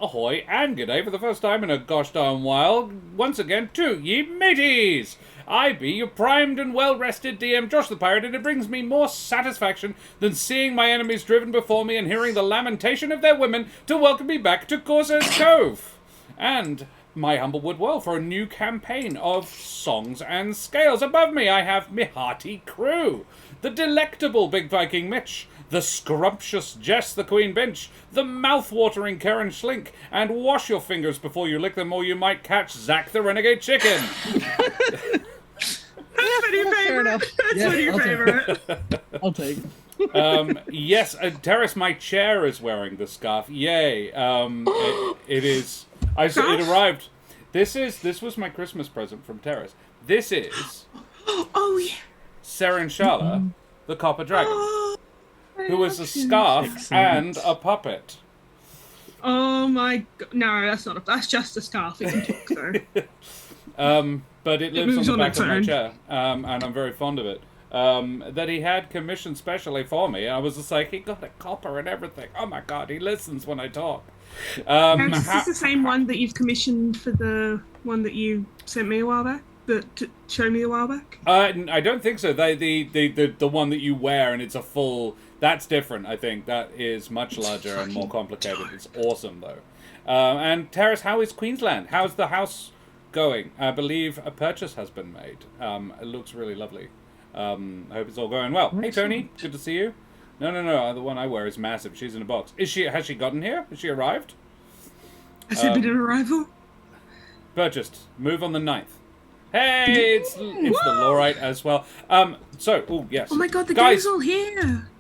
ahoy, and g'day for the first time in a gosh darn while, once again to ye mateys! I be your primed and well-rested DM Josh the Pirate, and it brings me more satisfaction than seeing my enemies driven before me and hearing the lamentation of their women to welcome me back to Corsair's Cove. And my Humblewood well for a new campaign of songs and scales. Above me I have me hearty crew. The delectable Big Viking Mitch, the scrumptious Jess the Queen Bench, the mouth-watering Karen Schlink, and wash your fingers before you lick them or you might catch Zach the Renegade Chicken. That's one of your favorite. That's one of your favorite. I'll take it. Yes, Terrace, my chair is wearing the scarf. Yay. It is... it arrived. This was my Christmas present from Terrace. This is... Oh, yeah. Serenchala, the Copper Dragon, who is a scarf Excellent. and a puppet. Oh my god. No, that's just a scarf. It can talk, though. But it lives on moves the on back its of my own. chair, and I'm very fond of it. That he had commissioned specially for me. I was just like, he got a copper and everything. Oh my god, he listens when I talk. Is this the same one that you've commissioned for the one that you sent me a while back? To show me a while back? I don't think so. The one that you wear and it's a full... That's different, I think. That is much larger and more complicated. It's awesome, though. And Terrace, how is Queensland? How's the house going? I believe a purchase has been made. It looks really lovely. I hope it's all going well. Hey, Tony. Good to see you. No. The one I wear is massive. She's in a box. Has she gotten here? Has she arrived? Has there been an arrival? Purchased. Move on the 9th. Hey, it's the Lorite as well. Yes. Oh my god, the guys, gang's all here.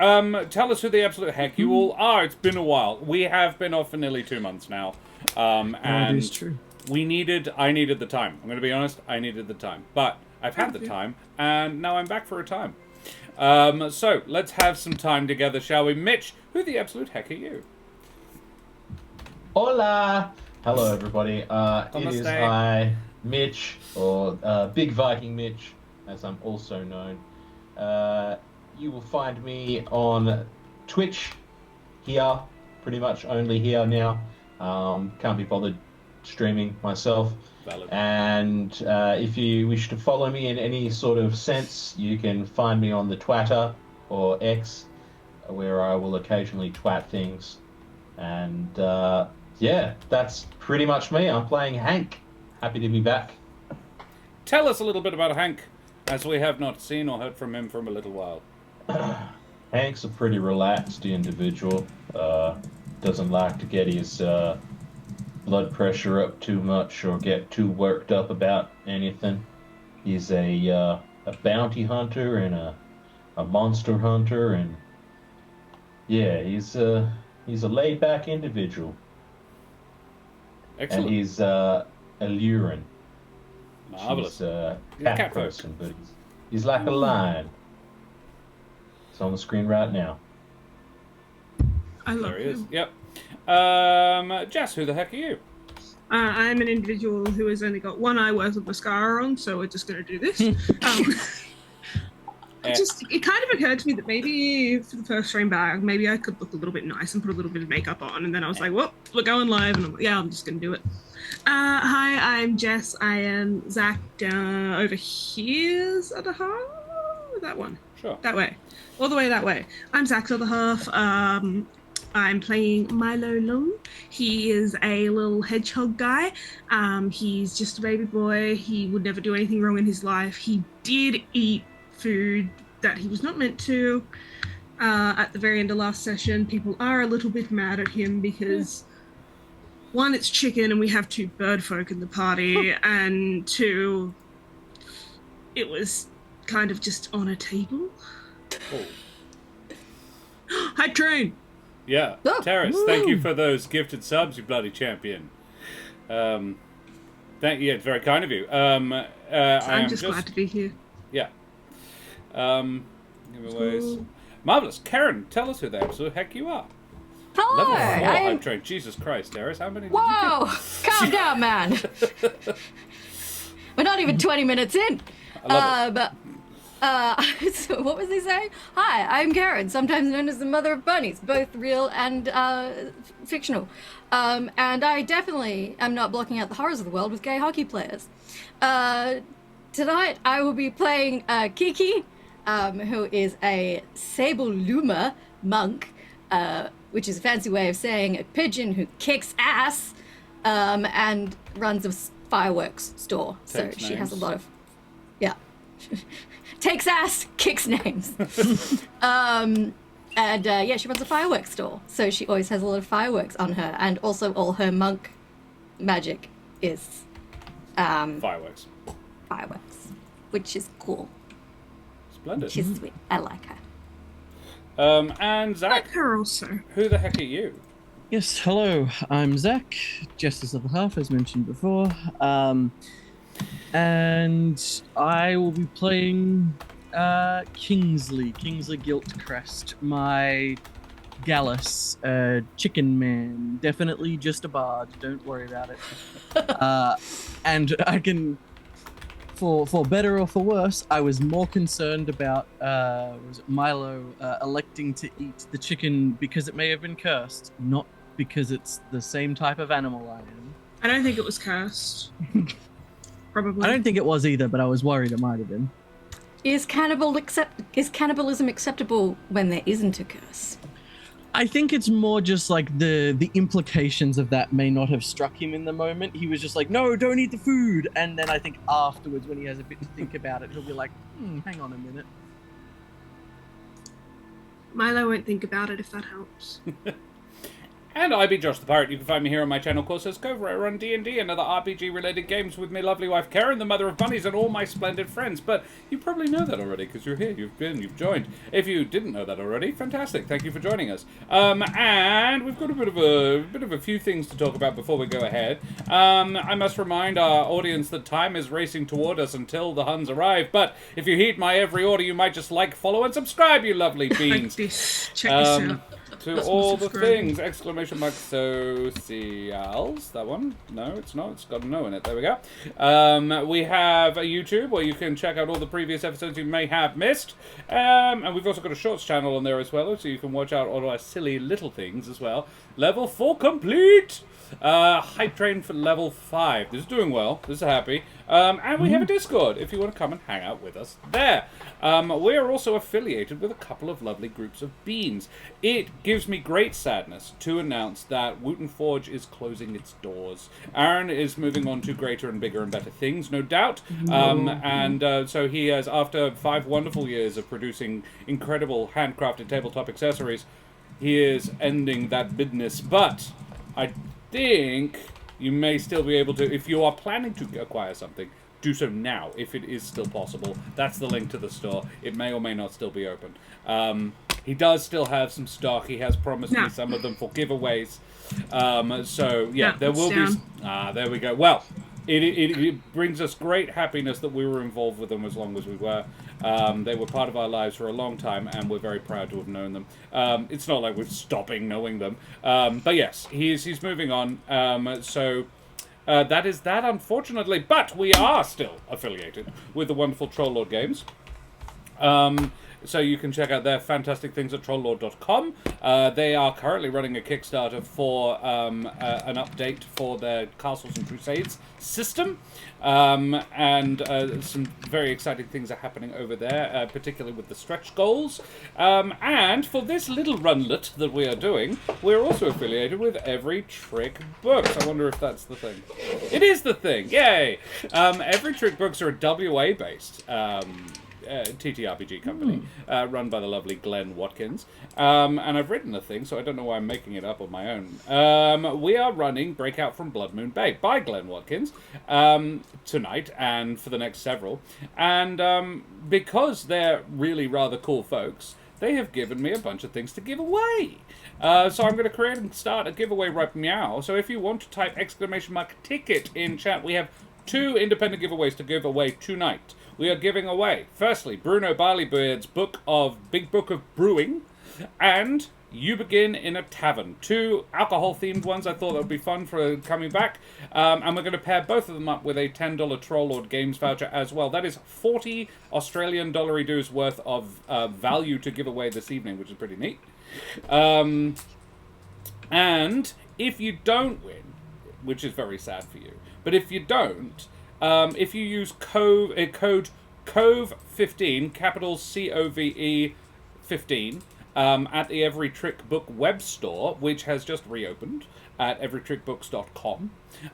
tell us who the absolute heck you all are. It's been a while. We have been off for nearly 2 months now. And That is true. I needed the time. I'm going to be honest, I needed the time. But I've had the time, and now I'm back for a time. So, let's have some time together, shall we? Mitch, who the absolute heck are you? Hola! Hello, everybody. It is Namaste. I, Mitch, or Big Viking Mitch, as I'm also known. You will find me on Twitch, here, pretty much only here now. Can't be bothered streaming myself. Valid. And if you wish to follow me in any sort of sense, you can find me on the Twitter or X, where I will occasionally twat things. And yeah, that's pretty much me. I'm playing Hank. Happy to be back. Tell us a little bit about Hank, as we have not seen or heard from him for a little while. Hank's a pretty relaxed individual. Doesn't like to get his blood pressure up too much or get too worked up about anything. He's a bounty hunter and a monster hunter, and yeah, he's a laid-back individual. Excellent. And he's alluring. Marvelous. She's a He's a cat cat person, but he's like a lion. It's on the screen right now. I love There he is. him. Yep. Jess, who the heck are you? I'm an individual who has only got one eye worth of mascara on, so we're just going to do this. It kind of occurred to me that maybe for the first stream back, maybe I could look a little bit nice and put a little bit of makeup on, and then I was like, well, we're going live, and I'm like, yeah, I'm just going to do it. Hi, I'm Jess. I am Zach over here's other half. That one. Sure. That way. All the way that way. I'm Zach's other half. I'm playing Milo Long. He is a little hedgehog guy. He's just a baby boy. He would never do anything wrong in his life. He did eat food that he was not meant to. At the very end of last session, people are a little bit mad at him because, one, it's chicken and we have 2 bird folk in the party, and 2, it was kind of just on a table. Oh. Hi, Train! Yeah. Oh, Terrace, thank you for those gifted subs, you bloody champion. It's very kind of you. I'm just glad to be here. Yeah. Giveaways. Marvelous. Karen, tell us who the absolute heck you are. Hello! Level 4 hype train. Jesus Christ, Terrace, how many did you Whoa! Calm down, man. We're not even 20 minutes in. I love it. But So what was he saying? Hi, I'm Karen, sometimes known as the mother of bunnies, both real and fictional. And I definitely am not blocking out the horrors of the world with gay hockey players. Tonight I will be playing Kiki, who is a Sable Luma monk, which is a fancy way of saying a pigeon who kicks ass, and runs a fireworks store. So she has a lot of, yeah. Takes ass, kicks names. And yeah, she runs a fireworks store. So she always has a lot of fireworks on her. And also all her monk magic is Fireworks. fireworks, which is cool. Splendid. She's sweet. I like her. And I Zach, like her also. who the heck are you? Yes, hello. I'm Zach, Justice of the Half, as mentioned before. And I will be playing Kingsley Guiltcrest, my Gallus, chicken man. Definitely just a bard, don't worry about it. And I can, for better or for worse, I was more concerned about was it Milo electing to eat the chicken because it may have been cursed, not because it's the same type of animal I am. I don't think it was cursed. Probably. I don't think it was either, but I was worried it might have been. Is cannibalism acceptable when there isn't a curse? I think it's more just like the implications of that may not have struck him in the moment. He was just like, no, don't eat the food. And then I think afterwards, when he has a bit to think about it, he'll be like, hang on a minute. Milo won't think about it if that helps. And I be Josh the Pirate. You can find me here on my channel called Says Cove, where I run D&D and other RPG-related games with my lovely wife Karen, the mother of bunnies, and all my splendid friends. But you probably know that already, because you're here, you've joined. If you didn't know that already, fantastic. Thank you for joining us. And we've got a bit of a few things to talk about before we go ahead. I must remind our audience that time is racing toward us until the Huns arrive. But if you heed my every order, you might just like, follow, and subscribe, you lovely beings. Like this. Check this out. To That's all my the subscribe. things! Exclamation mark socials. That one? No, it's not. It's got a no in it. There we go. We have a YouTube where you can check out all the previous episodes you may have missed. And we've also got a shorts channel on there as well, so you can watch out all our silly little things as well. Level 4 complete! Hype train for level 5. This is doing well. This is happy. And we have a Discord if you want to come and hang out with us there. We are also affiliated with a couple of lovely groups of beans. It gives me great sadness to announce that Wooten Forge is closing its doors. Aaron is moving on to greater and bigger and better things, no doubt. So he has, after 5 wonderful years of producing incredible handcrafted tabletop accessories, he is ending that business. But I think you may still be able to, if you are planning to acquire something, do so now, if it is still possible. That's the link to the store. It may or may not still be open. He does still have some stock. He has promised me some of them for giveaways. So, yeah, there will be... there we go. Well, it brings us great happiness that we were involved with them as long as we were. They were part of our lives for a long time, and we're very proud to have known them. It's not like we're stopping knowing them. But yes, he's moving on. That is that, unfortunately. But we are still affiliated with the wonderful Troll Lord Games. So you can check out their fantastic things at trolllord.com. They are currently running a Kickstarter for an update for their Castles and Crusades system. And some very exciting things are happening over there, particularly with the stretch goals. And for this little runlet that we are doing, we're also affiliated with Every Trick Books. I wonder if that's the thing. It is the thing! Yay! Every Trick Books are a WA-based TTRPG company, run by the lovely Glenn Watkins. And I've written the thing, so I don't know why I'm making it up on my own. We are running Breakout from Bloodmoon Bay by Glenn Watkins tonight and for the next several. And because they're really rather cool folks, they have given me a bunch of things to give away. So I'm going to create and start a giveaway right now. So if you want to type !ticket in chat, we have 2 independent giveaways to give away tonight. We are giving away, firstly, Bruno Barleybeard's Big Book of Brewing, and You begin in a tavern. 2 alcohol-themed ones. I thought that would be fun for coming back. And we're going to pair both of them up with a $10 Trollord Games voucher as well. That is 40 Australian dollary-doos worth of value to give away this evening, which is pretty neat. And if you don't win, which is very sad for you, but if you don't, if you use code COVE15, capital COVE 15, at the Every Trick Book web store, which has just reopened at everytrickbooks.com.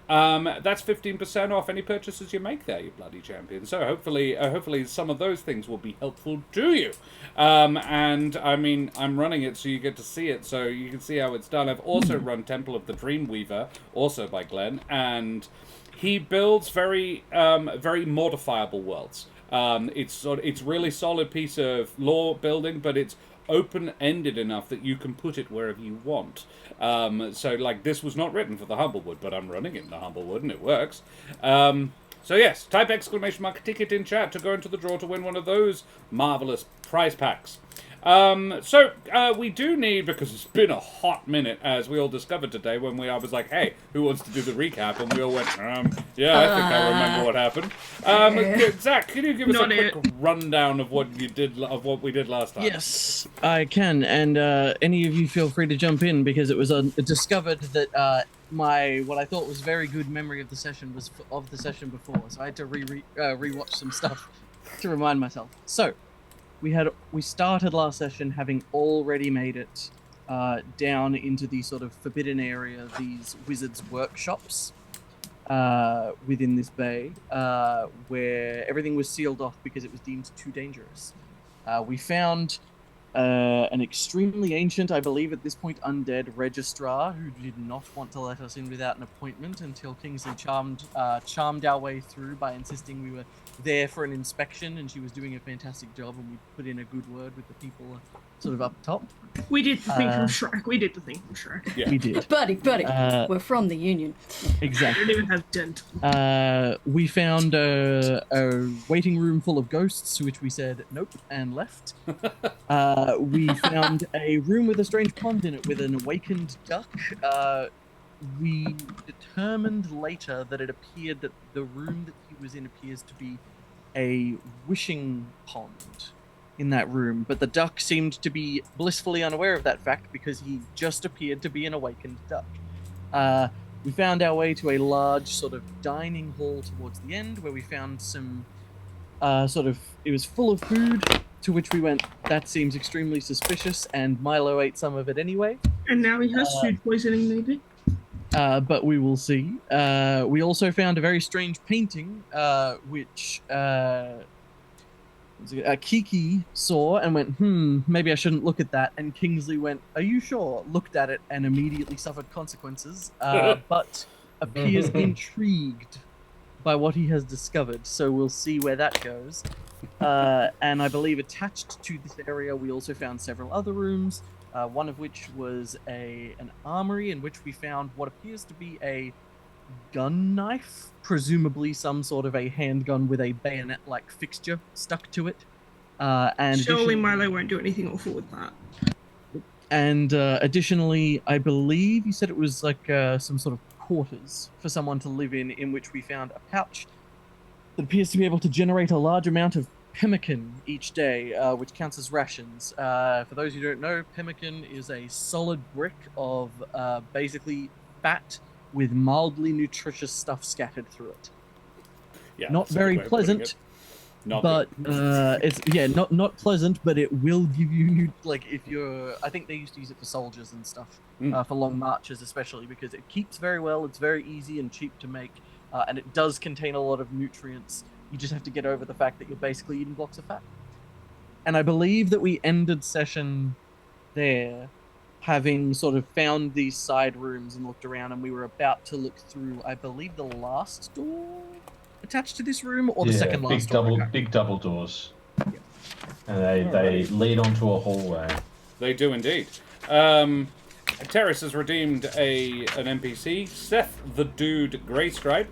That's 15% off any purchases you make there, you bloody champion. So hopefully some of those things will be helpful to you. And I mean, I'm running it so you get to see it, so you can see how it's done. I've also run Temple of the Dreamweaver, also by Glenn, and he builds very modifiable worlds. It's really solid piece of lore building, but it's open-ended enough that you can put it wherever you want. So, like, this was not written for the Humblewood, but I'm running it in the Humblewood, and it works. So, yes, type !ticket in chat to go into the draw to win one of those marvelous prize packs. We do need, because it's been a hot minute, as we all discovered today, when I was like, hey, who wants to do the recap? And we all went, yeah, I think I remember what happened. Zach, can you give us a quick rundown of what we did last time? Yes, I can, and any of you feel free to jump in, because it was discovered that what I thought was very good memory of the session was of the session before, so I had to rewatch some stuff to remind myself. So, we started last session having already made it down into the sort of forbidden area, these wizards' workshops within this bay, where everything was sealed off because it was deemed too dangerous. We found an extremely ancient, I believe at this point undead registrar who did not want to let us in without an appointment until Kingsley charmed our way through by insisting we were there for an inspection, and she was doing a fantastic job, and we put in a good word with the people sort of up top. We did the thing from Shrek. Yeah. We did. Buddy, we're from the Union. Exactly. We don't even have dent. We found a waiting room full of ghosts, to which we said nope and left. We found a room with a strange pond in it with an awakened duck. We determined later that it appeared that the room that he was in appears to be a wishing pond in that room, but the duck seemed to be blissfully unaware of that fact because he just appeared to be an awakened duck. We found our way to a large sort of dining hall towards the end where we found some it was full of food, to which we went, that seems extremely suspicious, and Milo ate some of it anyway. And now he has food poisoning, maybe? But we will see. We also found a very strange painting, which Kiki saw and went, maybe I shouldn't look at that. And Kingsley went, are you sure? Looked at it and immediately suffered consequences, but appears intrigued by what he has discovered. So we'll see where that goes. And I believe attached to this area, we also found several other rooms. One of which was an armory in which we found what appears to be a gun knife, presumably some sort of a handgun with a bayonet-like fixture stuck to it. And surely Milo won't do anything awful with that. And additionally, I believe you said it was like some sort of quarters for someone to live in which we found a pouch that appears to be able to generate a large amount of pemmican each day, which counts as rations. For those who don't know, pemmican is a solid brick of basically fat with mildly nutritious stuff scattered through it. Yeah, not very pleasant, but it's not pleasant, but it will give you I think they used to use it for soldiers and stuff, for long marches especially, because it keeps very well, it's very easy and cheap to make, and it does contain a lot of nutrients. You just have to get over the fact that you're basically eating blocks of fat. And I believe that we ended session there, having sort of found these side rooms and looked around, and we were about to look through, I believe, the last door attached to this room, or the second last door. Big double doors. Yeah. And they lead onto a hallway. They do indeed. Terrace has redeemed an NPC, Seth the Dude Greystripe,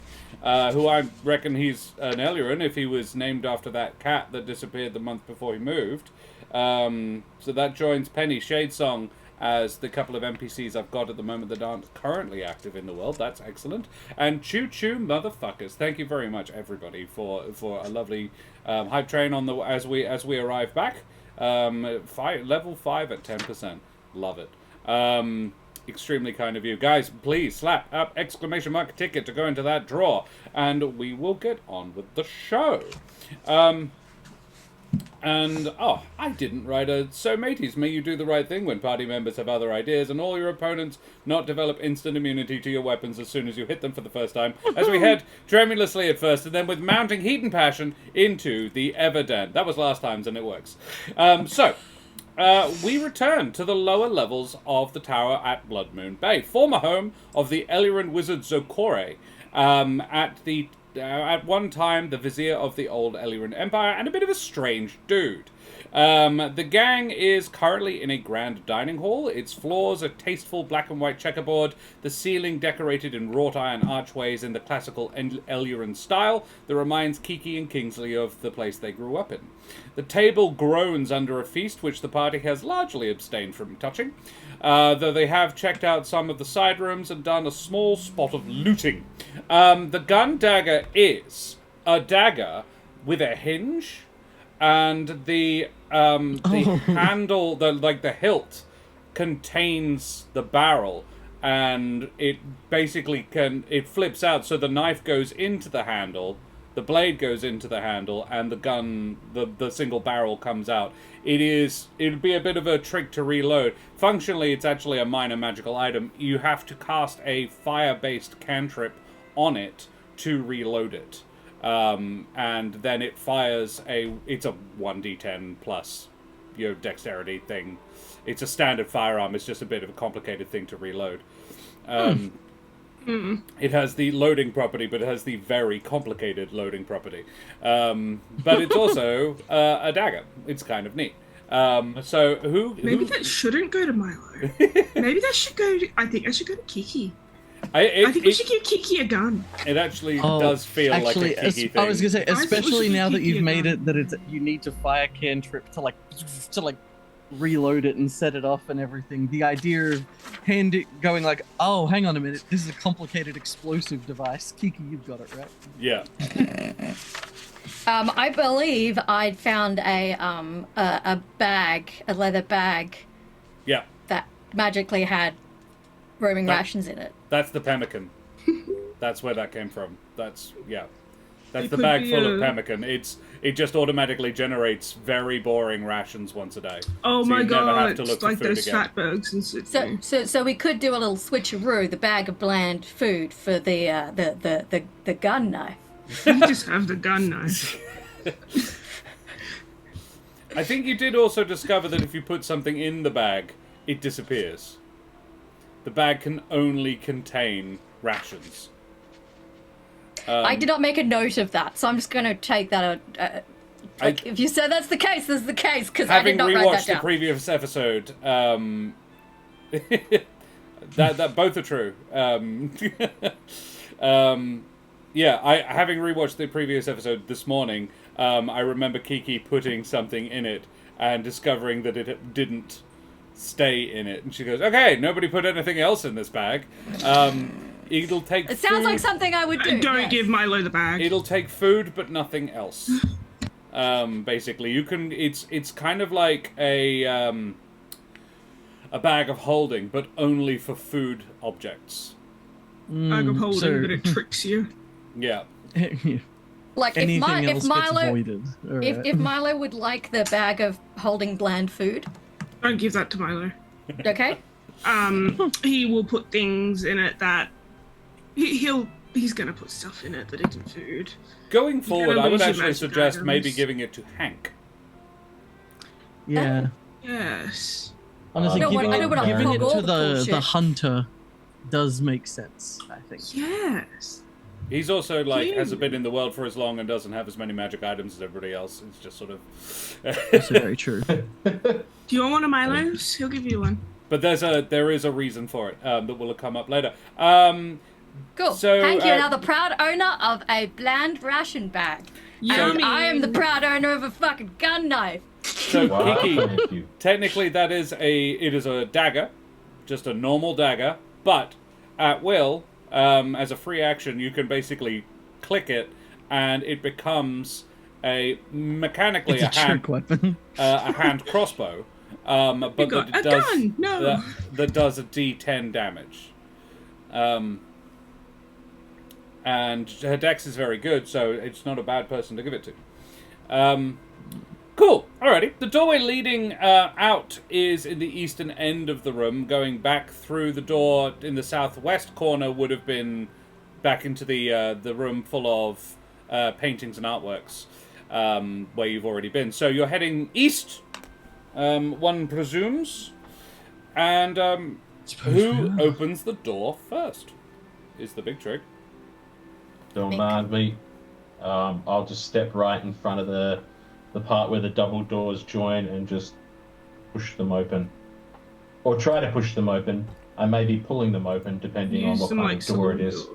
who I reckon he's an Ellerin if he was named after that cat that disappeared the month before he moved. So that joins Penny, Shadesong, as the couple of NPCs I've got at the moment that aren't currently active in the world. That's excellent. And choo-choo motherfuckers. Thank you very much, everybody, for a lovely hype train on the as we arrive back. Level 5 at 10%. Love it. Extremely kind of you. Guys, please slap up exclamation mark ticket to go into that draw, and we will get on with the show. I didn't write a so mateys, may you do the right thing when party members have other ideas and all your opponents not develop instant immunity to your weapons as soon as you hit them for the first time, as we head tremulously at first and then with mounting heat and passion into the Everden. That was last time's and it works. We return to the lower levels of the tower at Bloodmoon Bay, former home of the Eliran wizard Zokore, at one time the vizier of the old Eliran Empire, and a bit of a strange dude. The gang is currently in a grand dining hall. Its floors are tasteful black and white checkerboard, the ceiling decorated in wrought iron archways in the classical Eliran style that reminds Kiki and Kingsley of the place they grew up in. The table groans under a feast which the party has largely abstained from touching, though they have checked out some of the side rooms and done a small spot of looting. The gun dagger is a dagger with a hinge, and the handle, the hilt, contains the barrel, and it basically it flips out, so the knife goes into the handle, the blade goes into the handle, and the gun, the single barrel comes out. It'd be a bit of a trick to reload. Functionally, it's actually a minor magical item. You have to cast a fire-based cantrip on it to reload it. And then it fires it's a 1d10 plus your dexterity thing. It's a standard firearm, it's just a bit of a complicated thing to reload. It has the loading property, but it has the very complicated loading property. But it's also a dagger. It's kind of neat. Maybe that shouldn't go to Milo. Maybe that should go to... I think I should go to Kiki. I think we should give Kiki a gun. It actually does feel like a Kiki thing. I was gonna say, especially now that you've made it that you need to fire cantrip to reload it and set it off and everything. The idea of going like, oh, hang on a minute, this is a complicated explosive device. Kiki, you've got it right. Yeah. I believe I'd found a leather bag. Yeah. That magically had roaming rations in it. That's the pemmican. That's where that came from. That's the bag full of pemmican. It just automatically generates very boring rations once a day. Oh so my you god, never have to look it's like for food those again. fatbergs and shit. So we could do a little switcheroo, the bag of bland food for the gun knife. You just have the gun knife. I think you did also discover that if you put something in the bag, it disappears. The bag can only contain rations. I did not make a note of that, so I'm just going to take that. If you said that's the case, that's the case, because I did not write that down. Having rewatched the previous episode, that both are true. Having rewatched the previous episode this morning, I remember Kiki putting something in it and discovering that it didn't stay in it, and she goes, "Okay, nobody put anything else in this bag." It'll take. It sounds like something I would do. Don't give Milo the bag. It'll take food, but nothing else. Basically, you can. It's kind of like a bag of holding, but only for food objects. Bag of holding, but it tricks you. Yeah. Like if Right. Milo would like the bag of holding bland food. Don't give that to Milo. Okay. He will put things in it that he's gonna put stuff in it that isn't food. Going forward, I would actually suggest items. maybe giving it to Hank. Yeah. Yes. Honestly, I know what giving it all to the cool the shit. hunter does make sense, I think. Yes. He's also hasn't been in the world for as long and doesn't have as many magic items as everybody else. It's just sort of. That's very true. Do you want one of Milo's? He'll give you one. But there is a reason for it that will come up later. Cool. So, Hank, you're now the proud owner of a bland ration bag. Yummy. And I am the proud owner of a fucking gun knife. So Wow, Kiki, thank you. technically it is a dagger, just a normal dagger, but at will, as a free action, you can basically click it, and it becomes mechanically It's a trick weapon. a hand crossbow, but You got a gun! No! that does a D10 damage. And her dex is very good, so it's not a bad person to give it to. Cool. Alrighty. The doorway leading out is in the eastern end of the room. Going back through the door in the southwest corner would have been back into the room full of paintings and artworks where you've already been. So you're heading east, one presumes. And who opens the door first is the big trick. Don't mind me. I'll just step right in front of the part where the double doors join and just push them open. Or try to push them open. I may be pulling them open depending on what kind of door it is.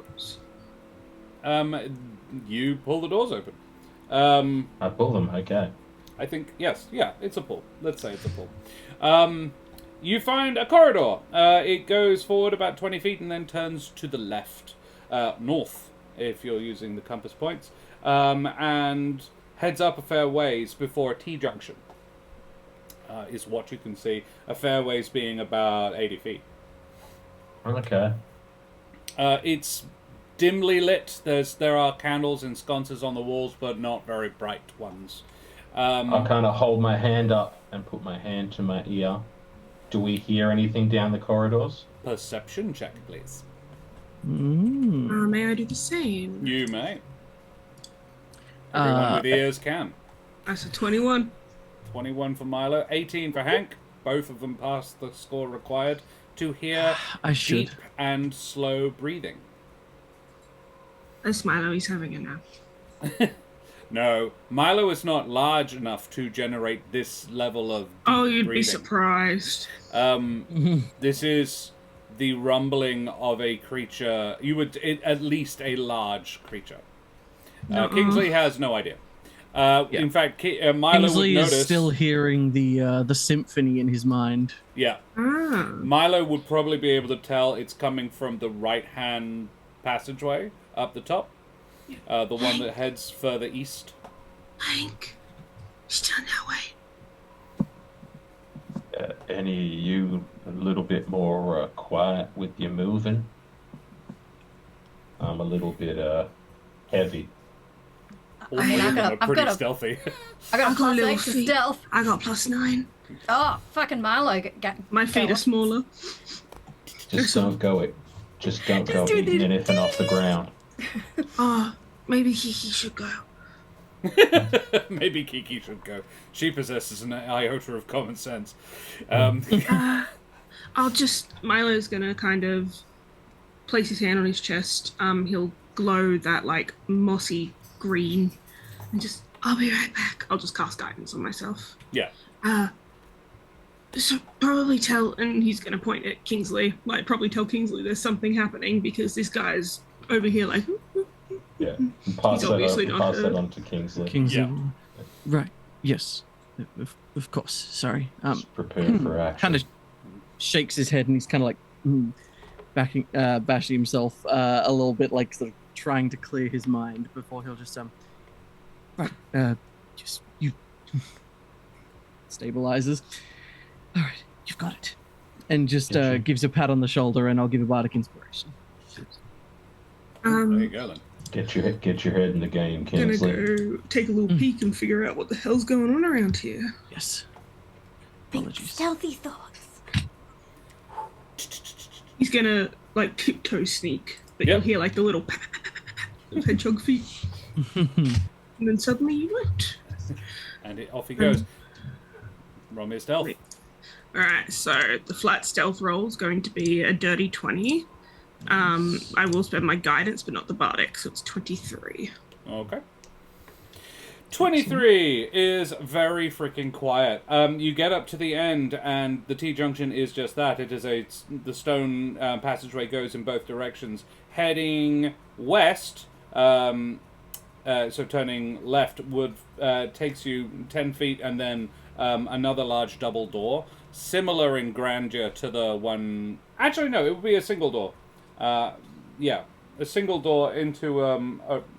You pull the doors open. I pull them, okay. I think, yes, yeah, it's a pull. Let's say it's a pull. You find a corridor. It goes forward about 20 feet and then turns to the left, north, if you're using the compass points, and heads up a fair ways before a T-junction, is what you can see. A fair ways being about 80 feet. Okay. It's dimly lit. There are candles and sconces on the walls, but not very bright ones. I'll kind of hold my hand up and put my hand to my ear. Do we hear anything down the corridors? Perception check, please. May I do the same? You may. Everyone with ears can. That's a 21. 21 for Milo, 18 for Hank. Both of them pass the score required to hear deep and slow breathing. That's Milo, he's having a nap. No, Milo is not large enough to generate this level of deep you'd breathing. be surprised. This is the rumbling of a creature. At least a large creature. Kingsley has no idea. In fact, Milo Kingsley would notice... is still hearing the symphony in his mind. Yeah. Milo would probably be able to tell it's coming from the right-hand passageway up the top. The one that heads further east. Hank, he's done that way. Any of you a little bit more quiet with your moving? I'm a little bit heavy. All I mean, three of them are I've pretty got a- stealthy. I got a I've got plus little 8 to feet. stealth. I got +9. Oh, fucking Milo. My feet are smaller. Just don't go it. Just don't go do eating the- anything off the ground. Maybe he should go. Maybe Kiki should go. She possesses an iota of common sense. Milo's gonna kind of place his hand on his chest. He'll glow that like mossy green and I'll be right back. I'll just cast guidance on myself. Yeah. So probably and he's gonna point at Kingsley, probably tell Kingsley there's something happening because this guy's over here like... Yeah. Pass He's obviously not that hurt. on to Kingsley. Kingsley. Yeah. Right. Yes. Of course. Sorry. Just prepare for action. Kind of shakes his head and he's kind of like bashing himself a little bit, like sort of trying to clear his mind before he'll just right. Just you stabilizes. All right, you've got it. And just gives a pat on the shoulder, and I'll give a bardic inspiration. There you go then. Get your head in the game, Gonna Kingsley. go take a little peek and figure out what the hell's going on around here. Yes. Big Apologies. stealthy thoughts. He's gonna tiptoe sneak, but Yep. you'll hear the little pat, pat, pat, pat, pat of hedgehog feet, and then suddenly you won't. And off he goes. Roll me a stealth. Wait. Alright, so the flat stealth roll is going to be a dirty 20. I will spend my guidance, but not the bardic, so it's 23. Okay. 23 is very freaking quiet. You get up to the end, and the T-junction is just that. It is the stone passageway goes in both directions, heading west. So turning left takes you 10 feet, and then another large double door, similar in grandeur to the one... Actually, no, it would be a single door. Yeah, a single door into...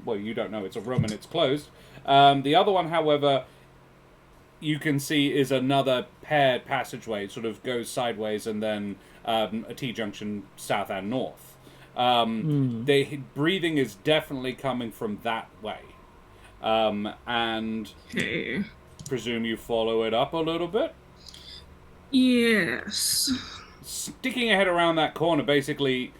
well, you don't know, it's a room and it's closed. The other one, however, you can see is another paired passageway. It sort of goes sideways and then a T-junction south and north. The breathing is definitely coming from that way. And Okay. presume you follow it up a little bit. Yes. Sticking your head around that corner, basically,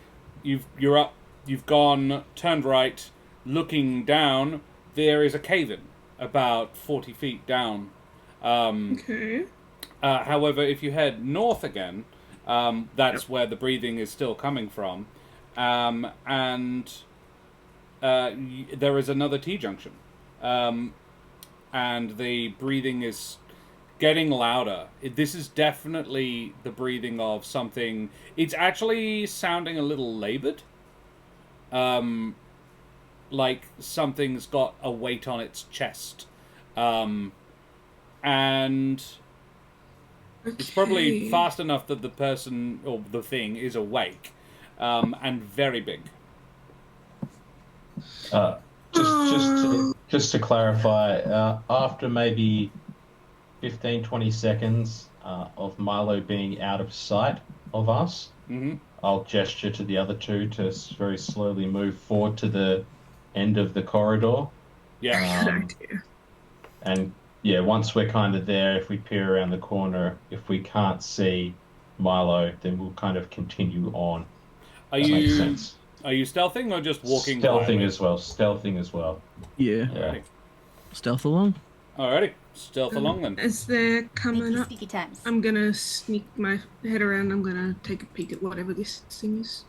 you're up, you've gone, turned right, looking down, there is a cave-in about 40 feet down. Okay. However, if you head north again, that's where the breathing is still coming from. And there is another T-junction. And the breathing is getting louder. This is definitely the breathing of something... It's actually sounding a little labored. Like something's got a weight on its chest. And it's probably fast enough that the person, or the thing, is awake. And very big. Just to clarify, after maybe 15, 20 seconds of Milo being out of sight of us, I'll gesture to the other two to very slowly move forward to the end of the corridor. Yeah. And yeah, once we're kind of there, if we peer around the corner, if we can't see Milo, then we'll kind of continue on. Are that makes sense. Are you stealthing or just walking? Stealthing as well. Yeah. Alrighty. Stealth along. Alrighty. Stealth along then. As they're coming up, Sneaky times. I'm gonna sneak my head around. I'm gonna take a peek at whatever this thing is.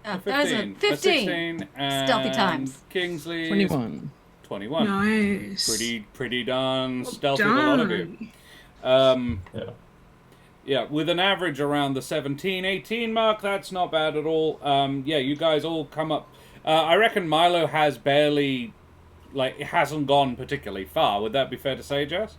That was a 15. 15. And Stealthy times. Kingsley. 21. 21. Nice. Pretty darn stealthy, the lot of you. Yeah, with an average around the 17, 18 mark, that's not bad at all. Yeah, you guys all come up. I reckon Milo has barely, like, it hasn't gone particularly far. Would that be fair to say, Jess?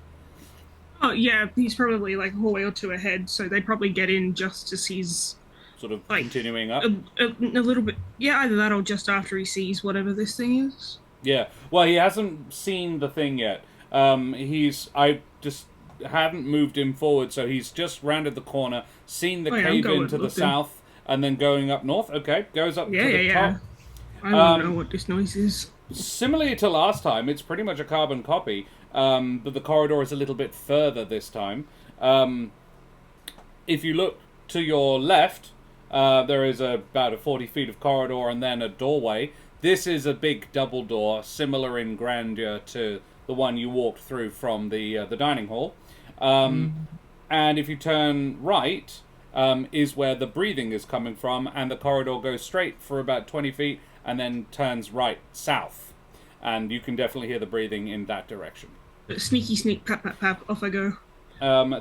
Oh yeah, he's probably like a hallway or two ahead, so they probably get in just as he's Sort of like continuing up? a little bit. Yeah, either that or just after he sees whatever this thing is. Yeah. Well, he hasn't seen the thing yet. I just hadn't moved him forward, so he's just rounded the corner, seen the cave in to the south, and then going up north. Okay, goes up to the top. I don't know what this noise is. Similarly to last time, it's pretty much a carbon copy, but the corridor is a little bit further this time. If you look to your left, there is about a 40 feet of corridor and then a doorway. This is a big double door, similar in grandeur to the one you walked through from the dining hall. And if you turn right, is where the breathing is coming from, and the corridor goes straight for about 20 feet and then turns right south. And you can definitely hear the breathing in that direction. Sneaky sneak, pap, pap, pap, off I go.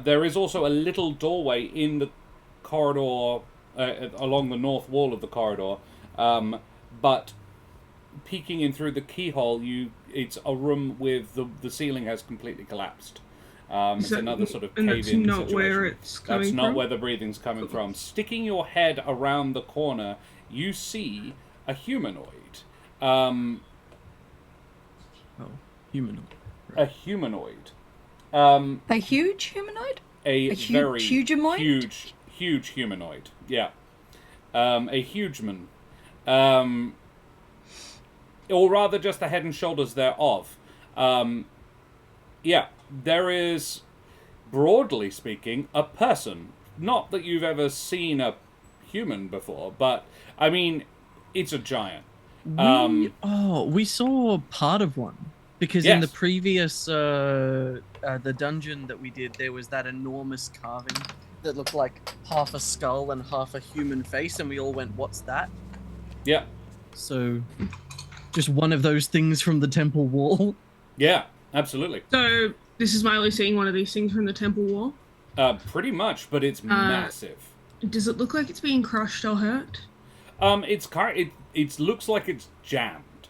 There is also a little doorway in the corridor, along the north wall of the corridor, but peeking in through the keyhole, it's a room with the ceiling has completely collapsed. It's another sort of cave-in situation. That's not where it's coming from? That's not where the breathing's coming from. Sticking your head around the corner, you see a humanoid. Humanoid. A humanoid. A huge humanoid? A very huge humanoid. Yeah. A huge man. Or rather just the head and shoulders thereof. Yeah, there is, broadly speaking, a person. Not that you've ever seen a human before, but, I mean, it's a giant. We saw part of one. Because in the previous, the dungeon that we did, there was that enormous carving that looked like half a skull and half a human face, and we all went, what's that? Yeah. So, just one of those things from the temple wall. Yeah, absolutely. So, this is Milo seeing one of these things from the temple wall? Pretty much, but it's massive. Does it look like it's being crushed or hurt? It looks like it's jammed.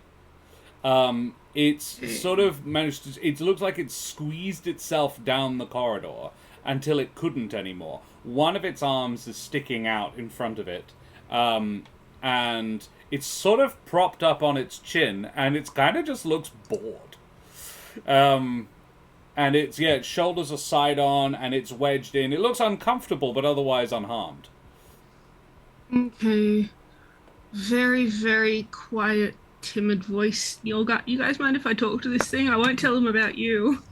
it's sort of managed to... It looks like it's squeezed itself down the corridor until it couldn't anymore. One of its arms is sticking out in front of it, and it's sort of propped up on its chin, and it kind of just looks bored. And its shoulders are side on, and it's wedged in. It looks uncomfortable, but otherwise unharmed. Okay. Very, very quiet, timid voice. You guys mind if I talk to this thing? I won't tell them about you.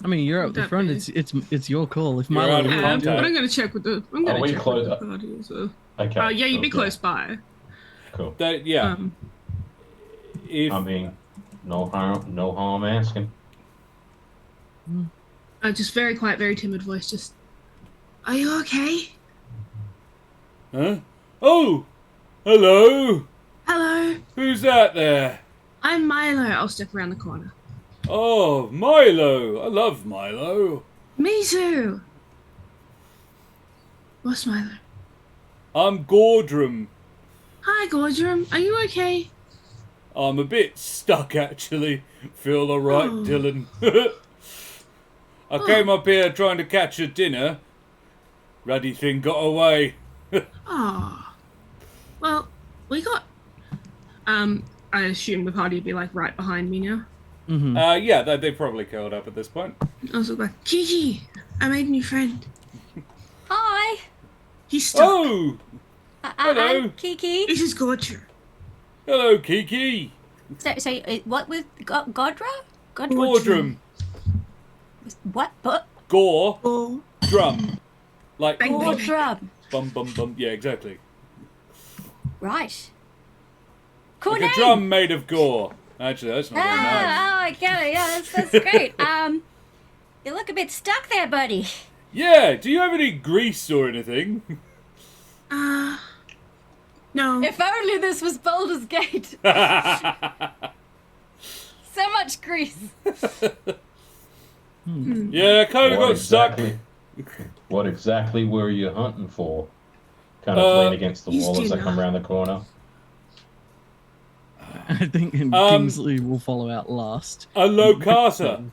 I mean, you're up the front. It's your call. If You're out Milo of can't do But contact. it, I'm going to check with the. I'm going to check with the party as well. Okay. Yeah, you'd be okay. close by. Cool. If I mean, no harm asking. Just very quiet, very timid voice. Just, are you okay? Huh? Oh! Hello! Hello, Who's that there? I'm Milo. I'll step around the corner. Oh, Milo! I love Milo. Me too. What's Milo? I'm Gordrum. Hi, Gordrum. Are you okay? I'm a bit stuck, actually. Feel alright, Oh. Dylan. I came up here trying to catch a dinner. Ruddy thing got away. Ah. Well, we got. I assume the party would be like right behind me now. Yeah, they probably curled up at this point. I was like, Kiki, I made a new friend. Hi. He's stuck. Oh! Hello. I'm Kiki. This is Gordrum. Hello, Kiki. So what with Godra? Gordrum. What? But Gore. Oh. Drum. Like... Bang, bang, bang. Godra. Bum, bum, bum. Yeah, exactly. Right. Cool Like name. a drum made of gore. Actually, that's not very nice. Oh, I get it. Yeah, that's great. You look a bit stuck there, buddy. Yeah, do you have any grease or anything? No. If only this was Baldur's Gate. So much grease. Yeah, kind of got stuck. What exactly were you hunting for? Kind of lean against the he's wall as I dinner. come around the corner. I think Kingsley will follow out last. A locata.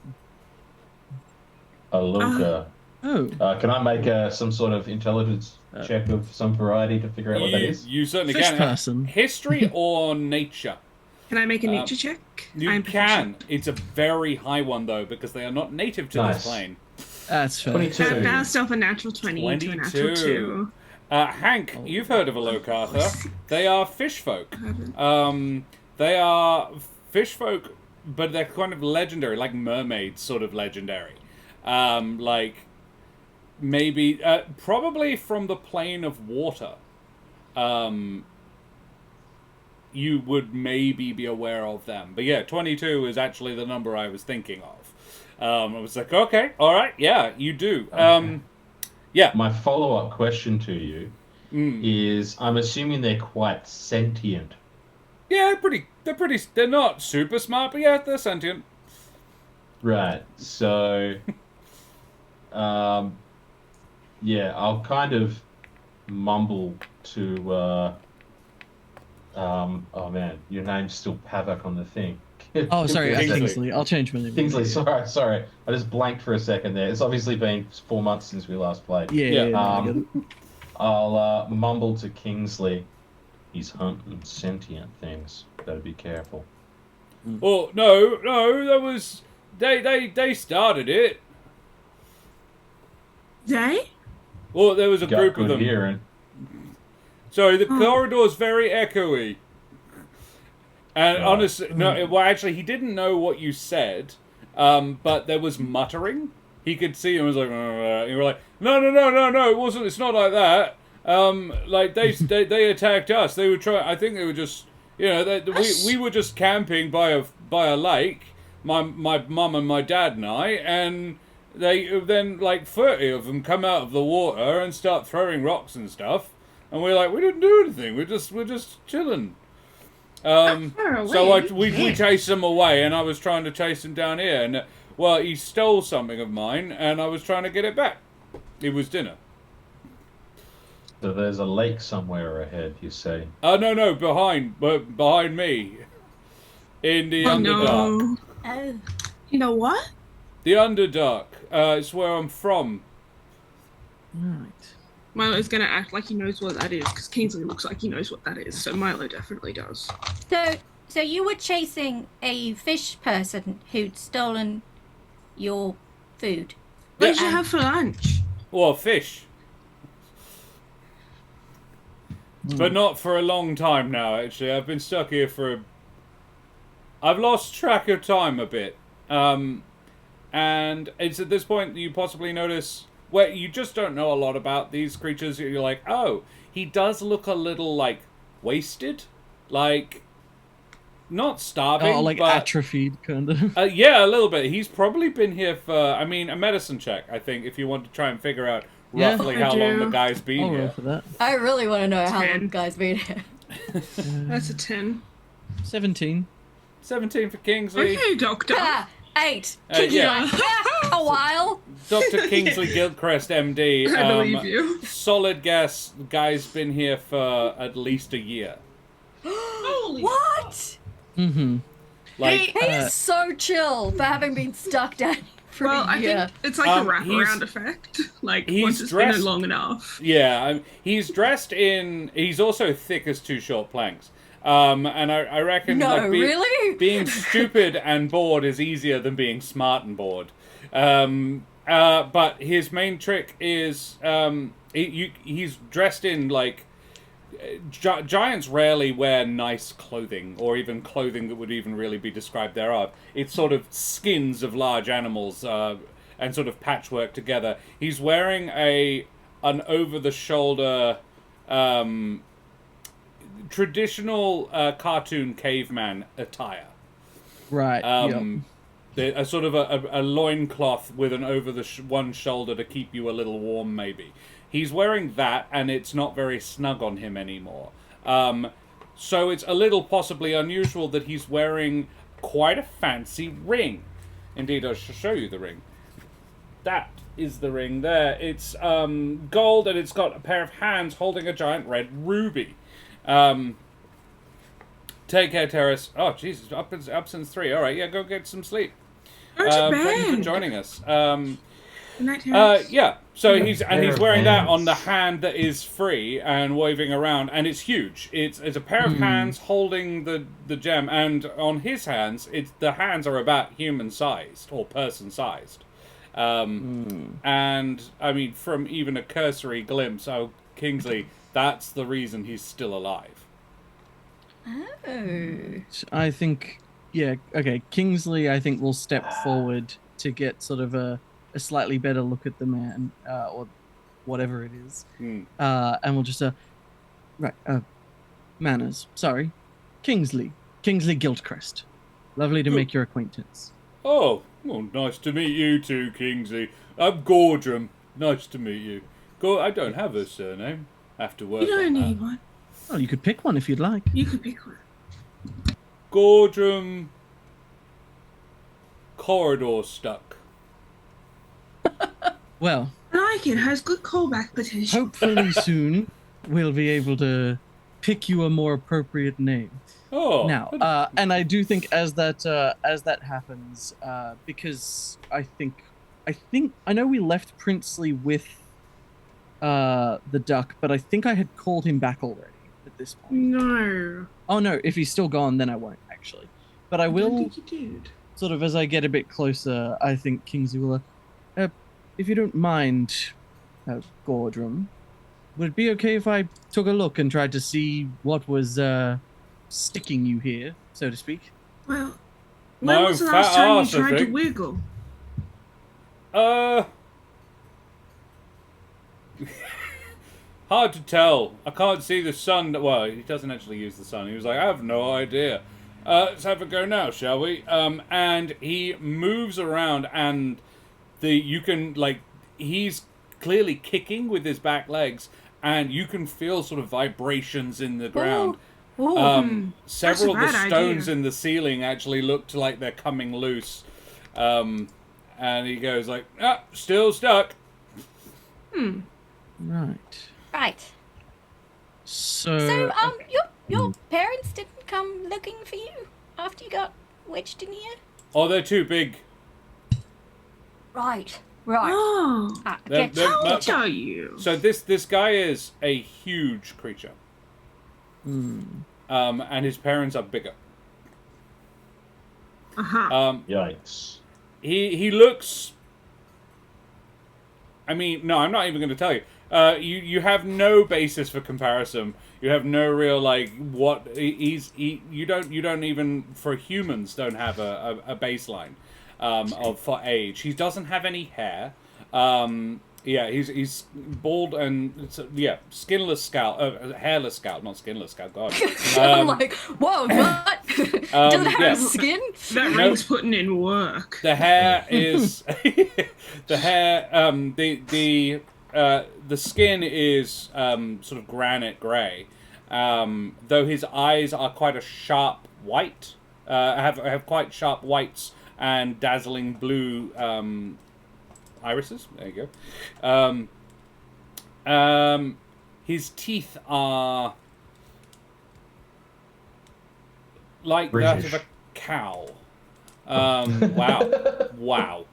A Luca. Oh, Can I make some sort of intelligence check of some variety to figure out what that is? You certainly First can. person. History or nature? Can I make a nature check? You I'm can. proficient. It's a very high one, though, because they are not native to Nice. this plane. that's fair. 22. That bounced off a natural 20 to a natural 22. 2. Hank, you've heard of a locata. They are fish folk. I haven't. They are fish folk, but they're kind of legendary, like mermaids, sort of legendary. Like, maybe, probably from the plane of water. You would maybe be aware of them. But yeah, 22 is actually the number I was thinking of. I was like, okay, all right, yeah, you do. Yeah. My follow-up question to you is, I'm assuming they're quite sentient. Yeah, they're not super smart, but yeah, they're sentient. Right, so... yeah, I'll kind of mumble to... oh man, your name's still Havoc on the thing. Oh, sorry, Kingsley. Kingsley. I'll change my name. Kingsley, sorry. I just blanked for a second there. It's obviously been 4 months since we last played. Yeah. Yeah. I get it. I'll mumble to Kingsley. He's hunting sentient things. Better be careful. Oh, no, that was... They started it. They? Well, there was a Got group good of them. hearing. Sorry, the corridor's very echoey. And Right. honestly, no, well, actually, he didn't know what you said, but there was muttering. He could see him. He was like, and you were like, no, it wasn't. It's not like that. Like they attacked us. They were trying. I think they were just, we were just camping by a lake. My mum and my dad and I, and they then like 30 of them come out of the water and start throwing rocks and stuff. And we're like, we didn't do anything. We're just chilling. So we chased him away, and I was trying to chase him down here, and well, he stole something of mine, and I was trying to get it back. It was dinner. So there's a lake somewhere ahead, you say? No, behind me. in the Oh Underdark. no. Oh. You know what? The Underdark. It's where I'm from. Right. Milo's gonna act like he knows what that is, because Kingsley looks like he knows what that is, so Milo definitely does. So you were chasing a fish person who'd stolen your food. What did Yeah. you have for lunch? Or fish. But not for a long time now, actually. I've been stuck here I've lost track of time a bit. And it's at this point that you possibly notice... Well, you just don't know a lot about these creatures. You're like, oh, he does look a little, like, wasted. Like, not starving, Oh, like but... atrophied, kind of. Yeah, a little bit. He's probably been here for, I mean, a medicine check, I think, if you want to try and figure out Yeah. roughly I how long do. the guy's been I'll roll here. for that. I really want to know how 10. long the guy's been here. That's a 10. 17. 17 for Kingsley. Okay, Doctor. Ah, 8. Yeah. A while. Dr. Kingsley Giltcrest, MD. I believe you. Solid guess, the guy's been here for at least a year. Holy. What? Mm-hmm. Like, He is so chill for having been stuck down here for Well, a I year. think it's like a wraparound effect. Like, he's once it's dressed- been long enough. yeah, he's dressed in... He's also thick as two short planks. And I reckon... No, like, really? Being stupid and bored is easier than being smart and bored. But his main trick is... he's dressed in, like... Giants rarely wear nice clothing, or even clothing that would even really be described thereof. It's sort of skins of large animals, and sort of patchwork together. He's wearing an over-the-shoulder, traditional cartoon caveman attire. Right. A sort of a loincloth with an over one shoulder to keep you a little warm, maybe. He's wearing that, and it's not very snug on him anymore. So it's a little possibly unusual that he's wearing quite a fancy ring. Indeed, I shall show you the ring. That is the ring there. It's gold, and it's got a pair of hands holding a giant red ruby. Take care, Terrace. Oh, Jesus, up since 3. All right, yeah, go get some sleep. Go to Thank you for bed. joining us. Good night, Terrence. Yeah. So he's wearing that hands. on the hand that is free and waving around, and it's huge. It's a pair of hands holding the gem, and on his hands, the hands are about human sized or person sized. And I mean, from even a cursory glimpse, Kingsley, that's the reason he's still alive. Oh. I think, yeah, okay, Kingsley, I think, will step forward to get sort of a slightly better look at the man, or whatever it is. And we'll just, manners, sorry. Kingsley Giltcrest. Lovely to make your acquaintance. Oh, well, nice to meet you too, Kingsley. I'm Gordrum. Nice to meet you. I don't have a surname. I have to work You don't on that. need one. Well, you could pick one if you'd like. You could pick one. Gordrum Corridor Stuck. Well, I like it. It has good callback potential. hopefully soon we'll be able to pick you a more appropriate name. Oh. Now, and I do think as that happens, because I know we left Princely with the duck, but I think I had called him back already at this point. No. Oh no, if he's still gone, then I won't actually. But I I don't will think you did. sort of as I get a bit closer. I think Kingsley will. If you don't mind, Gordrum, would it be okay if I took a look and tried to see what was sticking you here, so to speak? Well, My when was the own last fat time you arse, I tried to think. wiggle? Hard to tell. I can't see the sun. Well, he doesn't actually use the sun. He was like, I have no idea. Let's have a go now, shall we? And he moves around, and you can, like, he's clearly kicking with his back legs, and you can feel sort of vibrations in the ground. Several of the That's a bad stones idea. in the ceiling actually looked like they're coming loose. And he goes like, still stuck. Right. Right. So. So, your parents didn't come looking for you? after you got wedged in here? Oh, they're too big. Right. Oh, They're- Okay. they're- how no, old are you? So this guy is a huge creature. And his parents are bigger. Uh-huh. Yikes. He looks. I mean, no, I'm not even going to tell you. You have no basis for comparison. You have no real what you don't even for humans don't have a baseline for age. He doesn't have any hair. He's bald and skinless scalp, hairless scalp, not skinless scalp. God, I'm like, whoa, what? Doesn't have skin? That ring's putting in work. the hair is the hair. The skin is sort of granite grey, though his eyes are quite a sharp white. Have quite sharp whites and dazzling blue irises. There you go. His teeth are like that of a cow. Wow.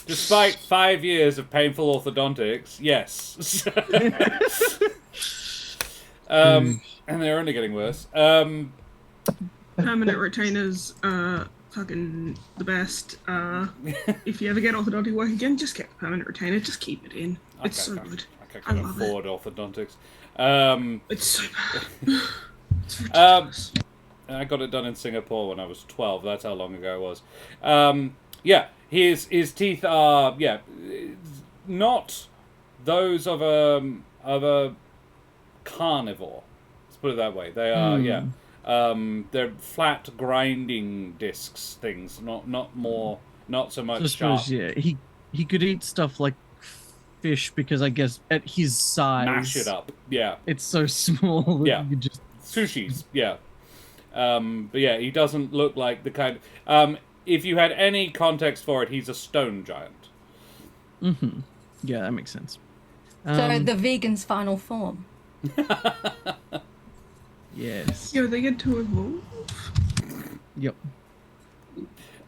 Despite 5 years of painful orthodontics, yes. And they're only getting worse. Permanent retainers are fucking the best. If you ever get orthodontic work again, just get the permanent retainer. Just keep it in. It's so good. I I can love afford orthodontics. It's so bad. It's ridiculous. I got it done in Singapore when I was 12. That's how long ago it was. His teeth are not those of a carnivore. Let's put it that way. They are they're flat grinding discs things, not so much I suppose, sharp. he could eat stuff like fish because I guess at his size, Mash it up. Yeah. it's so small that Yeah. you could just Sushis, yeah. But yeah, he doesn't look like the kind. If you had any context for it, he's a stone giant. yeah, that makes sense. So the vegan's final form. Yes. Yeah, they get to evolve. Yep.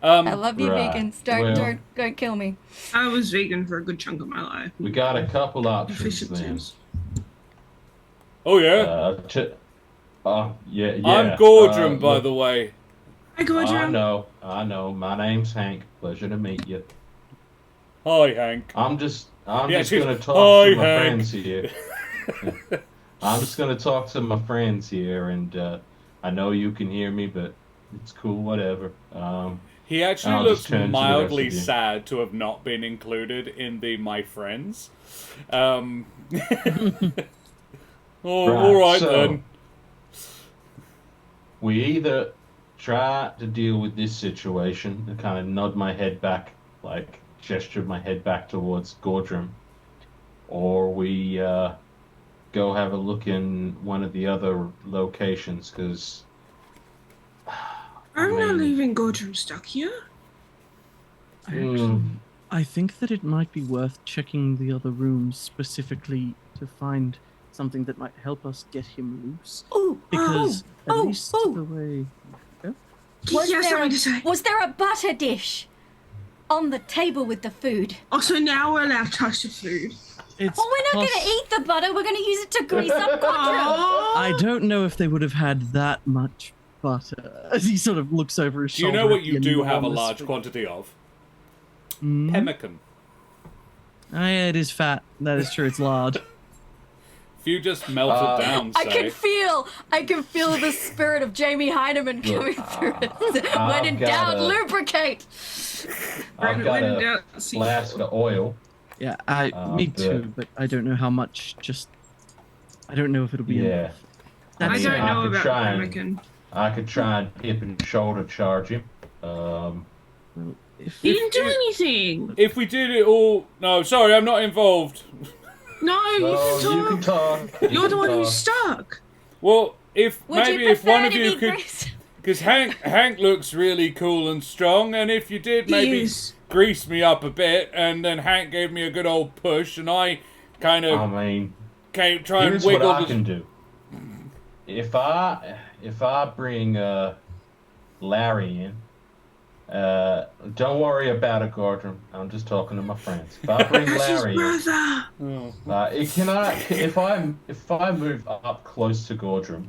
I love you, Right. vegans. Well- Don't kill me. I was vegan for a good chunk of my life. We got a couple options then. Deficiencies. Oh yeah, Yeah. I'm Gordrum, by the way. Hi, Gordon. I know. My name's Hank. Pleasure to meet you. Hi, Hank. I'm just she's- gonna talk Hi, to my Hank. friends here. I'm just gonna talk to my friends here, and I know you can hear me, but it's cool, whatever. He actually I'll looks just turn to the mildly rest of you. sad to have not been included in the my friends. All right so then. we either try to deal with this situation and kind of nod my head back, like gesture my head back towards Gordrum, or we go have a look in one of the other locations, because I'm not leaving Gordon stuck here. I think that it might be worth checking the other rooms specifically to find something that might help us get him loose. Ooh, Because at oh, least oh. the way... Was Yes, there something to say. was there a butter dish on the table with the food? Oh, so now we're allowed to touch the food. It's Well, we're not going to eat the butter. We're going to use it to grease up Gordrum. Oh, I don't know if they would have had that much butter. As he sort of looks over his Do you shoulder. know what at you the do have a enormous large food. quantity of? Mm. Pemmican. Oh, yeah, it is fat. That is true. It's lard. If you just melt it down, I say. can feel the spirit of Jamie Heineman coming through it. When in I've got doubt, a- lubricate. I've got a flask of oil. Yeah, me too. But I don't know how much. I don't know if it'll be Yeah. enough. I That's mean, don't I know could about try and- pemmican. I could try and hip and shoulder charge him. If, He didn't do anything. If we did it all... No, sorry, I'm not involved. No, Oh, you can talk. You're the one who's stuck. Well, if Would maybe you if one prefer of to you be could... greased? Because Hank looks really cool and strong, and if you did maybe Yes. grease me up a bit, and then Hank gave me a good old push, and I kind of I mean, try and here's what wiggle I the... can do. if I bring Larry in, don't worry about it, Gordon. I'm just talking to my friends. If I bring That's his Larry in, brother. if I move up close to Gordon,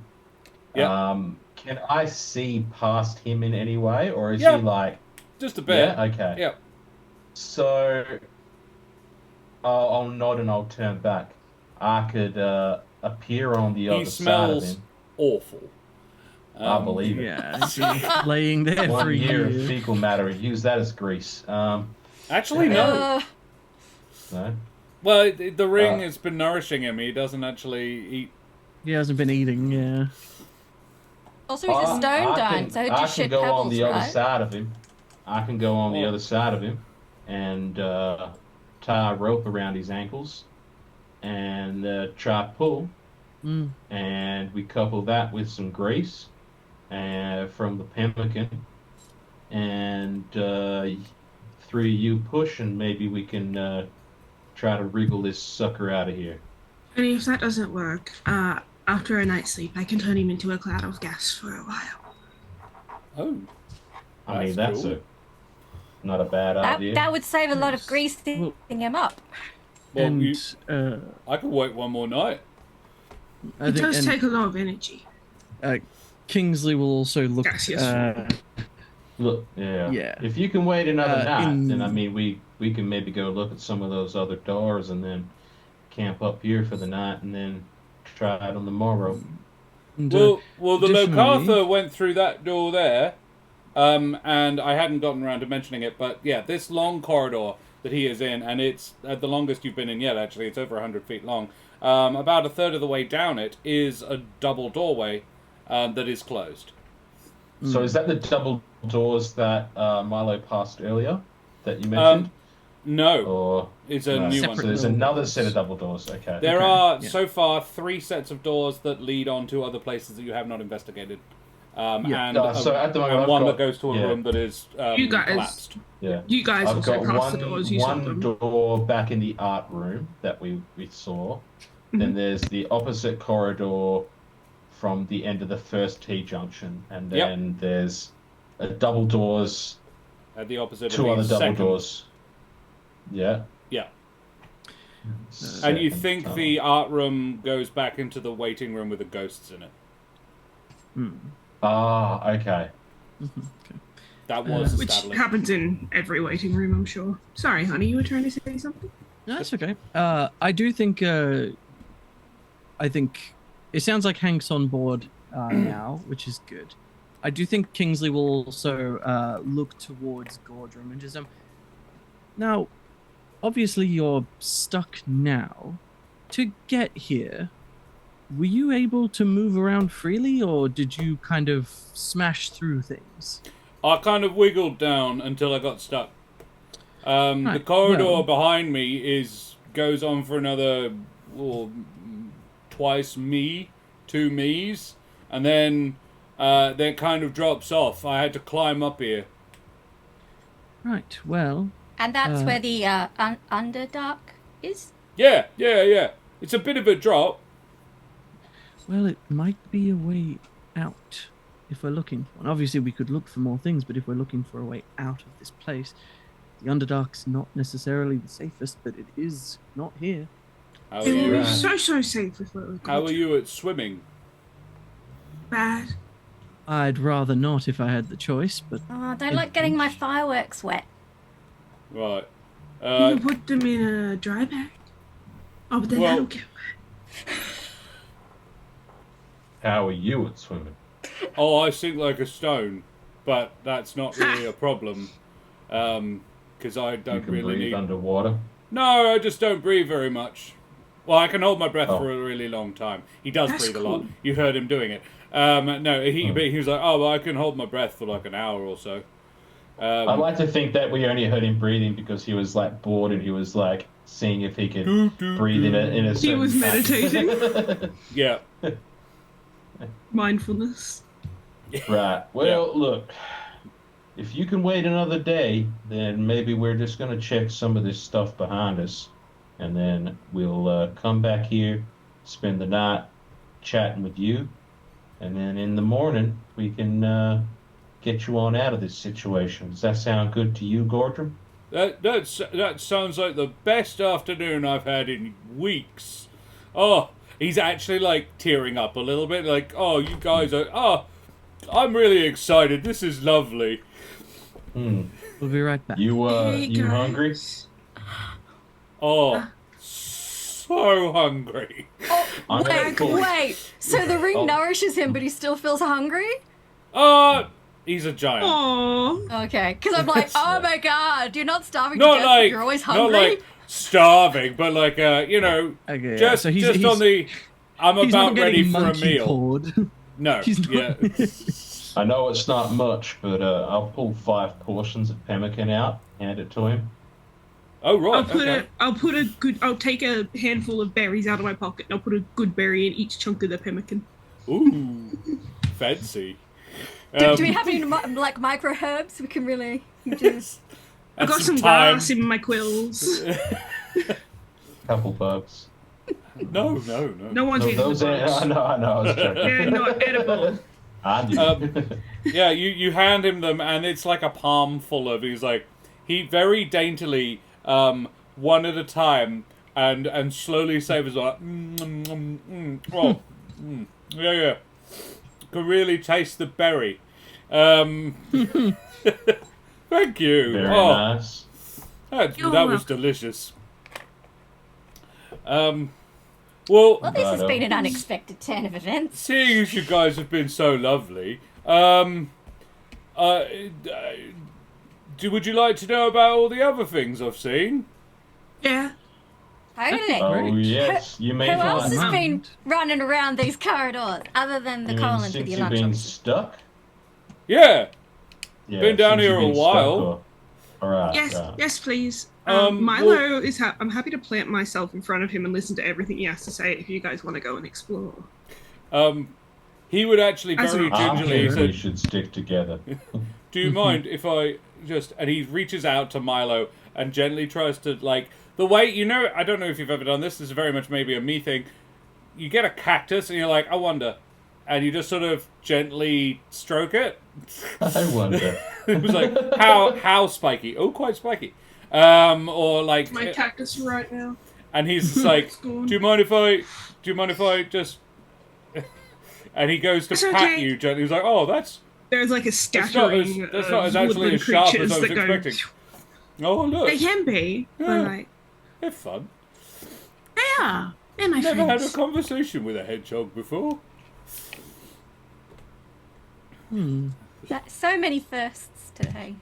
Yeah. can I see past him in any way, or is he Yeah. like? Just a bit. Yeah, okay. Yeah. So I'll nod and I'll turn back. I could appear on the He other side of smells him. awful. I believe it. Yeah, it's been laying there for a 1 year of year. fecal matter. Use that as grease. Actually, no. No. Well, the ring has been nourishing him. He doesn't actually eat. He hasn't been eating, yeah. Also, he's a stone giant, so he'd I just can shit go pebbles, on the other right? side of him. I can go on the Oh. other side of him and tie a rope around his ankles and try pull. Mm. And we couple that with some grease from the pemmican, and through you push, and maybe we can try to wriggle this sucker out of here. And if that doesn't work, after a night's sleep, I can turn him into a cloud of gas for a while. Oh. I mean, That's that's cool. not a bad idea. That would save a lot of grease thickening him up. Well, And I could wait one more night. I It think does and, take a lot of energy. Kingsley will also look. Yes, yes. Look, yeah. Yeah. If you can wait another night, then I in- mean, we can maybe go look at some of those other doors and then camp up here for the night and then try it on the morrow. and, Well, the additionally- Locatha went through that door there, and I hadn't gotten around to mentioning it, but yeah, this long corridor that he is in, and it's the longest you've been in yet, actually, it's over 100 feet long. About a third of the way down it is a double doorway that is closed. So is that the double doors that Milo passed earlier that you mentioned? No, Or it's a no. new So one. Separate there's doors. another set of double doors. Okay. There Okay, are, yeah. so far, 3 sets of doors that lead on to other places that you have not investigated. Yeah. And, So at the moment, and I've one got- that goes to a yeah. room that is You guys- collapsed. Yeah. You guys I've also got crossed the doors. You saw one them. door back in the art room that we saw. Mm-hmm. Then there's the opposite corridor from the end of the first T-junction. And Yep. then there's double doors, At the opposite 2 of other the double second. doors. Yeah. Yeah. Second And you think time. the art room goes back into the waiting room with the ghosts in it. Ah, okay. That was Which established. happens in every waiting room, I'm sure. Sorry, honey, you were trying to say something? No, that's okay. I do think. I think it sounds like Hank's on board now, which is good. I do think Kingsley will also look towards Gordrum and just now. Obviously, you're stuck now. To get here, were you able to move around freely, or did you kind of smash through things? I kind of wiggled down until I got stuck. The Right, corridor well- behind me goes on for another twice me, 2 me's, and then it kind of drops off. I had to climb up here. Right. Well, And that's where the Underdark is? Yeah. It's a bit of a drop. Well, it might be a way out if we're looking for one. Obviously, we could look for more things, but if we're looking for a way out of this place, the Underdark's not necessarily the safest, but it is not here. How are It you? was so safe with what we How got. are you at swimming? Bad. I'd rather not if I had the choice, but Oh, I don't like getting my fireworks wet. Right. You can put them in a dry bag. Oh, but then well- that'll get How are you at swimming? Oh, I sink like a stone, but that's not really a problem. Because I You don't can really breathe need... underwater. No, I just don't breathe very much. Well, I can hold my breath Oh. for a really long time. He does That's breathe a lot. cool. You heard him doing it. No, he was like, oh, well, I can hold my breath for like an hour or so. I like to think that we only heard him breathing because he was like bored and he was like seeing if he could breathe in a He certain was pattern. meditating. Yeah. Mindfulness. Right. Well, look, if you can wait another day, then maybe we're just going to check some of this stuff behind us. And then we'll come back here, spend the night chatting with you. and then in the morning we can get you on out of this situation. Does that sound good to you, Gordrum? That sounds like the best afternoon I've had in weeks. Oh, he's actually like tearing up a little bit. Like, oh, you guys are. Oh, I'm really excited. This is lovely. We'll be right back. You Hey, you guys. hungry? Oh, so hungry. I'm at full. Wait. So the ring nourishes him, but he still feels hungry? He's a giant. Aww. Okay, because I'm like, oh my god, you're not starving Not to death, like but you're always hungry. not like starving, but like you know, Okay, just so just on the. I'm he's about not ready getting for a monkey meal. pawed. No, He's not- yeah. I know it's not much, but I'll pull 5 portions of pemmican out, hand it to him. Oh right. I'll take a handful of berries out of my pocket and I'll put a good berry in each chunk of the pemmican. Ooh, fancy. Do we have any like micro herbs we can really do? I've got some time. grass in my quills. Couple bugs. No. No one's No, eating those the ain't, bugs. I know, I was joking. They're not edible. I knew. Yeah, you hand him them, and it's like a palm full of. He's like, he very daintily, one at a time, and slowly savors like, yeah. Can really taste the berry. Thank you. Very nice. That You're was welcome. delicious. Well, Well, this has been an unexpected turn of events. seeing as you guys have been so lovely, would you like to know about all the other things I've seen? Yeah. Totally. Oh, yes. You Who mean else like, has been running around these corridors other than the you mean colons with since your you've been lunch? stuck? Yeah. Yeah, Been down since here you've a been stuck, while. or- All right. Yes, right. yes, please. Well- Milo is. I'm happy to plant myself in front of him and listen to everything he has to say. If you guys want to go and explore. He would actually As very an I gingerly think we say, should stick together. do you mind if I just... And he reaches out to Milo and gently tries to, like... The way, you know, I don't know if you've ever done this. This is very much maybe a me thing. You get a cactus and you're like, I wonder. And you just sort of gently stroke it. I wonder. It was like, how spiky? Oh, quite spiky. Or like... My cactus right now. And he's just like, It's gone. do you mind if I just... And he goes to It's pat okay. you gently. He's like, oh, that's There's like a not scattering as- that's not of as actually woodland as sharp as creatures I was that go. expecting. Oh, look. They can be, Yeah. but like They're fun. they are. They're my Never had a friends. conversation with a hedgehog before. So many firsts today.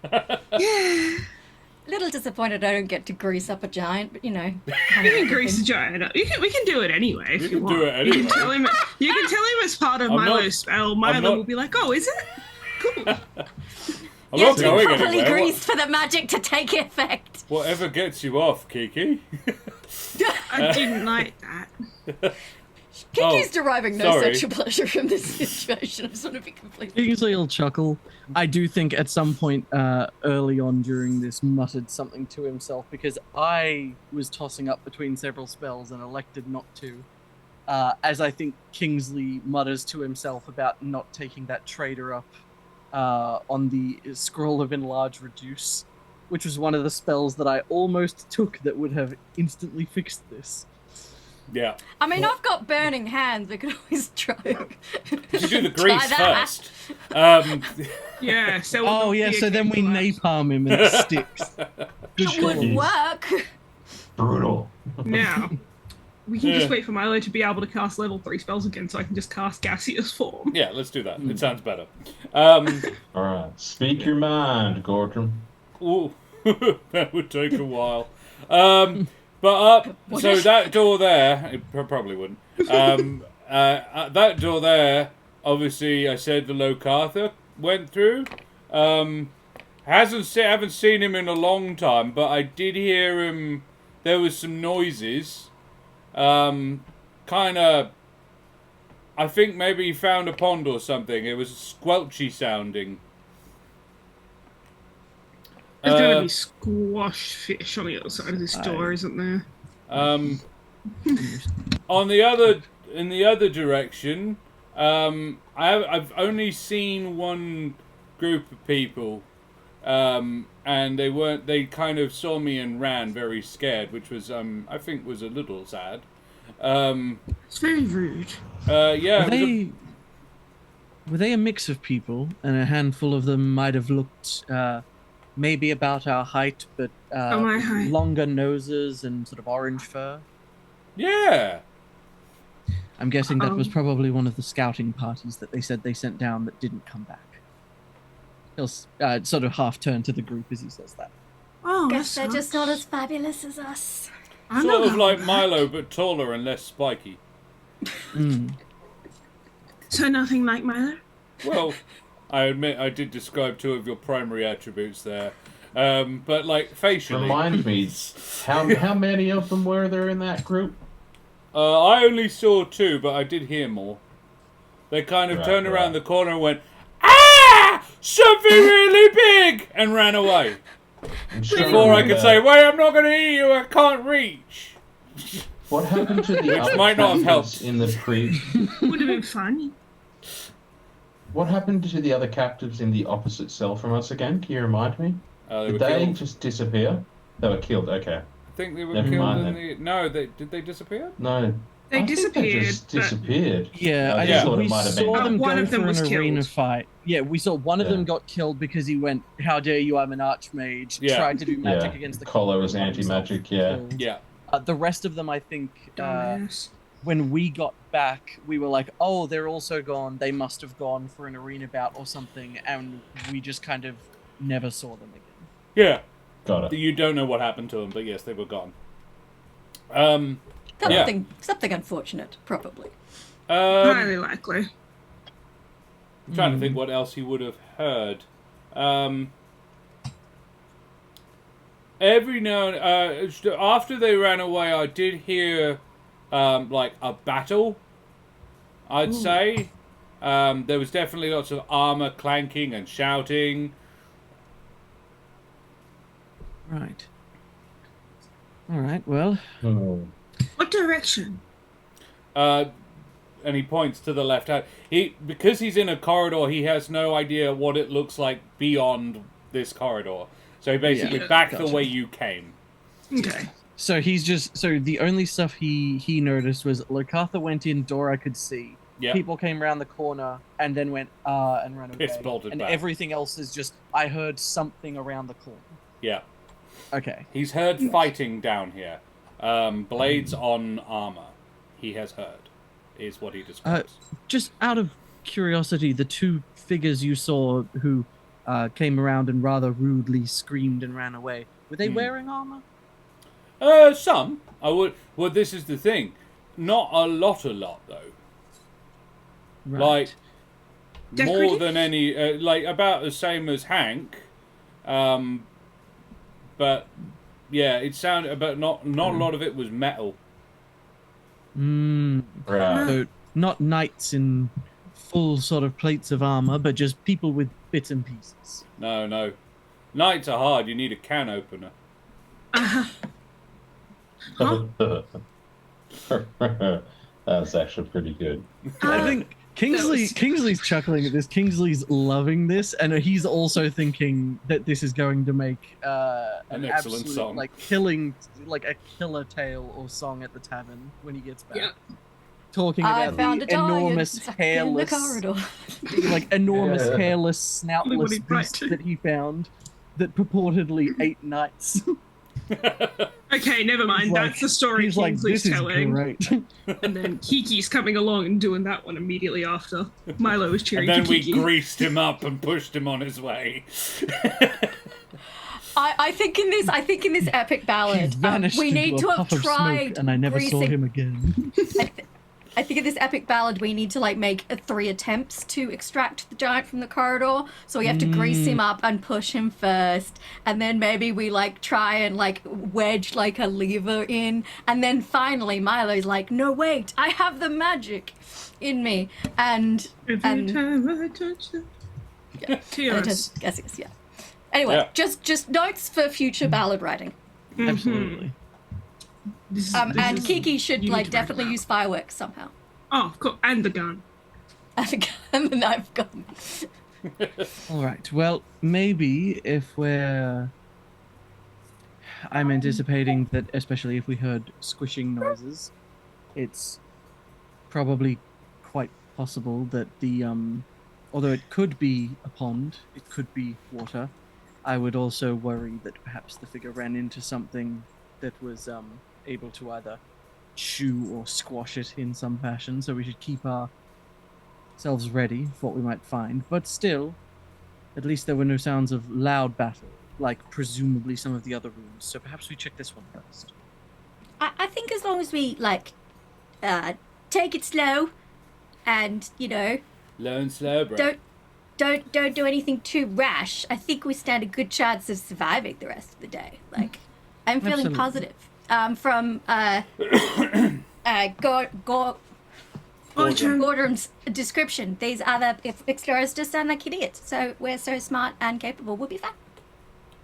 Yeah. A little disappointed I don't get to grease up a giant, but you know. You can grease the giant up. We can do it anyway if You you can want. do it You anyway. can tell him. You can tell him as part of I'm not- Milo's spell. Milo not- will be like, "Oh, is it? Cool." I'm You have not to be going properly anywhere. greased for the magic to take effect. Whatever gets you off, Kiki. I didn't like that. Kiki's deriving no sorry. sexual pleasure from this situation. I just want to be completely. Kingsley will chuckle. I do think at some point early on during this muttered something to himself because I was tossing up between several spells and elected not to. As I think Kingsley mutters to himself about not taking that trader up on the Scroll of Enlarge Reduce, which was one of the spells that I almost took that would have instantly fixed this. Yeah. I mean, I've got burning hands. We could always try. You do the Try grease that. first. Yeah. So. Oh yeah, so then we napalm him and it sticks. Good It would call. work. Brutal. Now, we can just Yeah. wait for Milo to be able to cast level 3 spells again, so I can just cast gaseous form. Yeah, let's do that. It sounds better. All right. Speak your mind, Gordrum. Ooh, that would take a while. So that door there, it probably wouldn't. That door there, obviously, I said the Locatha went through. Haven't seen him in a long time, but I did hear him. There was some noises. Kind of. I think maybe he found a pond or something. It was squelchy sounding. There's gonna be squash fish on the other side of this door, isn't there? In the other direction, I've only seen one group of people, and they kind of saw me and ran very scared, which was, I think was a little sad. It's very rude. Yeah. Were they a mix of people, and a handful of them might have looked maybe about our height, but my height. longer noses and sort of orange fur? Yeah. I'm guessing that was probably one of the scouting parties that they said they sent down that didn't come back. He'll sort of half turn to the group as he says that. Oh, Guess they're just not as fabulous as us. Sort of like Milo, but taller and less spiky. So nothing like Milo? Well, I admit I did describe two of your primary attributes there. But like facially. Remind me, how many of them were there in that group? I only saw two, but I did hear more. They kind of turned around the corner and went, "Ah! Something really big!" and ran away. Before I could say, "Wait, I'm not going to eat you, I can't reach." What happened to the other might not have helped. in the Would have been funny. What happened to the other captives in the opposite cell from us again? Can you remind me? Did they killed. just disappear? They were killed, okay. I think they were Never killed mind in then. the... No, did they disappear? No. They I think disappeared. They just but- disappered. Yeah, I I just think thought it we might have been saw them One go of them for was an arena killed. fight. Yeah, we saw one of Yeah. them got killed because he went, "How dare you, I'm an archmage," Yeah. tried to do magic Yeah. against the Collar was got himself anti-magic, yeah. killed. Yeah. The rest of them, I think, Dumbass. when we got back, we were like, "Oh, they're also gone. They must have gone for an arena bout or something," and we just kind of never saw them again. Yeah. Got it. You don't know what happened to them, but yes, they were gone. Something unfortunate, probably. Highly likely. I'm trying to think what else he would have heard. Every now and after they ran away, I did hear like a battle. I'd say there was definitely lots of armor clanking and shouting. Right. All right. Well, What direction? And he points to the left hand. Because he's in a corridor, he has no idea what it looks like beyond this corridor. So he basically back the way you came. Okay. so the only stuff he noticed was Lakatha went in, door I could see. Yeah. People came around the corner and then went and ran away. Piss bolted and back. everything else is just I heard something around the corner. Yeah. Okay. He's heard fighting down here. Blades on armor. He has heard, is what he describes. Just out of curiosity, the two figures you saw who came around and rather rudely screamed and ran away, were they wearing armor? Some. Well, this is the thing. Not a lot, though. Right. Like, more Decorative? than any... like, about the same as Hank. But, yeah, it sounded... But not a lot of it was metal. Right. So not knights in full sort of plates of armor, but just people with bits and pieces. No. Knights are hard. You need a can opener. That's actually pretty good. I think Kingsley's chuckling at this. Kingsley's loving this, and he's also thinking that this is going to make An excellent absolute, song. like killing, like a killer tale or song at the tavern when he gets back. Yeah. Talking I about found the a giant enormous stuck in the hairless, corridor. like enormous hairless, snoutless Everybody beast bright. that he found that purportedly ate knights. Okay, never mind. That's the story He's like, Kingsley's this is telling. great. And then Kiki's coming along and doing that one immediately after. Milo is cheering And then for we Kiki. greased him up and pushed him on his way. I think in this epic He ballad, vanished we need into to a have puff of tried smoke, and I never saw greasing- him again. I think in this epic ballad we need to like make 3 attempts to extract the giant from the corridor. So we have to grease him up and push him first, and then maybe we like try and like wedge like a lever in, and then finally Milo's like, "No, wait, I have the magic in me," and Every time I touch them. and it Yes. yes, yeah. Anyway, Yeah. just notes for future ballad writing. Absolutely. This is, And Kiki should you need like to write definitely about. use fireworks somehow. Oh, of course. And the gun. and the knife gone. All right. Well, maybe if we're... I'm anticipating that, especially if we heard squishing noises, it's probably quite possible that the although it could be a pond, it could be water. I would also worry that perhaps the figure ran into something that was able to either chew or squash it in some fashion. So we should keep ourselves ready for what we might find. But still, at least there were no sounds of loud battle, like presumably some of the other rooms. So perhaps we check this one first. I think as long as we take it slow, and Low and slow, bro. don't do anything too rash, I think we stand a good chance of surviving the rest of the day. Like, I'm feeling Absolutely. positive. From Gordon's description, these other explorers just sound like idiots. So we're so smart and capable, we'll be fine.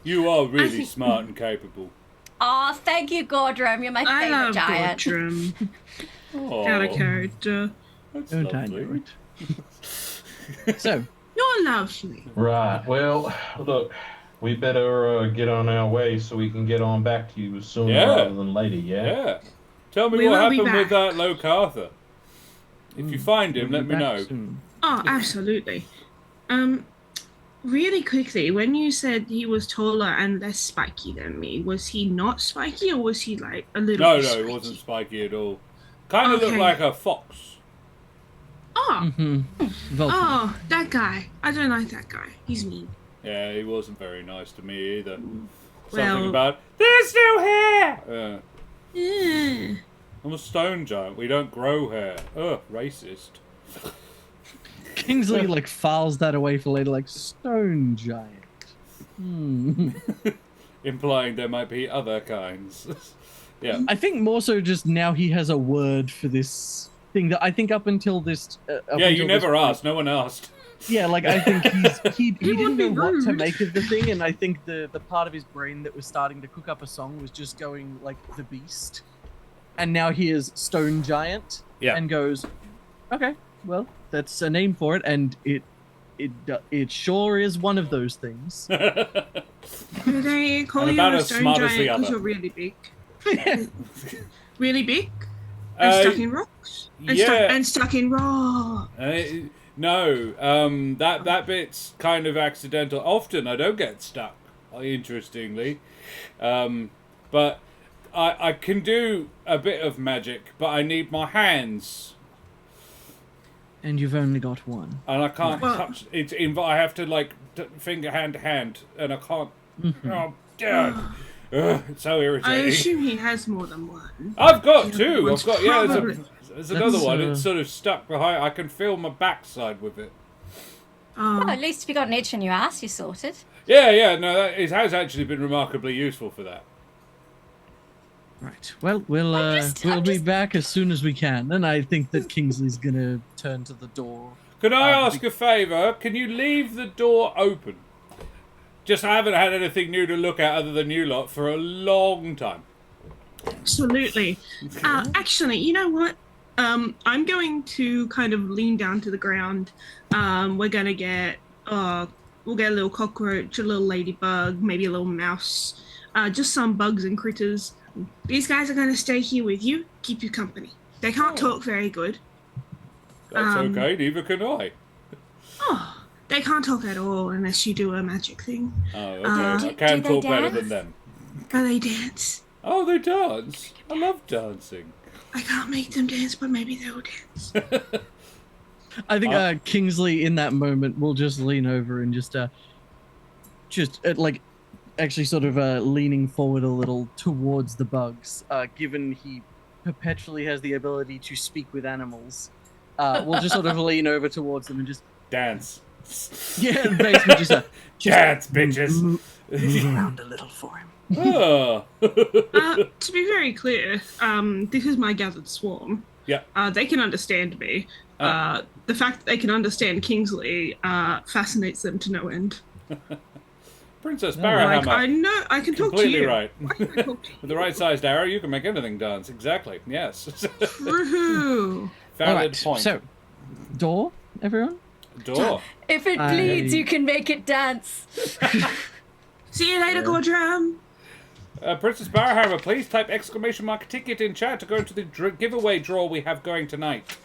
You are really smart and capable. Oh, thank you, Gordrum. You're my I favorite love giant. Gordrum. Oh, Out of character. that's Don't I lovely. know it? So, You're lovely. Right. Well, look, we better get on our way so we can get on back to you sooner Yeah. rather than later. Yeah. Yeah. Tell me We what will be happened with back. that Locartha. If you find him, we'll let be me back know. soon. Oh, absolutely. Really quickly, when you said he was taller and less spiky than me, was he not spiky or was he like a little No, bit no, spiky? it wasn't spiky at all. Kind of looked Okay. like a fox. Oh, Vulcan. oh, that guy. I don't like that guy. He's mean. Yeah, he wasn't very nice to me either. Something Well- about, there's no hair! Yeah. I'm a stone giant. We don't grow hair. Ugh, racist. Kingsley like files that away for later, like stone giant. Implying there might be other kinds. Yeah. I think more so just now he has a word for this thing that I think up until this. Up Yeah, until you never this point- asked. No one asked. Yeah, like I think he didn't would be know what to rude. make of the thing, and I think the part of his brain that was starting to cook up a song was just going like the beast, and now he is stone giant. Yeah. And goes, okay, well that's a name for it, and it sure is one of those things. Do they call And you about a as stone smart as the giant because other. you're really big? Really big? And Uh, stuck in rocks? And, yeah. stuck in rocks. No, that bit's kind of accidental. Often I don't get stuck, interestingly. But I can do a bit of magic, but I need my hands. And you've only got one. And I can't Well- touch it. I have to, like, finger hand to hand, and I can't. Oh, God. Ugh, it's so I irritating. assume he has more than one. I've got Yeah, two. one's I've got, yeah, probably- there's another That's, one. It's sort of stuck behind. I can feel my backside with it. Well, at least if you got an itch in your ass, you're sorted. Yeah, no, it has actually been remarkably useful for that. Right. Well, we'll I'm be just- back as soon as we can, and I think that Kingsley's gonna turn to the door. Can I ask a favour? Can you leave the door open? Just I haven't had anything new to look at other than you lot for a long time. Absolutely. Actually, you know what? I'm going to kind of lean down to the ground. We're gonna get we'll get a little cockroach, a little ladybug, maybe a little mouse, just some bugs and critters. These guys are gonna stay here with you, keep you company. They can't talk very good. That's Um, okay, neither can I. Oh, they can't talk at all unless you do a magic thing. Oh, okay. I do can they talk better dance? than them. But they dance. Oh, they dance. I love dancing. I can't make them dance, but maybe they'll dance. I think Kingsley in that moment will just lean over and just like actually sort of leaning forward a little towards the bugs, given he perpetually has the ability to speak with animals. We'll just sort of lean over towards them and just Dance. yeah, basically just Dance, bitches. move around a little for him. Oh. To be very clear, this is my gathered swarm. Yeah. They can understand me. The fact that they can understand Kingsley fascinates them to no end. Princess Like, Barrowhammer. I know, I can talk to Completely you. right. Why can't I talk to With the right sized arrow, you can make anything dance. Exactly. Yes. you? Woohoo! Valid Alright, point. so door everyone? Door. If it bleeds, you can make it dance. See you later, Gordram. Princess Barhammer, please type !ticket in chat to go into the giveaway draw we have going tonight.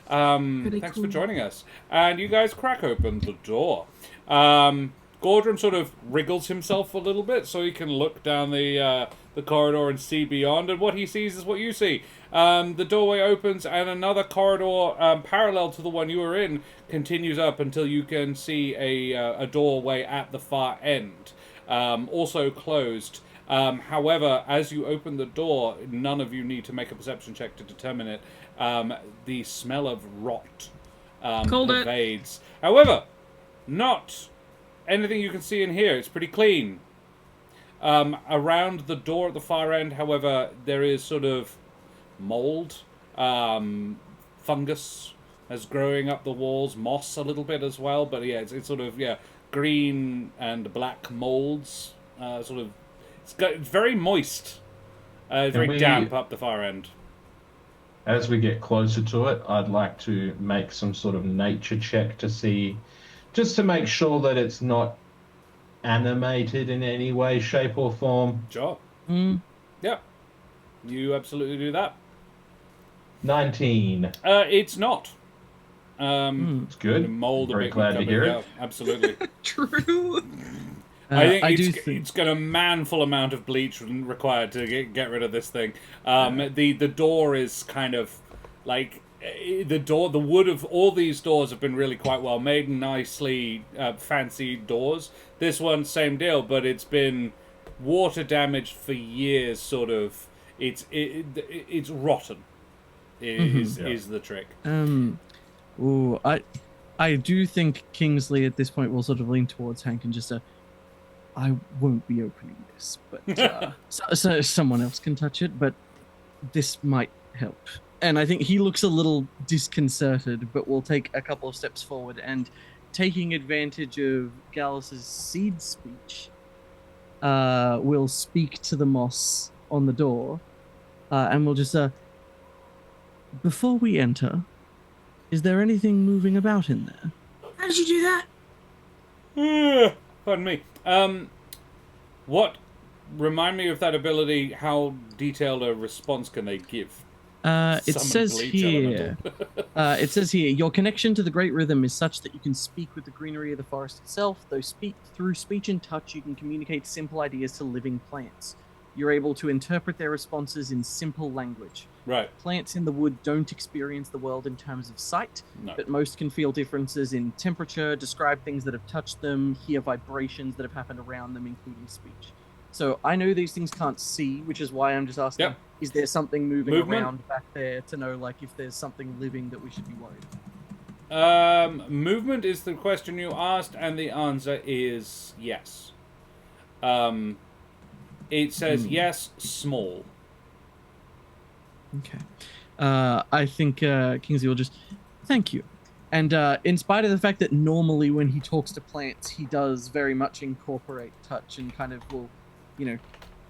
Thanks for joining us. And you guys crack open the door. Gordram sort of wriggles himself a little bit so he can look down the corridor and see beyond, and what he sees is what you see. The doorway opens and another corridor parallel to the one you were in continues up until you can see a doorway at the far end, also closed. However, as you open the door, none of you need to make a perception check to determine it. The smell of rot pervades. However, not anything you can see in here. It's pretty clean. Around the door at the far end, however, there is sort of mold, fungus as growing up the walls, moss a little bit as well, but yeah, it's sort of, green and black molds, it's very moist, very damp up the far end. As we get closer to it, I'd like to make some sort of nature check to see, just to make sure that it's not animated in any way, shape, or form. Sure. Yeah. You absolutely do that. 19. It's not. It's good. Mold Very glad to hear it. Absolutely. True. I think it's got a manful amount of bleach required to get rid of this thing. The door is kind of like the wood of all these doors have been really quite well made, nicely fancy doors. This one, same deal, but it's been water damaged for years. Sort of, it's rotten. Is the trick. I do think Kingsley at this point will sort of lean towards Hank and just I won't be opening this, but so someone else can touch it, but this might help. And I think he looks a little disconcerted, but will take a couple of steps forward and, taking advantage of Gallus's seed speech, will speak to the moss on the door, and we'll just before we enter, is there anything moving about in there? How did you do that? Pardon me. Remind me of that ability. How detailed a response can they give? It says here, your connection to the Great Rhythm is such that you can speak with the greenery of the forest itself. Through speech and touch, you can communicate simple ideas to living plants. You're able to interpret their responses in simple language. Right. Plants in the wood don't experience the world in terms of sight, but most can feel differences in temperature, describe things that have touched them, hear vibrations that have happened around them, including speech. So I know these things can't see, which is why I'm just asking, is there something moving around back there to know, like, if there's something living that we should be worried? Movement is the question you asked, and the answer is yes. It says yes, small. Okay. I think Kingsley will just thank you. And in spite of the fact that normally when he talks to plants, he does very much incorporate touch and kind of will,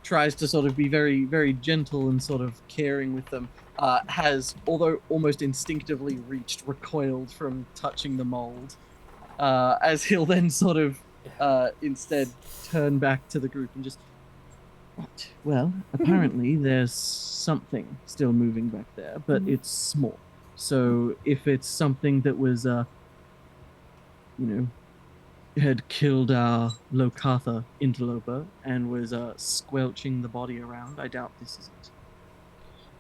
tries to sort of be very, very gentle and sort of caring with them, has, although almost instinctively recoiled from touching the mold, as he'll then sort of instead turn back to the group and just, what? Well, apparently there's something still moving back there, but it's small. So if it's something that was, had killed our Lokatha interloper and was squelching the body around, I doubt this is it.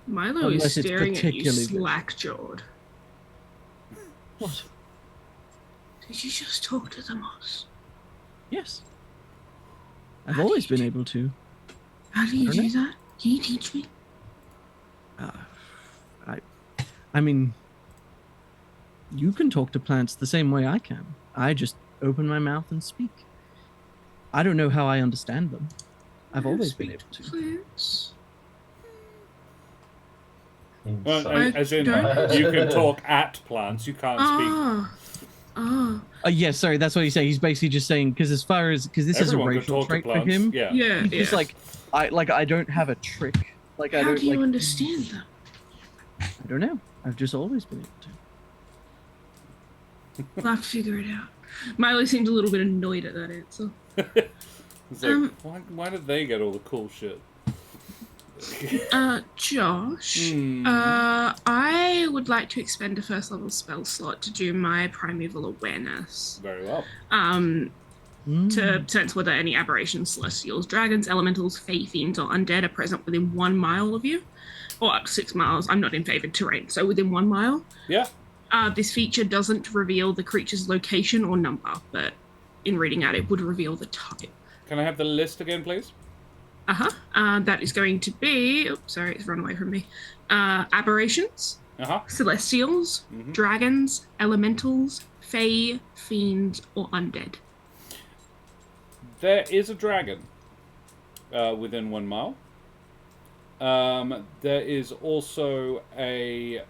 Milo is staring at you slack-jawed. What? Did you just talk to the moss? Yes. I've always been able to. How do you do that? Can you teach me? I mean, you can talk to plants the same way I can. I just open my mouth and speak. I don't know how I understand them. I've always been able to. Plants. Well, as in, you can talk at plants, you can't speak. Yeah, sorry, that's what he's saying. He's basically just saying, because this is a racial trait for him. Yeah. He's just I don't have a trick. How do you understand them? I don't know. I've just always been able to. We'll have to figure it out. Milo seemed a little bit annoyed at that answer. It's like, why did they get all the cool shit? Josh, I would like to expend a first level spell slot to do my primeval awareness. Very well. To sense whether any aberrations, celestials, dragons, elementals, fey, fiends, or undead are present within 1 mile of you, or up to 6 miles. I'm not in favored terrain, so within 1 mile. Yeah. This feature doesn't reveal the creature's location or number, but in reading out, it would reveal the type. Can I have the list again, please? That is going to be... Oops, sorry, it's run away from me. Aberrations, celestials, dragons, elementals, fey, fiends, or undead. There is a dragon within 1 mile. There is also a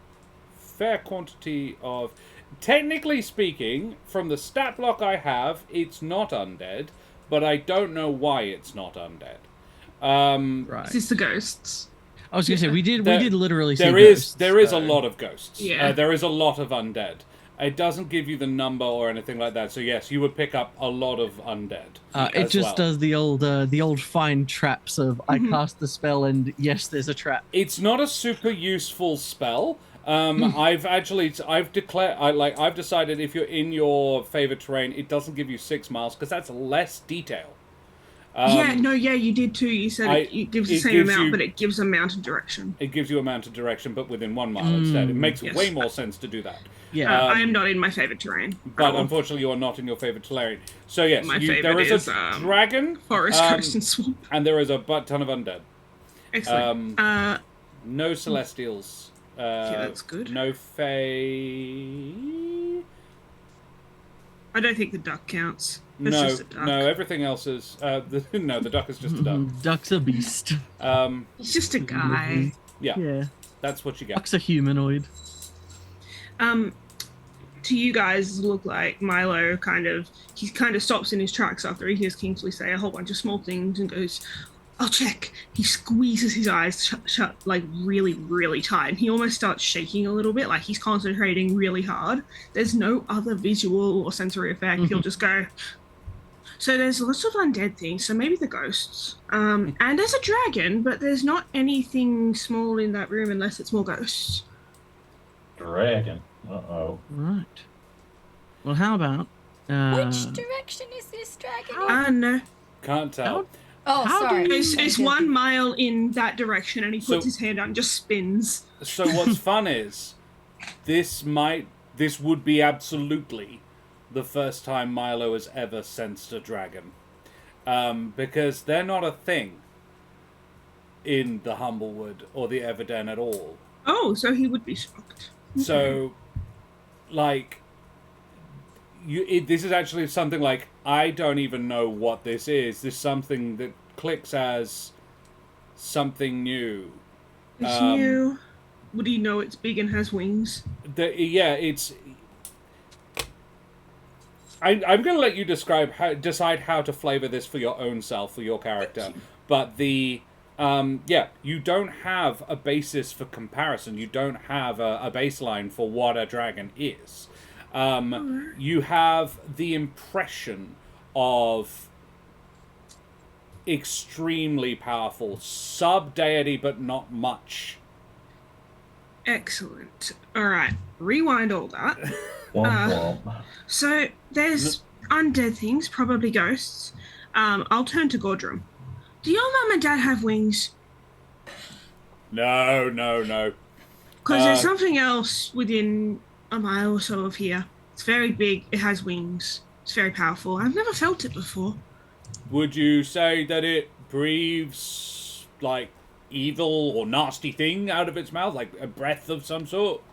fair quantity of... Technically speaking, from the stat block I have, it's not undead, but I don't know why it's not undead. Right. Is this the ghosts? I was going to say, we did literally see there is so. a lot of ghosts. Yeah. There is a lot of undead. It doesn't give you the number or anything like that. So yes, you would pick up a lot of undead. It just does the old fine traps of I cast the spell and yes, there's a trap. It's not a super useful spell. I've decided if you're in your favorite terrain, it doesn't give you 6 miles because that's less detail. You did too. You said it gives the same amount, but it gives a mounted direction. It gives you a mounted direction, but within 1 mile instead. It makes way more sense to do that. Yeah, I am not in my favorite terrain. But unfortunately, you are not in your favorite terrain. So yes, My there is is, a dragon, forest, coast, and swamp. and there is a butt ton of undead. Excellent. No celestials. That's good. No fae. I don't think the duck counts. It's just a duck. No, everything else is... the duck is just a duck. Duck's a beast. He's just a guy. Yeah, that's what you get. Duck's a humanoid. To you guys, look like Milo kind of stops in his tracks after he hears Kingsley say a whole bunch of small things and goes, "I'll check." He squeezes his eyes shut like really, really tight. He almost starts shaking a little bit, like he's concentrating really hard. There's no other visual or sensory effect. He'll just go. So there's lots of undead things, so maybe the ghosts. And there's a dragon, but there's not anything small in that room unless it's more ghosts. Dragon. Uh-oh. Right. Well, how about... Which direction is this dragon? No. Can't tell. Sorry. It's 1 mile in that direction, and he puts his hand out and just spins. So what's fun is, this would be absolutely the first time Milo has ever sensed a dragon. Because they're not a thing in the Humblewood or the Everden at all. Oh, so he would be shocked. So, like, this is actually something like, I don't even know what this is. This is something that clicks as something new. It's new. Would he know it's big and has wings? I'm going to let you decide how to flavor this for your own self, for your character. But you don't have a basis for comparison. You don't have a baseline for what a dragon is. You have the impression of extremely powerful sub-deity, but not much. Excellent. All right, rewind all that. So there's undead things, probably ghosts. I'll turn to Gordrum. Do your mum and dad have wings? No. Because there's something else within a mile or so of here. It's very big. It has wings. It's very powerful. I've never felt it before. Would you say that it breathes, like, evil or nasty thing out of its mouth? Like a breath of some sort?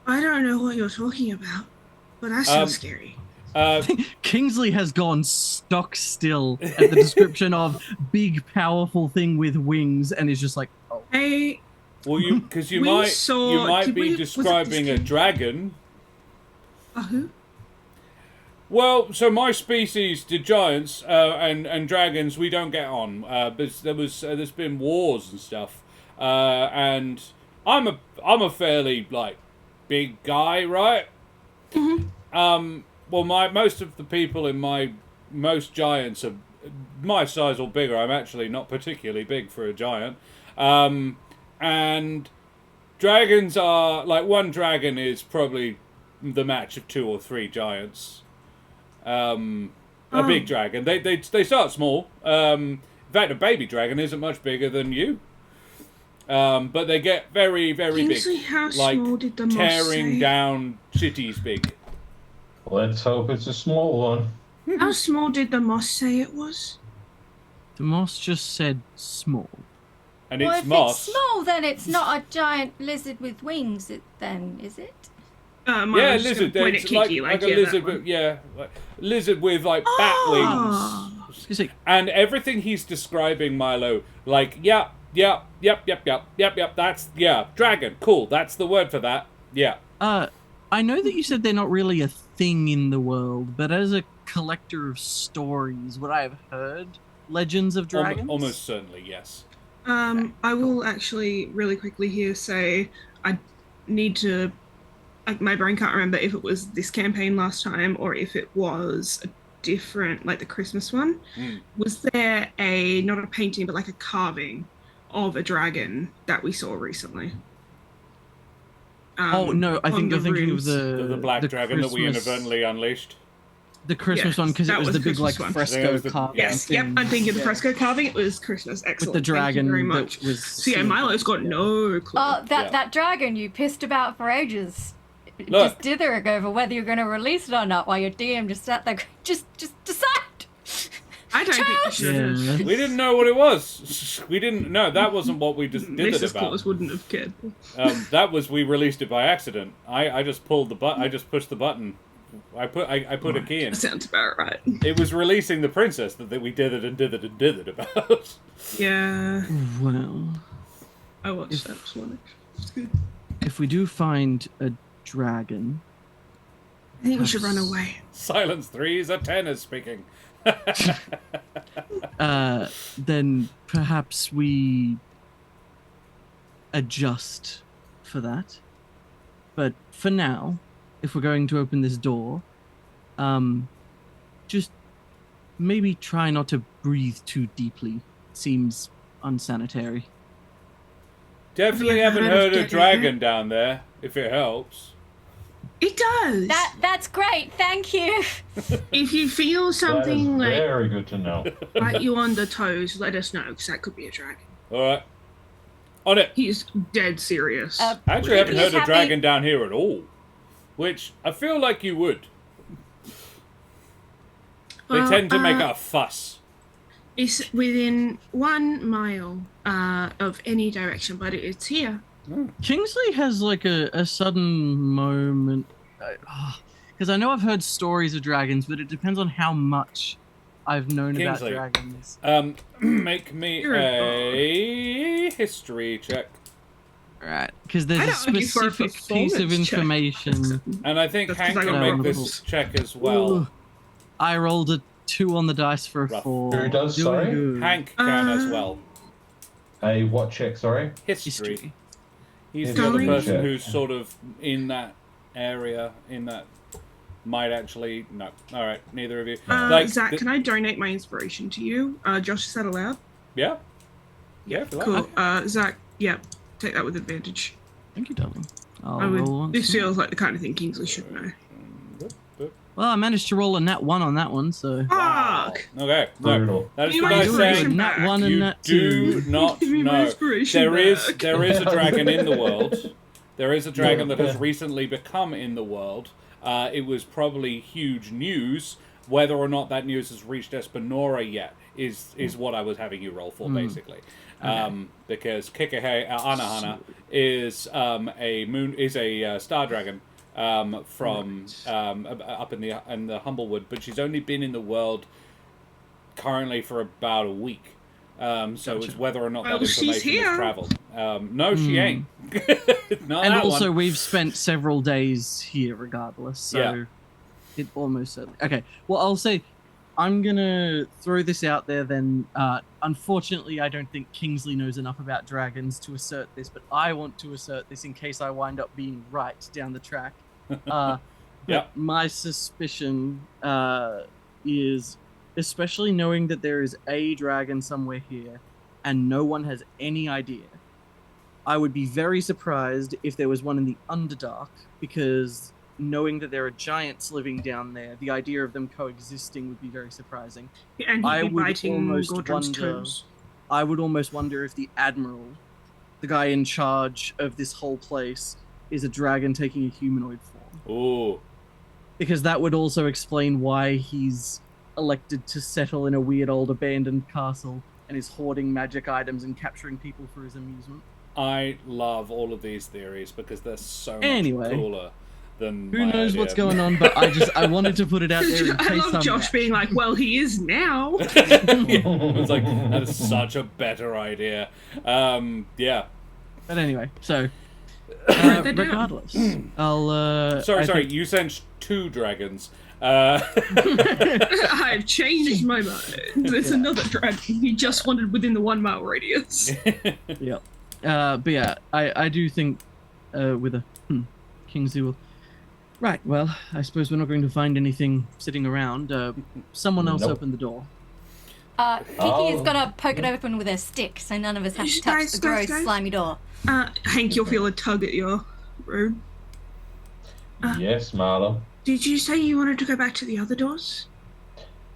I don't know what you're talking about, but that sounds scary. Kingsley has gone stock still at the description of big, powerful thing with wings, and is just like, oh. Hey. Well, you might be describing a dragon. Who? Well, so my species, the giants and dragons, we don't get on. But there's been wars and stuff, and I'm a fairly like big guy, right? Mm-hmm. Well, most of the people in most giants are my size or bigger. I'm actually not particularly big for a giant. And dragons are like one dragon is probably the match of 2 or 3 giants. A big dragon. They start small. In fact, a baby dragon isn't much bigger than you. But they get very, very Kingsley, big. how Like small did the moss tearing say? down cities big. Let's hope it's a small one. How small did the moss say it was? The moss just said small. And Well, it's if moss. it's small, then it's not a giant lizard with wings, then, is it? I Yeah, was just lizard. gonna point It's at like Kiki, a yeah, lizard that one. with lizard with like bat Oh. wings. And everything he's describing, Milo, like yep, that's dragon. Cool, that's the word for that. Yeah. I know that you said they're not really a thing in the world, but as a collector of stories, would I have heard legends of dragons? Almost certainly, yes. I will actually really quickly here say I need to. My brain can't remember if it was this campaign last time or if it was a different, like the Christmas one. Was there not a painting, but like a carving of a dragon that we saw recently? Oh no, I think you're thinking of The black dragon that we Christmas- inadvertently unleashed. The Christmas Yes, one, because it that was was the big like Christmas one. fresco I think it was the- carving. Yes, yep. I'm thinking the fresco carving. It was Christmas. Excellent. with the dragon Thank you very much. that was. So yeah, Milo's got no clue. Oh, Yeah. that dragon you pissed about for ages. Look. Just dithering over whether you're going to release it or not while your DM just sat there. Just decide. I don't think we should have. Yeah. We didn't know what it was. We didn't know. That wasn't what we just did it Mrs. about. Claus wouldn't have cared. That was we released it by accident. I just pulled the button. I just pushed the button. I put a key in. That sounds about right. It was releasing the princess that we did it about. Yeah, Well, I watched that one. It's good. if we do find a dragon, I think we should run away. Silence 3 is a tenor speaking. then perhaps we adjust for that. But for now, if we're going to open this door, just maybe try not to breathe too deeply. Seems unsanitary. Definitely Have you haven't ever heard heard a of dragon down there, if it helps. It does. That's great. Thank you. If you feel That is something like very good to know. bite you on the toes, let us know because that could be a dragon. Alright. On it. He's dead serious. I actually haven't He's heard a happy- dragon down here at all. Which I feel like you would. They Well, tend to make a fuss. It's within 1 mile of any direction, but it's here. Kingsley has like a sudden moment. Because I know I've heard stories of dragons, but it depends on how much I've known Kingsley. about dragons. Make me You're a history check. Right, because I there's a don't argue for a specific piece of performance check. information. And I think That's Hank 'cause I can got make one this of those. check as well. Ooh. I rolled a 2 on the dice for a Rough. 4. Who does, Doing sorry? good. Hank can as well. A what check, sorry? History. History. He's the other History person check. who's sort of in that area, might actually... No. Alright, neither of you. Zach, th- can I donate my inspiration to you? Josh, is that allowed? Yeah? Yeah, if you like. Cool. Zach, yeah, take that with advantage. Thank you, darling. I'll I would, roll once this more. feels like the kind of thing Kingsley should know. Well, I managed to roll a nat 1 on that one, so. Fuck! Okay, no. Brutal. That is You what might I do said. it. Nat 1 and You nat do 2. not Give me my know. inspiration There is back. a dragon in the world. There is a dragon that has recently become in the world. It was probably huge news. Whether or not that news has reached Espinora yet is what I was having you roll for, basically. Because Kikahe Anahana is a star dragon from up in the Humblewood, but she's only been in the world currently for about a week. So it's whether or not Well, that she's information here. has travelled. No, she ain't. Not And that also, one. we've spent several days here regardless, so Yeah. it almost certainly. Okay, well, I'll say I'm gonna throw this out there then. Unfortunately, I don't think Kingsley knows enough about dragons to assert this, but I want to assert this in case I wind up being right down the track. Yeah. My suspicion is, especially knowing that there is a dragon somewhere here and no one has any idea, I would be very surprised if there was one in the Underdark, because knowing that there are giants living down there, the idea of them coexisting would be very surprising. And I he'd be would biting almost Gordron's wonder- toes. I would almost wonder if the Admiral, the guy in charge of this whole place, is a dragon taking a humanoid form. Ooh. Because that would also explain why he's elected to settle in a weird old abandoned castle and is hoarding magic items and capturing people for his amusement. I love all of these theories because they're so much Anyway, cooler than Who my knows idea. what's going on, but I wanted to put it out there in I case love I'm Josh being like, well, he is now. Yeah, it's like, that is such a better idea. Yeah. But anyway, so They're down. regardless, I'll Sorry, you sent 2 dragons. I've changed my mind. There's another dragon. He just wanted within the 1 mile radius. Yep. But yeah, I do think with a Kingsley will. Right. Well, I suppose we're not going to find anything sitting around. Someone else Nope. open the door. Kiki is gonna poke it open with her stick, so none of us have to touch Guys, the gross, guys. slimy door. Hank, you'll feel a tug at your robe. Yes, Marlo. Did you say you wanted to go back to the other doors?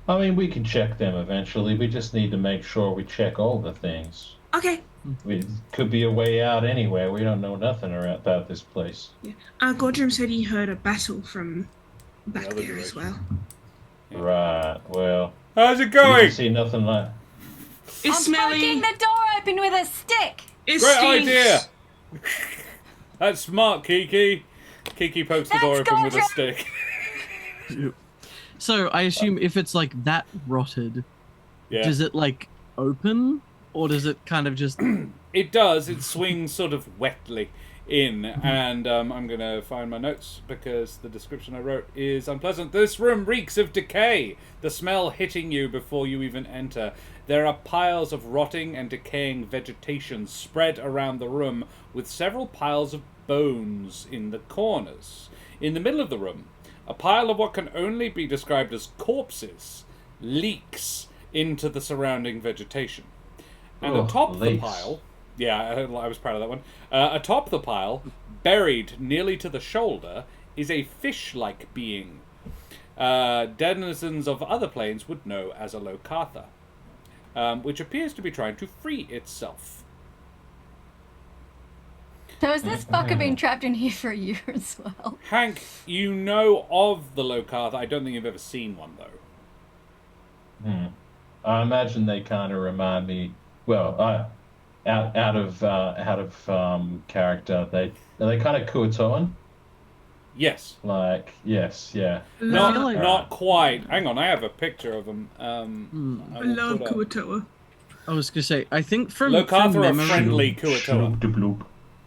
I mean, we can check them eventually. We just need to make sure we check all the things. Okay. It could be a way out anywhere. We don't know nothing about this place. Gordrum said he heard a battle from back other there as direction. well. Right. Well, How's it we going? didn't see nothing like. It's I'm smelly. poking the door open with a stick. It Great stinks. idea. That's smart, Kiki. Kiki pokes the door That's open with a gorgeous. stick. So I assume if it's like that rotted, Yeah. does it like open, or does it kind of just? It does. It swings sort of wetly in, and I'm going to find my notes because the description I wrote is unpleasant. This room reeks of decay, the smell hitting you before you even enter. There are piles of rotting and decaying vegetation spread around the room, with several piles of bones in the corners. In the middle of the room, a pile of what can only be described as corpses leaks into the surrounding vegetation. And Oh, atop the leaks. pile, yeah, I was proud of that one. Atop the pile, buried nearly to the shoulder, is a fish-like being. Denizens of other planes would know as a Lokatha, which appears to be trying to free itself. So has this fucker been trapped in here for a year as well? Hank, you know of the Lokatha. I don't think you've ever seen one, though. I imagine they kind of remind me. Well, out of character. Are they kind of Kuatoan? Yes. Like, yes, yeah. Not, feel like- not quite. Hang on, I have a picture of them. I I will love put up- Kuatoa. I was gonna say, I think from Lokatha are memory, friendly Kuatoa. Shloop de bloop.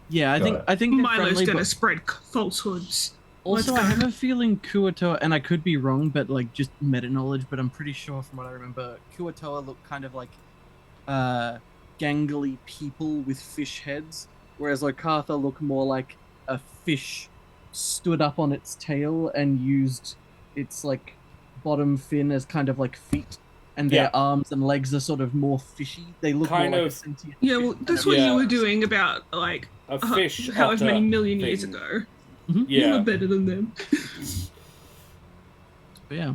Yeah, I Got it. think they're Milo's friendly, gonna but spread falsehoods. also Let's I go. have a feeling Kuatoa, and I could be wrong, but like just meta knowledge, but I'm pretty sure from what I remember, Kuatoa look kind of like gangly people with fish heads, whereas Lokatha look more like a fish stood up on its tail and used its like bottom fin as kind of like feet, and their Yeah. arms and legs are sort of more fishy. They look Kind more like of- a sentient Yeah, fish well, kind that's of- what Yeah. you were doing about, like, A fish however otter many million years thing. ago. Mhm. You Yeah. were better than them. But yeah.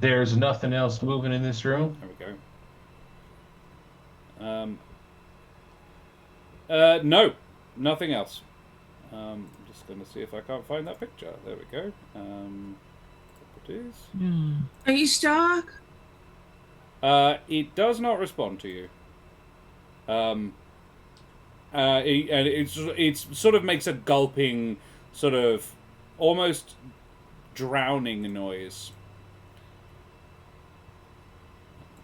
There's nothing else moving in this room. There we go. No, nothing else. I'm just going to see if I can't find that picture. There we go. It is. Yeah. Are you stuck? It does not respond to you. It sort of makes a gulping, sort of almost drowning noise.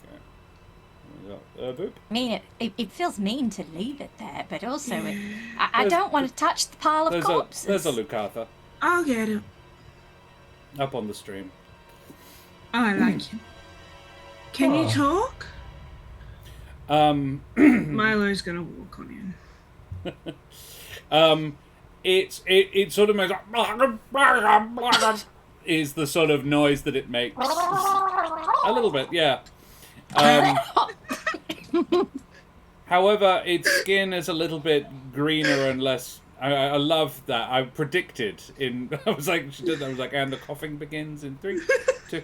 Okay. Boop. I mean, it feels mean to leave it there, but also I don't want to touch the pile of corpses. There's a Lokatha I'll get him. up on the stream. I like him. Can you talk? Um, Milo's gonna walk on in. it sort of makes is the sort of noise that it makes. A little bit, yeah. However, its skin is a little bit greener and less. I love that. I predicted in. I was like, she did that. I was like, and the coughing begins in 3, 2.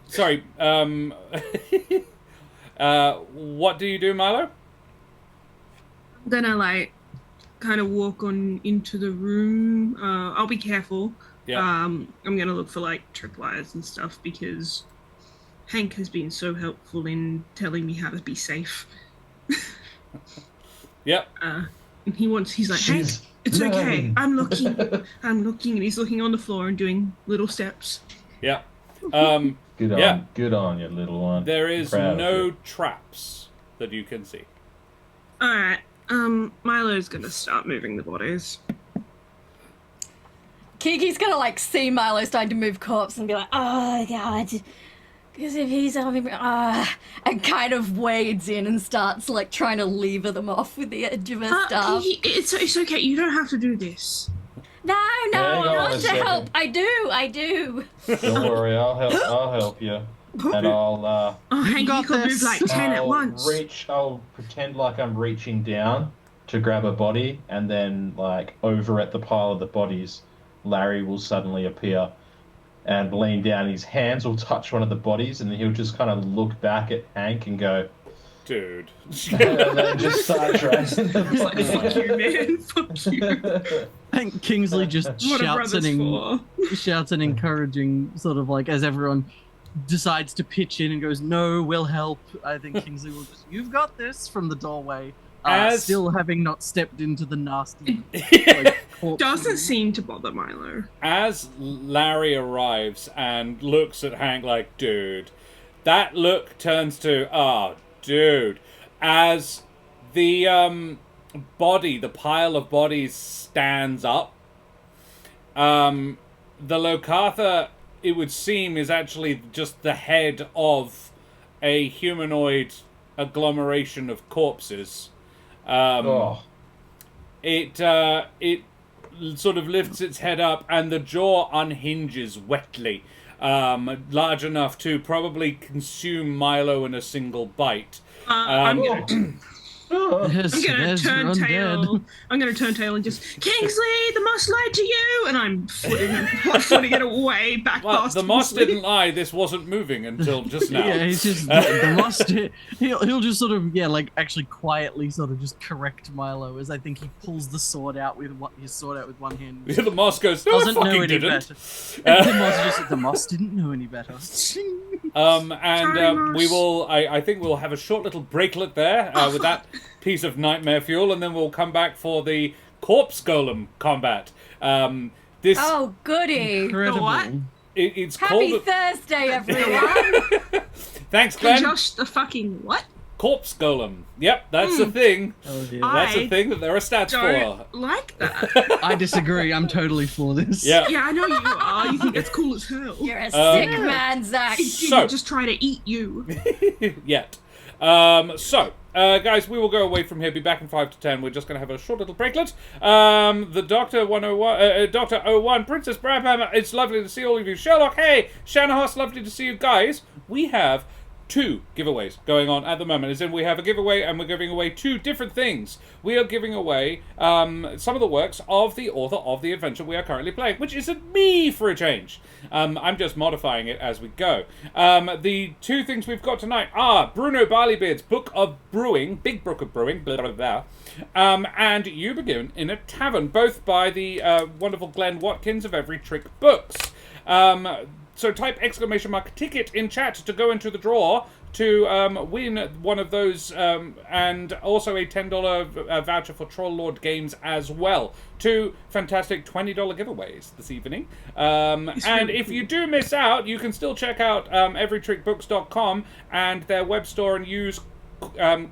Sorry. What do you do, Milo? I'm gonna kind of walk on into the room. I'll be careful. Yeah. I'm gonna look for tripwires and stuff because Hank has been so helpful in telling me how to be safe. Yep. And he's like, Hank, it's okay. I'm looking, and he's looking on the floor and doing little steps. Yeah. Good on you, little one. There is no traps that you can see. All right. Milo's gonna start moving the bodies. Kiki's gonna see Milo starting to move corpse and be like, oh god, because if he's and kind of wades in and starts trying to lever them off with the edge of her staff. It's okay. You don't have to do this. No, I want to help. I do. Don't worry, I'll help you. And I'll Hank, you could move 10 at once. I'll pretend like I'm reaching down to grab a body, and then over at the pile of the bodies, Larry will suddenly appear and lean down. His hands will touch one of the bodies, and then he'll just kind of look back at Hank and go, dude. And then just start dragging the body. Fuck you, man. Fuck you. I think Kingsley just shouts an encouraging sort of as everyone decides to pitch in and goes, no, we'll help. I think Kingsley will just, you've got this, from the doorway. Still having not stepped into the nasty corpse. Doesn't seem to bother Milo. As Larry arrives and looks at Hank like, dude, that look turns to, dude. As the the pile of bodies stands up, the Lokatha, it would seem, is actually just the head of a humanoid agglomeration of corpses. It sort of lifts its head up, and the jaw unhinges wetly, large enough to probably consume Milo in a single bite. I'm gonna turn tail. I'm gonna turn tail and just, Kingsley, the moss lied to you, and I'm footing it away back past the moss Kingsley. didn't lie. This wasn't moving until just now. Yeah, he's just the moss. He'll just sort of actually quietly sort of just correct Milo as I think he pulls the sword out with his sword out with one hand. Yeah, the moss goes, no, doesn't know any didn't. better. The moss didn't know any better. We will. I think we'll have a short little bracelet there with that piece of nightmare fuel, and then we'll come back for the corpse golem combat. Oh, goody! Incredible. The what? It's Happy called Thursday, everyone! Thanks, Glenn. Josh, the fucking what? Corpse golem. Yep, that's the thing. Oh, dear. That's a thing that there are stats Don't for. like that. I disagree. I'm totally for this. Yeah. Yeah, I know you are. You think it's cool as hell. You're a sick man, Zach. So- Just try to eat you. Yet. Guys, we will go away from here. Be back in 5 to 10. We're just going to have a short little breaklet. The Doctor 101, Doctor 01, Princess Brabham, it's lovely to see all of you. Sherlock, hey, Shanahos, lovely to see you guys. We have 2 giveaways going on at the moment. As in, we have a giveaway, and we're giving away 2 different things. We are giving away some of the works of the author of the adventure we are currently playing, which isn't me for a change. I'm just modifying it as we go. The 2 things we've got tonight are Bruno Barleybeard's Book of Brewing, Big Book of Brewing, blah, blah, blah, and You Begin in a Tavern, both by the wonderful Glenn Watkins of Every Trick Books. So type !ticket in chat to go into the draw to win one of those, and also a $10 voucher for Troll Lord Games as well. 2 fantastic $20 giveaways this evening. And if you do miss out, you can still check out everytrickbooks.com and their web store and use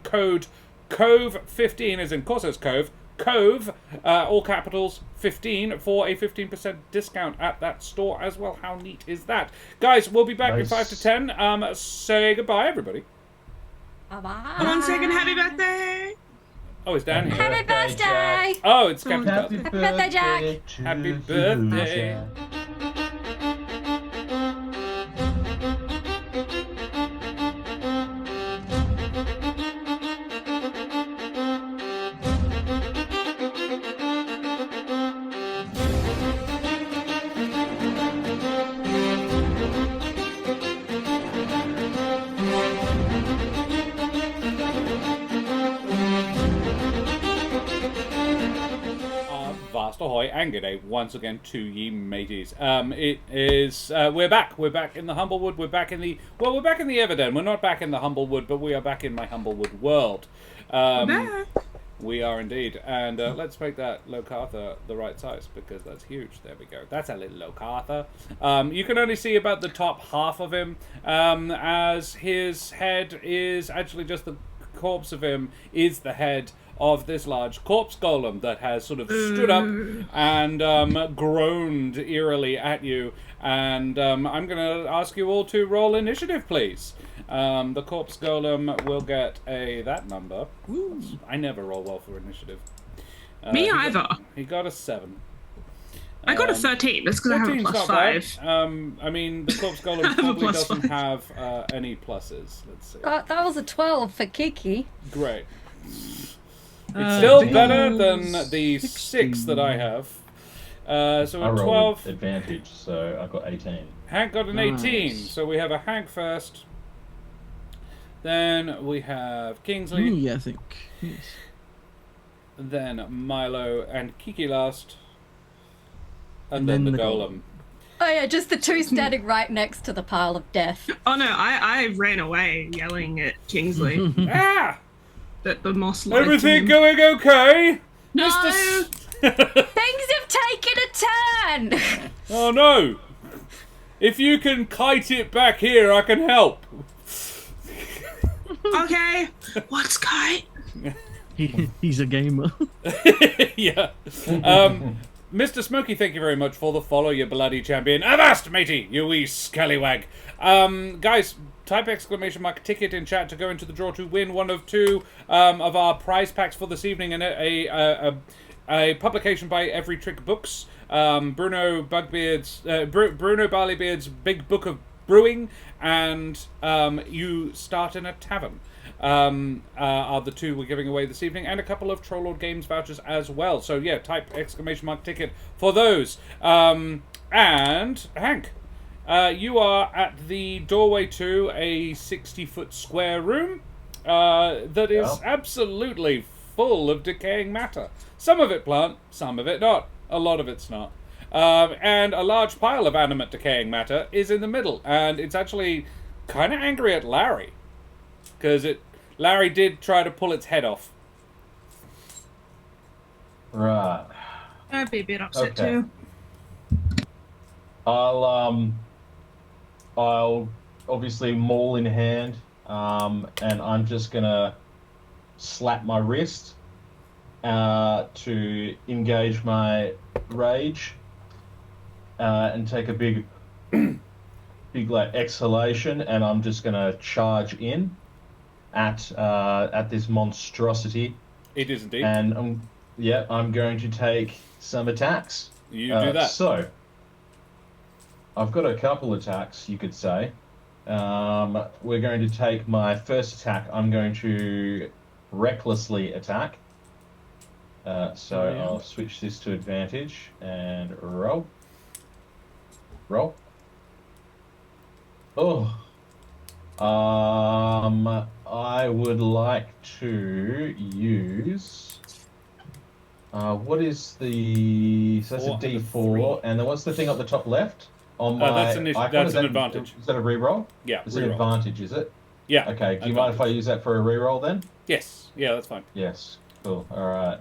code COVE15, as in Corso's Cove, Cove, all capitals, 15 for a 15% discount at that store as well. How neat is that? Guys, we'll be back in 5 to 10. Say goodbye, everybody. Bye-bye. 1 second, happy birthday. Oh, it's down here. Happy birthday! Oh, it's Captain Happy Carter. birthday, Jack. to Happy you, birthday. Jack. Vast ahoy and good day once again to ye mateys. It is we're back in the Humblewood, we're back in the Everden. We're not back in the Humblewood, but we are back in my Humblewood world. We are indeed, and let's make that Locatha the right size, because that's huge. There we go. That's a little Locatha. You can only see about the top half of him, as his head is actually just the corpse of him is the head of this large corpse golem that has sort of stood up and groaned eerily at you. And I'm going to ask you all to roll initiative, please. The corpse golem will get that number. Ooh. I never roll well for initiative. Me either. He got a 7. I got a 13. That's because I have a 13's plus not 5. bad. I mean, the corpse golem have a probably plus doesn't 5. have any pluses. Let's see. That was a 12 for Kiki. Great. It's still Damn. better than the 6 that I have. So I a rolled 12. advantage, so I got 18. Hank got an Nice. 18. So we have a Hank first. Then we have Kingsley. Yeah, I think. Yes. Then Milo and Kiki last. And then the golem. Oh yeah, just the two standing right next to the pile of death. Oh no, I ran away yelling at Kingsley Ah! that the moss lied to Everything him. going okay? No! Things have taken a turn! Oh no! If you can kite it back here, I can help. Okay, what's kite? He's a gamer. Yeah. Mr. Smokey, thank you very much for the follow, you bloody champion. Avast, matey, you wee scallywag. Guys, type exclamation mark ticket in chat to go into the draw to win one of 2 of our prize packs for this evening, and a publication by Every Trick Books. Bruno Barleybeard's Big Book of Brewing, and You Start in a Tavern. Are the 2 we're giving away this evening, and a couple of Trollord Games vouchers as well. So yeah, type exclamation mark ticket for those. And Hank, you are at the doorway to a 60-foot square room that is absolutely full of decaying matter. Some of it plant, some of it not. A lot of it's not. And a large pile of animate decaying matter is in the middle, and it's actually kind of angry at Larry, because Larry did try to pull its head off. Right. I'd be a bit upset Okay. too. I'll obviously maul in hand, and I'm just gonna slap my wrist to engage my rage, and take a big like exhalation, and I'm just gonna charge in at this monstrosity. It is indeed. And I'm going to take some attacks. You do that. So, I've got a couple attacks, you could say. We're going to take my first attack. I'm going to recklessly attack. I'll switch this to advantage and roll. Roll. Oh. I would like to use. What is the? So that's a D4, and then what's the thing up the top left? On my That's an icon, advantage. Is that a reroll? Yeah, It's an reroll. advantage, is it? Yeah. Okay. Do you mind if I use that for a reroll then? Yes. Yeah, that's fine. Yes. Cool. All right.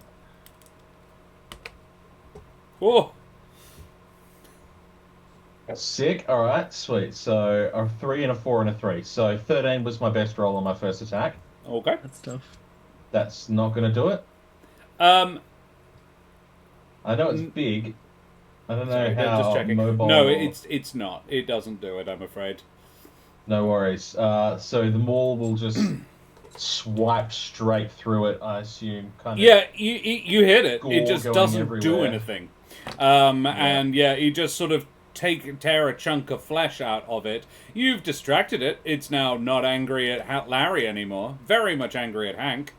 Oh. Sick. All right. Sweet. So a 3 and a 4 and a 3. So 13 was my best roll on my first attack. Okay. That's tough. That's not going to do it. Um. I know it's big. I don't know Sorry, how just checking. mobile. No, it's not. It doesn't do it, I'm afraid. No worries. So the maul will just swipe straight through it, I assume. Kind of. Yeah, you hit it. It just going doesn't do everywhere. anything. And yeah, you just sort of tear a chunk of flesh out of it. You've distracted it. It's now not angry at Larry anymore. Very much angry at Hank.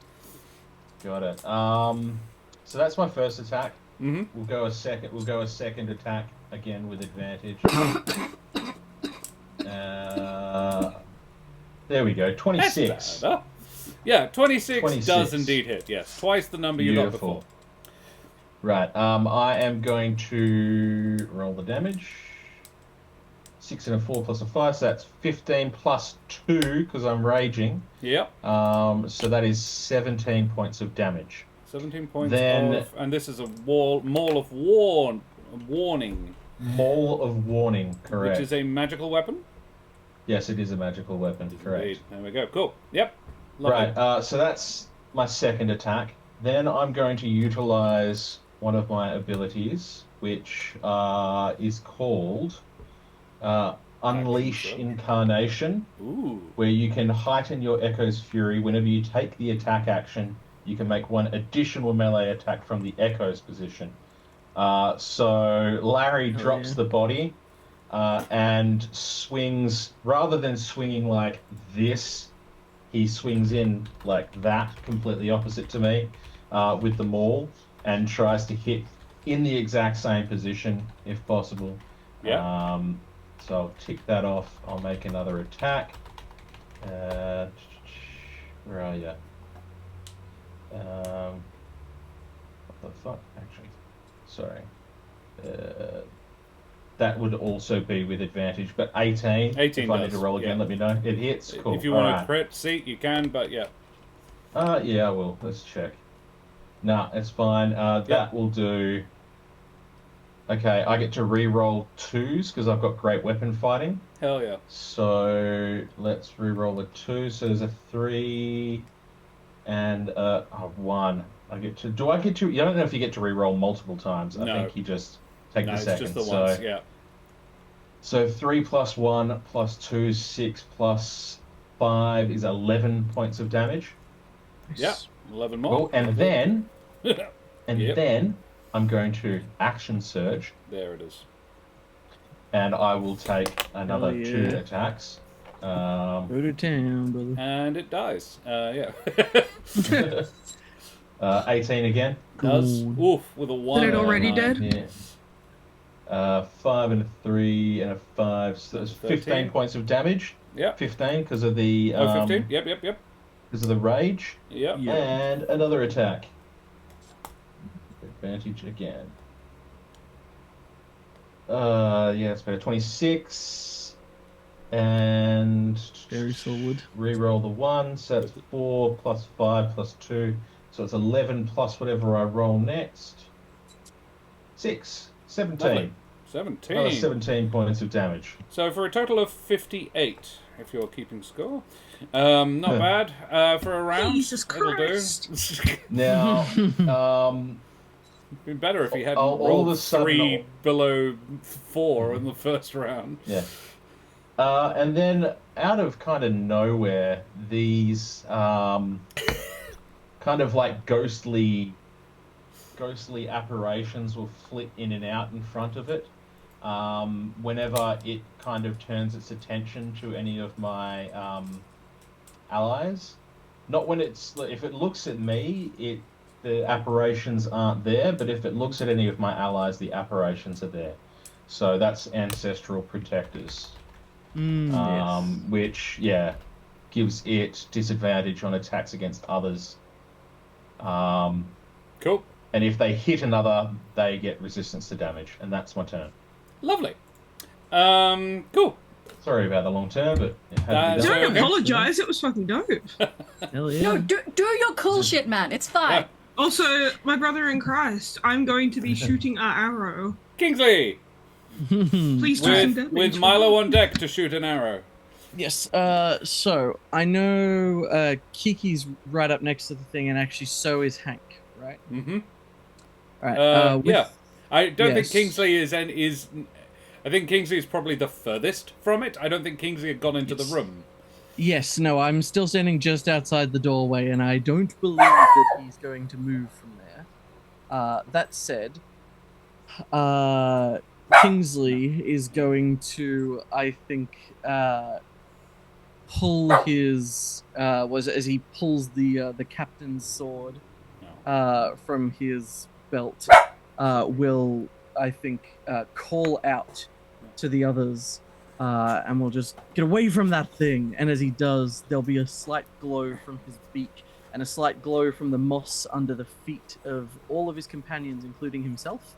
Got it. So that's my first attack. Mm-hmm. We'll go a second attack again with advantage. There we go. 26. That's better. Yeah, 26 does indeed hit. Yes, twice the number you got before. Right. I am going to roll the damage. 6 and a 4 plus a 5, so that's 15 plus 2 because I'm raging. Yep. So that is 17 points of damage. 17 points Then, and this is a maul of warning. Maul of warning, correct. Which is a magical weapon? Yes, it is a magical weapon, correct. Indeed. There we go. Cool. Yep. Lovely. Right, so that's my second attack. Then I'm going to utilize one of my abilities, which is called Unleash Incarnation. Ooh. Where you can heighten your Echo's Fury. Whenever you take the attack action, you can make one additional melee attack from the Echo's position. So Larry drops the body and swings, rather than swinging like this, he swings in like that, completely opposite to me, with the maul, and tries to hit in the exact same position if possible. Yeah. So I'll tick that off. I'll make another attack. Where are you? What the fuck? Actually, sorry. That would also be with advantage, but 18. 18 if I need to roll again, let me know. It hits. Cool. If you want to crit seat, you can, but yeah. Yeah, I will. Let's check. Nah, it's fine. That will do. Okay, I get to re-roll 2s because I've got great weapon fighting. Hell yeah. So let's re-roll a 2. So there's a 3 and a 1. I get to. Do I get to? I don't know if you get to re-roll multiple times. I think you just take the second. It's just the once. Yeah. So 3 plus 1 plus 2, 6 plus 5 is 11 points of damage. Yeah, 11 more. Cool. And then, then I'm going to action surge. There it is. And I will take another 2 attacks. Go to town, brother. And it dies. Yeah. 18 again. Does. Oof, with a 1. Is it already dead? Yeah. 5 and a 3 and a 5. So that's 15 points of damage. Yep. 15 because of the. 15? Yep. Because of the rage. Yep. And another attack. Advantage again. It's better. 26. And. Very solid. Reroll the 1. So it's 4 plus 5 plus 2. So it's 11 plus whatever I roll next. 6. 17. Lovely. 17. Another 17 points of damage. So for a total of 58, if you're keeping score. Not bad for a round. Jesus Christ. It'll do. Now, It'd been better if he hadn't all rolled of a sudden, 3 below 4 in the first round. Yeah. And then out of kind of nowhere, these kind of like ghostly apparitions will flit in and out in front of it whenever it kind of turns its attention to any of my allies. Not when if it looks at me, the apparitions aren't there, but if it looks at any of my allies, the apparitions are there. So that's Ancestral Protectors. Yes. Which, gives it disadvantage on attacks against others. Cool. And if they hit another, they get resistance to damage, and that's my turn. Lovely. Cool. Sorry about the long term, but it had to be done. Don't apologise, it was fucking dope. Hell yeah. No, do your cool shit, man. It's fine. Also, my brother in Christ, I'm going to be shooting an arrow. Kingsley! Please do some damage. With Milo on deck to shoot an arrow. Yes. So I know Kiki's right up next to the thing, and actually so is Hank, right? Mm-hmm. All right. Yeah. I don't think yes. Kingsley is. I think Kingsley is probably the furthest from it. I don't think Kingsley had gone into the room. Yes, no, I'm still standing just outside the doorway, and I don't believe that he's going to move from there. That said, Kingsley is going to, I think, pull his as he pulls the captain's sword from his belt, will, I think, call out to the others, and will just get away from that thing. And as he does, there'll be a slight glow from his beak and a slight glow from the moss under the feet of all of his companions, including himself,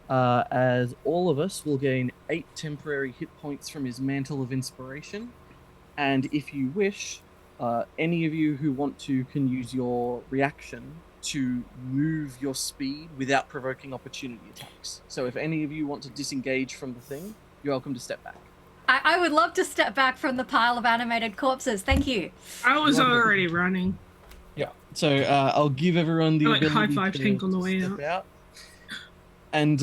as all of us will gain 8 temporary hit points from his Mantle of Inspiration. And if you wish, any of you who want to can use your reaction to move your speed without provoking opportunity attacks. So if any of you want to disengage from the thing, you're welcome to step back. I would love to step back from the pile of animated corpses. Thank you. I was already running. Yeah. So I'll give everyone the ability high five to Tank on the way step out. out. And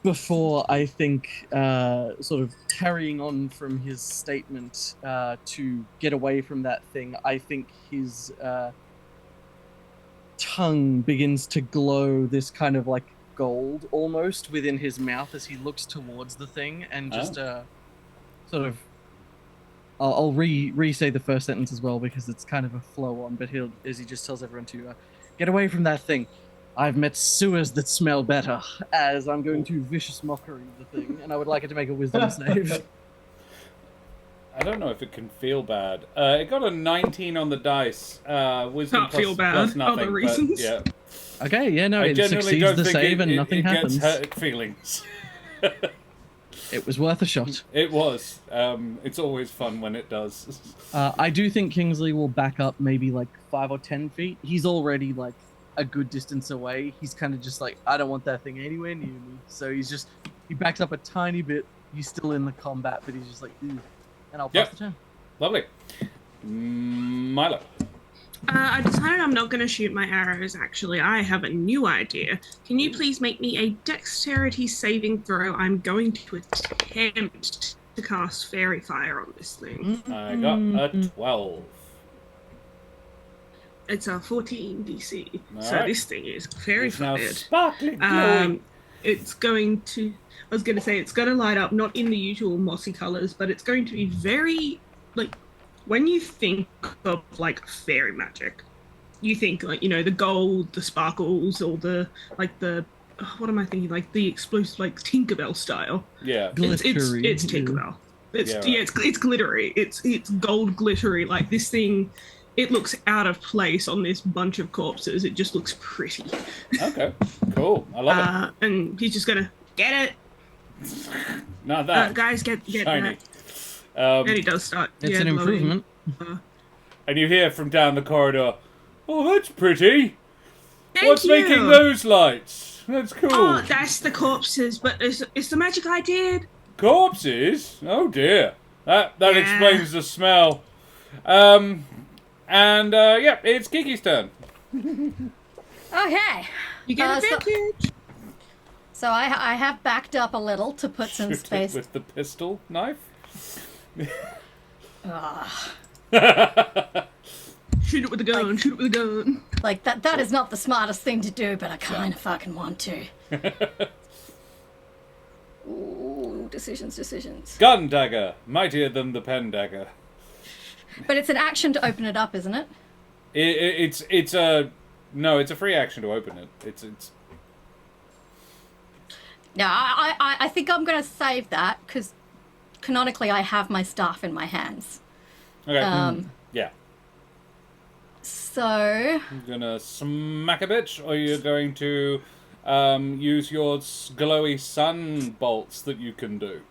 before, I think, sort of carrying on from his statement to get away from that thing, I think his tongue begins to glow this kind of like gold almost within his mouth as he looks towards the thing, and just sort of... I'll re-say the first sentence as well because it's kind of a flow on, but as he just tells everyone to get away from that thing. I've met sewers that smell better, as I'm going to vicious mockery the thing, and I would like it to make a wisdom save. I don't know if it can feel bad. It got a 19 on the dice. Wisdom Can't feel bad. plus nothing. Other reasons. Yeah. Okay, yeah, no, I it generally succeeds don't the think save and nothing it happens. gets hurt feelings. It was worth a shot. It was. It's always fun when it does. I do think Kingsley will back up maybe like 5 or 10 feet. He's already like a good distance away. He's kind of just like, I don't want that thing anywhere near me. So he backs up a tiny bit. He's still in the combat, but he's just like, ooh. And I'll pass the turn. Lovely. Milo. I decided I'm not going to shoot my arrows, actually. I have a new idea. Can you please make me a dexterity saving throw? I'm going to attempt to cast Fairy Fire on this thing. I got a 12. It's a 14 DC. All so right. this thing is Fairy It's now Fired. sparkling glowing. It's going to... I was going to say it's going to light up, not in the usual mossy colours, but it's going to be very, like... When you think of, like, fairy magic, you think, like, you know, the gold, the sparkles, or the, like, the... what am I thinking? Like, the explosive, like, Tinkerbell style. Yeah. Glittery. It's Tinkerbell. It's, Yeah, right. it's glittery. It's gold glittery. Like, this thing... It looks out of place on this bunch of corpses. It just looks pretty. Okay. Cool. I love it. And he's just gonna get it. Not that. Guys, get Shiny. that. And he does start. It's an glowing. improvement. And you hear from down the corridor, "Oh, that's pretty. Thank What's you. making those lights? That's cool." Oh, that's the corpses, but it's the magic I did. Corpses? Oh dear. That Yeah. explains the smell. Yeah, it's Kiki's turn. Okay. You get so- advantage. So I have backed up a little to put some Shoot it space. with the pistol knife. Shoot it with a gun. Shoot it with a gun. Like, that is not the smartest thing to do, but I kind of fucking want to. Ooh, decisions. Gun dagger, mightier than the pen dagger. But it's an action to open it up, isn't it? It's a free action to open it. It's No, I think I'm going to save that, because canonically I have my staff in my hands. okay. Yeah. So... You're gonna smack a bitch, or you're going to use your glowy sun bolts that you can do.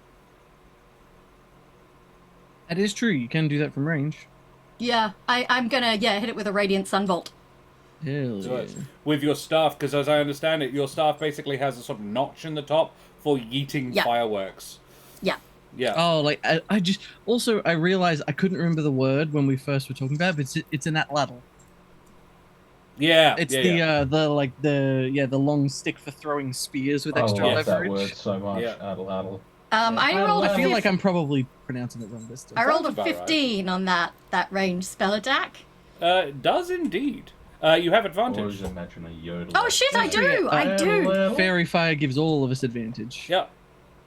That is true. You can do that from range. Yeah, I'm going to hit it with a Radiant Sunbolt. Hell So yeah. it's with your staff, because as I understand it, your staff basically has a sort of notch in the top for yeeting Yeah. fireworks. Yeah. Yeah. Oh, like I just also I realized I couldn't remember the word when we first were talking about it, but it's an atlatl. Yeah. It's yeah, the long stick for throwing spears with extra I love that leverage. word so much. Yeah. Addle. I feel like I'm probably pronouncing it wrong this time. I rolled a Sounds about 15 on that ranged spell attack. Does indeed. You have Or advantage. just imagine a yodel. Oh shit, I do! I do! Fairy Fire gives all of us advantage. Yep.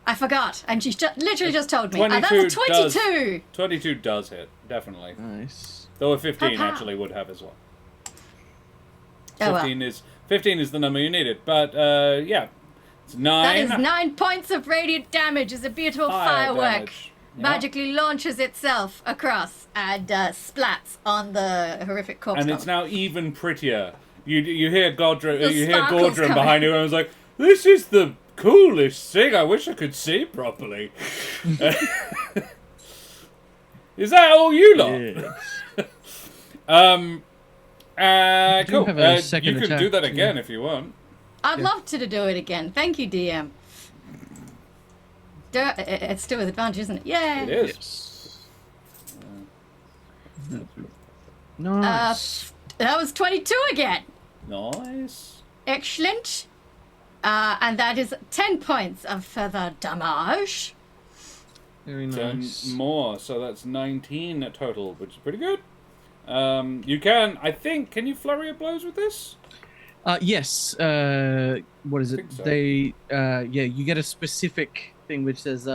I forgot, and she's literally just told me. 22 That's a 22! 22 does hit, definitely. Nice. Though a 15 Pow, pow. actually would have as well. Oh, well. 15 is the number you needed, but yeah, it's 9. That is 9 points of radiant damage as a beautiful Fire firework damage. Yeah. magically launches itself across and splats on the horrific corpse. And it's now even prettier. You hear Godra, The you hear sparkles Gordran coming. behind you, and I was like, "This is the coolest thing. I wish I could see properly." Is that all you lot? Yes. Cool. have a You second can attack, do that too. again if you want. I'd love to do it again. Thank you, DM. It's still with advantage, isn't it? Yay! It is. Yes. Nice. That was 22 again. Nice. Excellent. And that is 10 points of further damage. Very 10 nice. more, so that's 19 total, which is pretty good. You can, I think, can you flurry of blows with this? Yes. What is it? Think so. They. Yeah. You get a specific thing which says.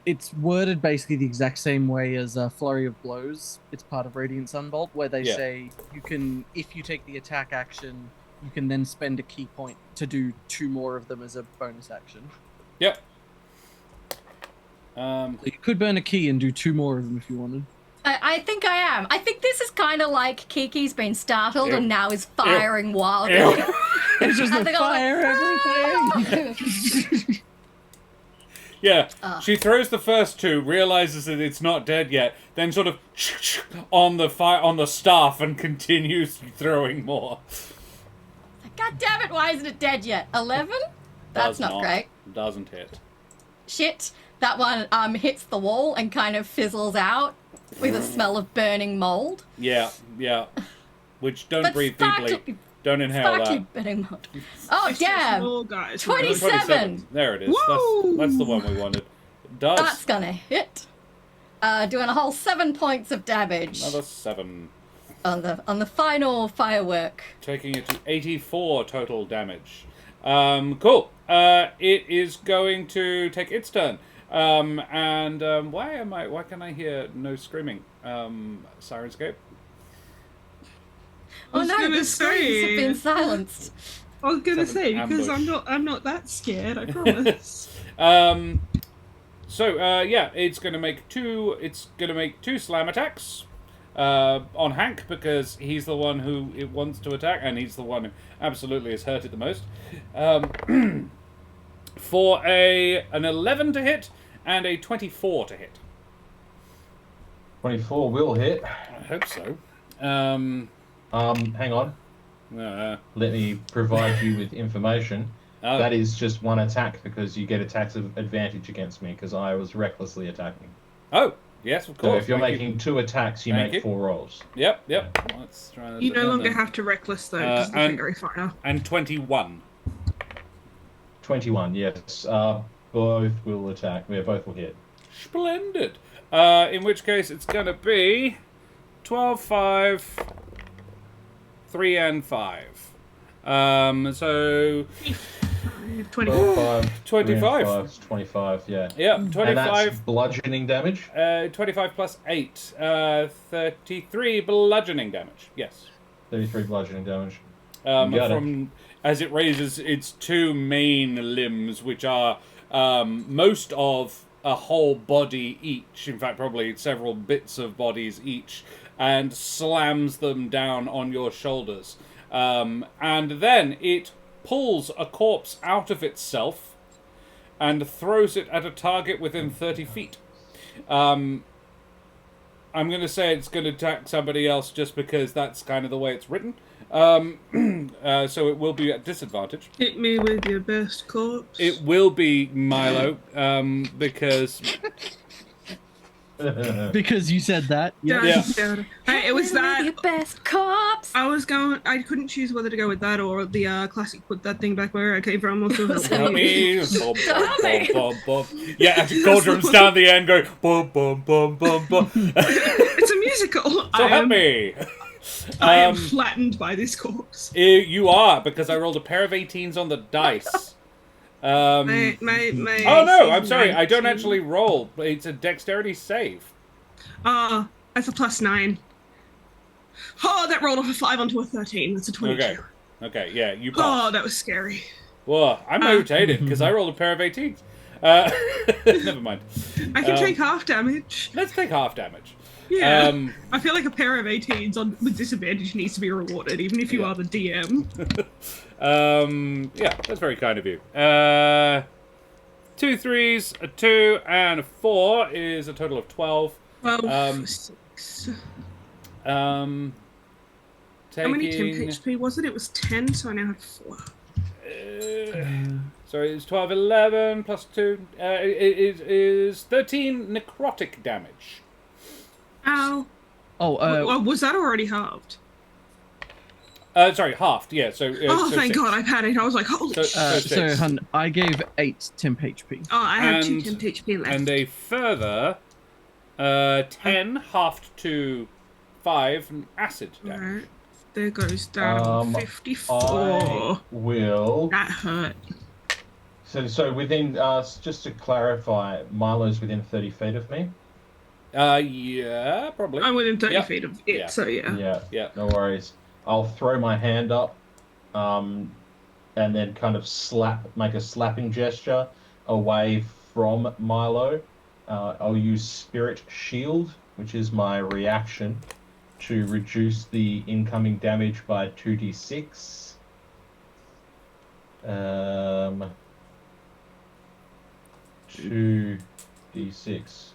It's worded basically the exact same way as Flurry of Blows. It's part of Radiant Sunbolt, where they Yeah. say you can, if you take the attack action, you can then spend a key point to do 2 more of them as a bonus action. Yep. So you could burn a key and do 2 more of them if you wanted. I think I am. I think this is kind of like Kiki's been startled Ew. and now is firing wildly. Ew. It's just I the think I'm like, fire everything! Yeah, she throws the first 2, realizes that it's not dead yet, then sort of on the staff and continues throwing more. God damn it, why isn't it dead yet? 11? That's Does not great. Doesn't hit. Shit. That one hits the wall and kind of fizzles out with a smell of burning mold. Yeah. Which don't But breathe sparkly- deeply. Don't inhale Sparkly that. burning mold. Oh, It's just damn. more guys. 27. There it is. Woo! That's the one we wanted. It does. That's gonna hit. Doing a whole 7 points of damage Another 7. on the final firework. Taking it to 84 total damage. Cool. It is going to take its turn. Why can I hear no screaming? Sirenscape? Oh was no, gonna the screams have say- been silenced. I was gonna say because ambush. I'm not that scared. I promise. It's gonna make 2. It's gonna make 2 slam attacks on Hank because he's the one who it wants to attack, and he's the one who absolutely is hurt it the most. For an 11 to hit and a 24 to hit. 24 will hit. I hope so. Hang on. Let me provide you with information. That is just 1 attack because you get attacks of advantage against me because I was recklessly attacking. Oh, yes, of course. So if you're Thank making 2 attacks, you Thank make you. 4 rolls. Yep. Let's try this You no again longer then. have to reckless though because the and- finger fire. And 21. 21, yes. Both will attack. Yeah, both will hit. Splendid. In which case, it's going to be 12, 5, 3, and 5. So 24. 25. 25, yeah. Yeah, And 25. that's bludgeoning damage. 25 plus 8. 33 bludgeoning damage. Yes. 33 bludgeoning damage. Got it. From as it raises its 2 main limbs, which are most of a whole body each. In fact, probably several bits of bodies each, and slams them down on your shoulders. And then it pulls a corpse out of itself and throws it at a target within 30 feet. I'm going to say it's going to attack somebody else just because that's kind of the way it's written. So it will be at disadvantage. Hit me with your best corpse. It will be Milo, because Because you said that. Yeah. Hey, it was that. Your best cops. I couldn't choose whether to go with that or the classic put that thing back where I came from. Also, Help me. Bum, Stop bum, it. bum, bum, bum. Yeah, actually, Cauldron's down the end going bum, bum, bum, bum, bum. It's a musical. So help me. I am flattened by this corpse. You are, because I rolled a pair of 18s on the dice. My Oh no, I'm sorry. I don't actually roll. It's a dexterity save. That's a +9. Oh, that rolled off a 5 onto a 13. That's a 22. Okay, yeah, you pass. Oh, that was scary. Whoa, I'm irritated because I rolled a pair of 18s. Never mind. I can take half damage. Let's take half damage. Yeah. I feel like a pair of 18s with disadvantage needs to be rewarded, even if you are the DM. Yeah, that's very kind of you. 2 3s, a 2, and a 4 is a total of 12. 6. How many temp HP was it? It was 10, so I now have 4. Sorry, it's 12, 11 plus 2. It is 13 necrotic damage. Ow. Oh, was that already halved? Sorry, halved, yeah. So, thank 6. God, I panicked. I was like, holy shit. so 6. hun, I gave 8 temp HP. Oh, I have 2 temp HP left. And a further 10 halved to 5 acid damage. Right. There goes down 54. I will. That hurt. So within, just to clarify, Milo's within 30 feet of me. Yeah, probably. I'm within 30 Yep. feet of it, Yeah. so yeah. Yeah. No worries. I'll throw my hand up, and then kind of make a slapping gesture away from Milo. I'll use Spirit Shield, which is my reaction, to reduce the incoming damage by 2d6. 2d6.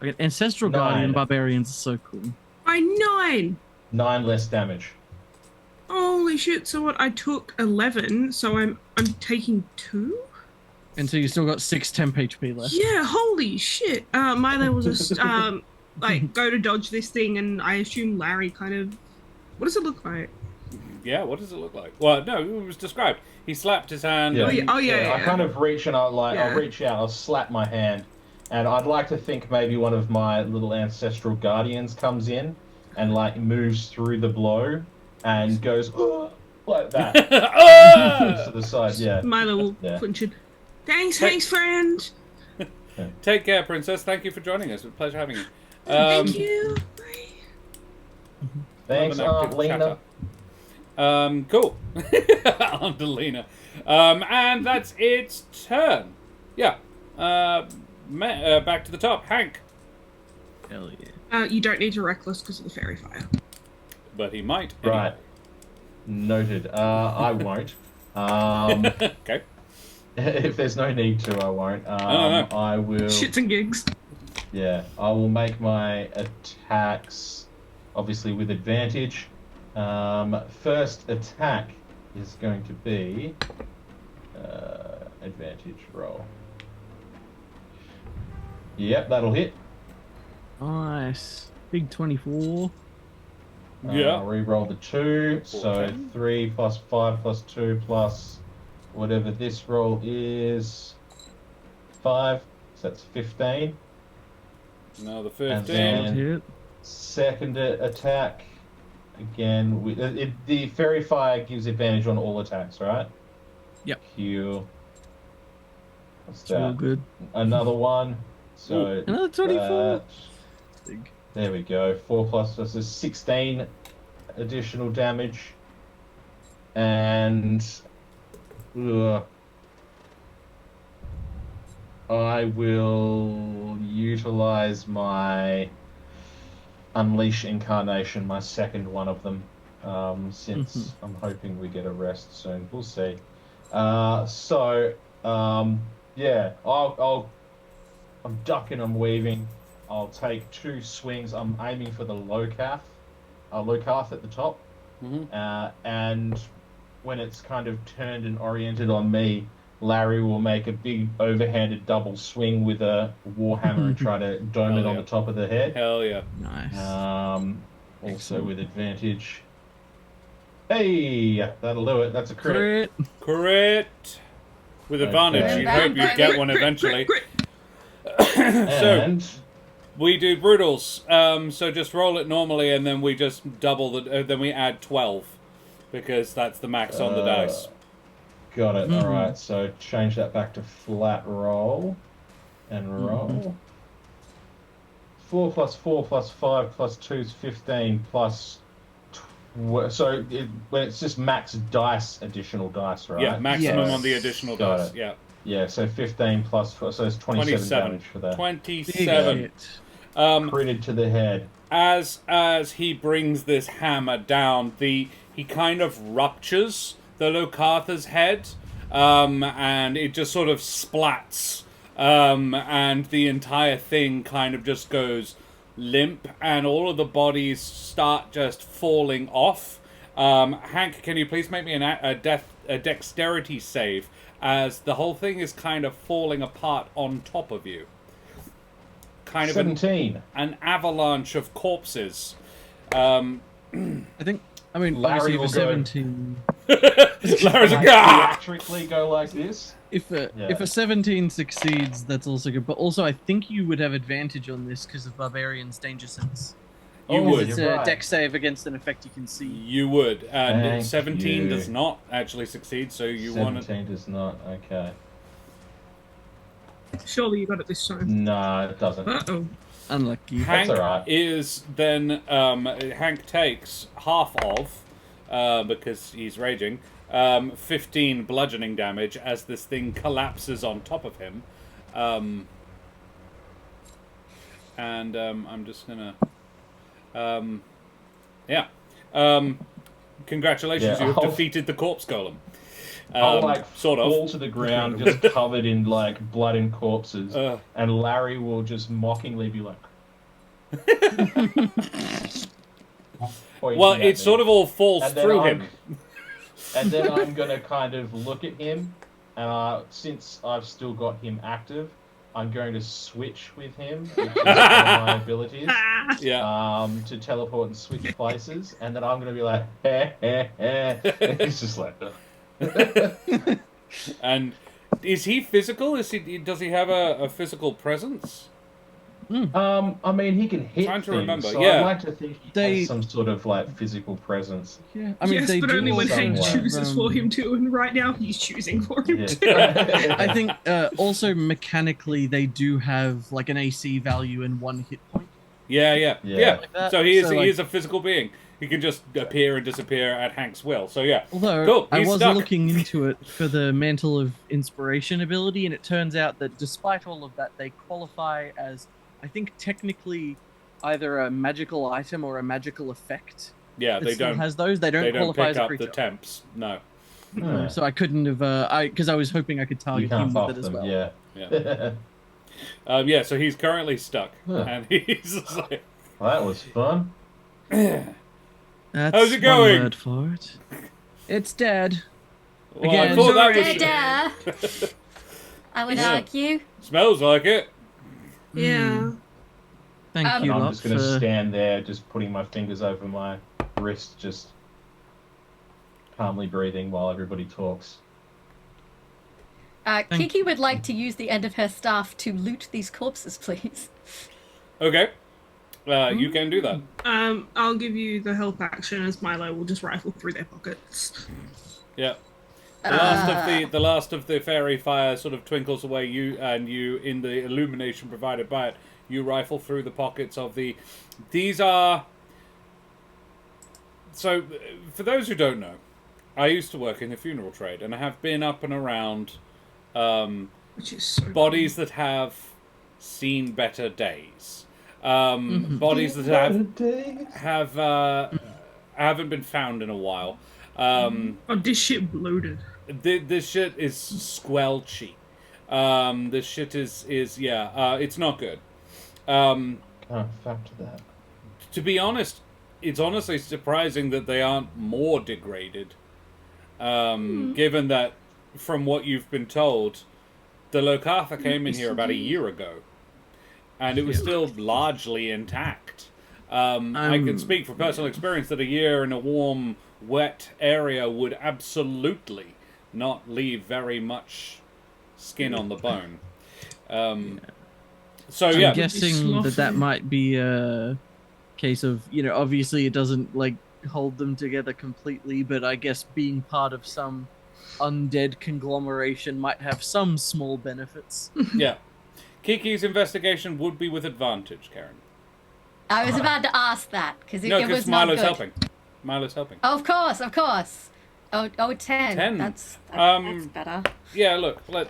Okay, Ancestral 9. Guardian Barbarians are so cool. By 9! 9 less damage. Holy shit, so what? I took 11, so I'm taking 2? And so you still got 6 temp HP left. Yeah, holy shit. Milo was just, go to dodge this thing, and I assume Larry kind of... What does it look like? Yeah, what does it look like? Well, no, it was described. He slapped his hand. Yeah. and- I kind of reach and Yeah. I'll reach out, I'll slap my hand, and I'd like to think maybe one of my little ancestral guardians comes in and like moves through the blow and goes "Ugh," like that to the side. Yeah. Milo will flinch it. Thanks, friend. Take care, Princess. Thank you for joining us. It was a pleasure having you. Thank you. Bye. Thanks, Aunt Lena. Cool. Aunt Lena. And that's its turn. Yeah. Back to the top. Hank. Hell yeah. You don't need to reckless because of the fairy fire. But he might. Right. Noted. I won't. Okay. If there's no need to, I won't. No. I will. Shits and gigs. Yeah, I will make my attacks, obviously with advantage. First attack is going to be advantage roll. Yep, that'll hit. Nice. Big 24. Yeah. Re-roll the 2, so 14. 3 plus 5 plus 2 plus whatever this roll is, 5, so that's 15. Now the And 15. then Hit. second attack, again, the fairy fire gives advantage on all attacks, right? Yep. Heal. What's It's real that? good. Another one. So Another 24. Big. there we go. 4 plus this is 16 additional damage. And I will utilize my Unleash Incarnation, my second one of them, since I'm hoping we get a rest soon. We'll see. Yeah, I'm ducking, I'm weaving. I'll take 2 swings. I'm aiming for the low calf at the top. Mm-hmm. And when it's kind of turned and oriented on me, Larry will make a big overhanded double swing with a warhammer and try to dome it on the top of the head. Hell yeah. Nice. Also Excellent. with advantage. Hey, that'll do it. That's a crit. Crit. With advantage. Okay. You'd hope you'd get one eventually. And We do brutals. So just roll it normally, and then we just double the. Then we add 12, because that's the max on the dice. got it. All right. So change that back to flat roll, and roll. 4 plus 4 plus 5 plus 2 is 15 plus. So when it's just max dice, additional dice, right? Yeah, maximum Yes. on the additional Got dice. it. Yeah. Yeah. So 15 plus 4, so it's 27 damage for that. 27. Hit. Critted to the head. As he brings this hammer down, he kind of ruptures the Locartha's head, and it just sort of splats, and the entire thing kind of just goes limp, and all of the bodies start just falling off. Hank, can you please make me a dexterity save, as the whole thing is kind of falling apart on top of you? Kind of 17. an avalanche of corpses. I mean, Larry obviously will for go- 17. Larry's like, Like, ah! theatrically go like this. If a 17 succeeds, that's also good. But also, I think you would have advantage on this because of Barbarian's Danger Sense. You Oh, would. It's you're a right. dex save against an effect you can see. You would. And Thank 17 you. does not actually succeed, so you want 17 does not. Okay. Surely you got it this time. No, it doesn't. Uh-oh. Unlucky. Hank alright. is then Hank takes half of because he's raging 15 bludgeoning damage as this thing collapses on top of him, and I'm just gonna congratulations, Yeah, you have I'll- defeated the corpse golem. I'll like Sort of. fall to the ground, just covered in like blood and corpses, and Larry will just mockingly be like. Well, it sort of all falls And then through I'm- him. And then I'm gonna kind of look at him, and since I've still got him active, I'm going to switch with him, which is one of my abilities, Yeah. to teleport and switch places, and then I'm gonna be like, and he's just like. And is he physical? Does he have a physical presence? I mean, he can hit Trying to things, remember, so yeah. I'd like to think he has some sort of like physical presence. Yeah, I mean, yes, they but do only when also Hank somewhat. have, chooses for him to, and right now he's choosing for him to. Yeah. I think also mechanically they do have like an AC value and 1 hit point. Yeah. Like that. So he is So, he like- is a physical being. He can just appear and disappear at Hank's will. So yeah. Although Cool, I he's was stuck. looking into it for the Mantle of Inspiration ability, and it turns out that despite all of that, they qualify as, I think, technically either a magical item or a magical effect. Yeah, It they still don't. has those. They don't They don't qualify pick as a up creature. the temps. No. Yeah. So I couldn't have, because I was hoping I could You target can't him buff with it as them, well. yeah. Yeah. Yeah. So he's currently stuck, Huh. and he's just like, Well, that was fun. That's How's it going? one word for it. It's dead. well, I Again. thought that was I would Yeah. argue. smells like it. Yeah. Thank Um, you, I'm lot, just going to for... stand there, just putting my fingers over my wrist, just calmly breathing while everybody talks. Kiki would like to use the end of her staff to loot these corpses, please. Okay. You can do that. I'll give you the help action as Milo will just rifle through their pockets. Yeah. The last of the fairy fire sort of twinkles away. You in the illumination provided by it, you rifle through the pockets of the. These are. So, for those who don't know, I used to work in the funeral trade, and I have been up and around Which is so bodies that have seen better days. Bodies that haven't been found in a while. Oh, this shit bloated. This shit is squelchy. This shit is it's not good. Can't factor that. To be honest, it's honestly surprising that they aren't more degraded. Given that from what you've been told, the Locartha came in here about a year ago, and it was still largely intact. I can speak from personal experience that a year in a warm, wet area would absolutely not leave very much skin on the bone. So I'm yeah, guessing that might be a case of, obviously it doesn't like hold them together completely, but I guess being part of some undead conglomeration might have some small benefits. yeah. Kiki's investigation would be with advantage, Karen. I was about to ask that because it was not Milo's good. helping. Milo's helping. Oh, of course. Oh, 10. 10. That's better. Yeah, look, we'll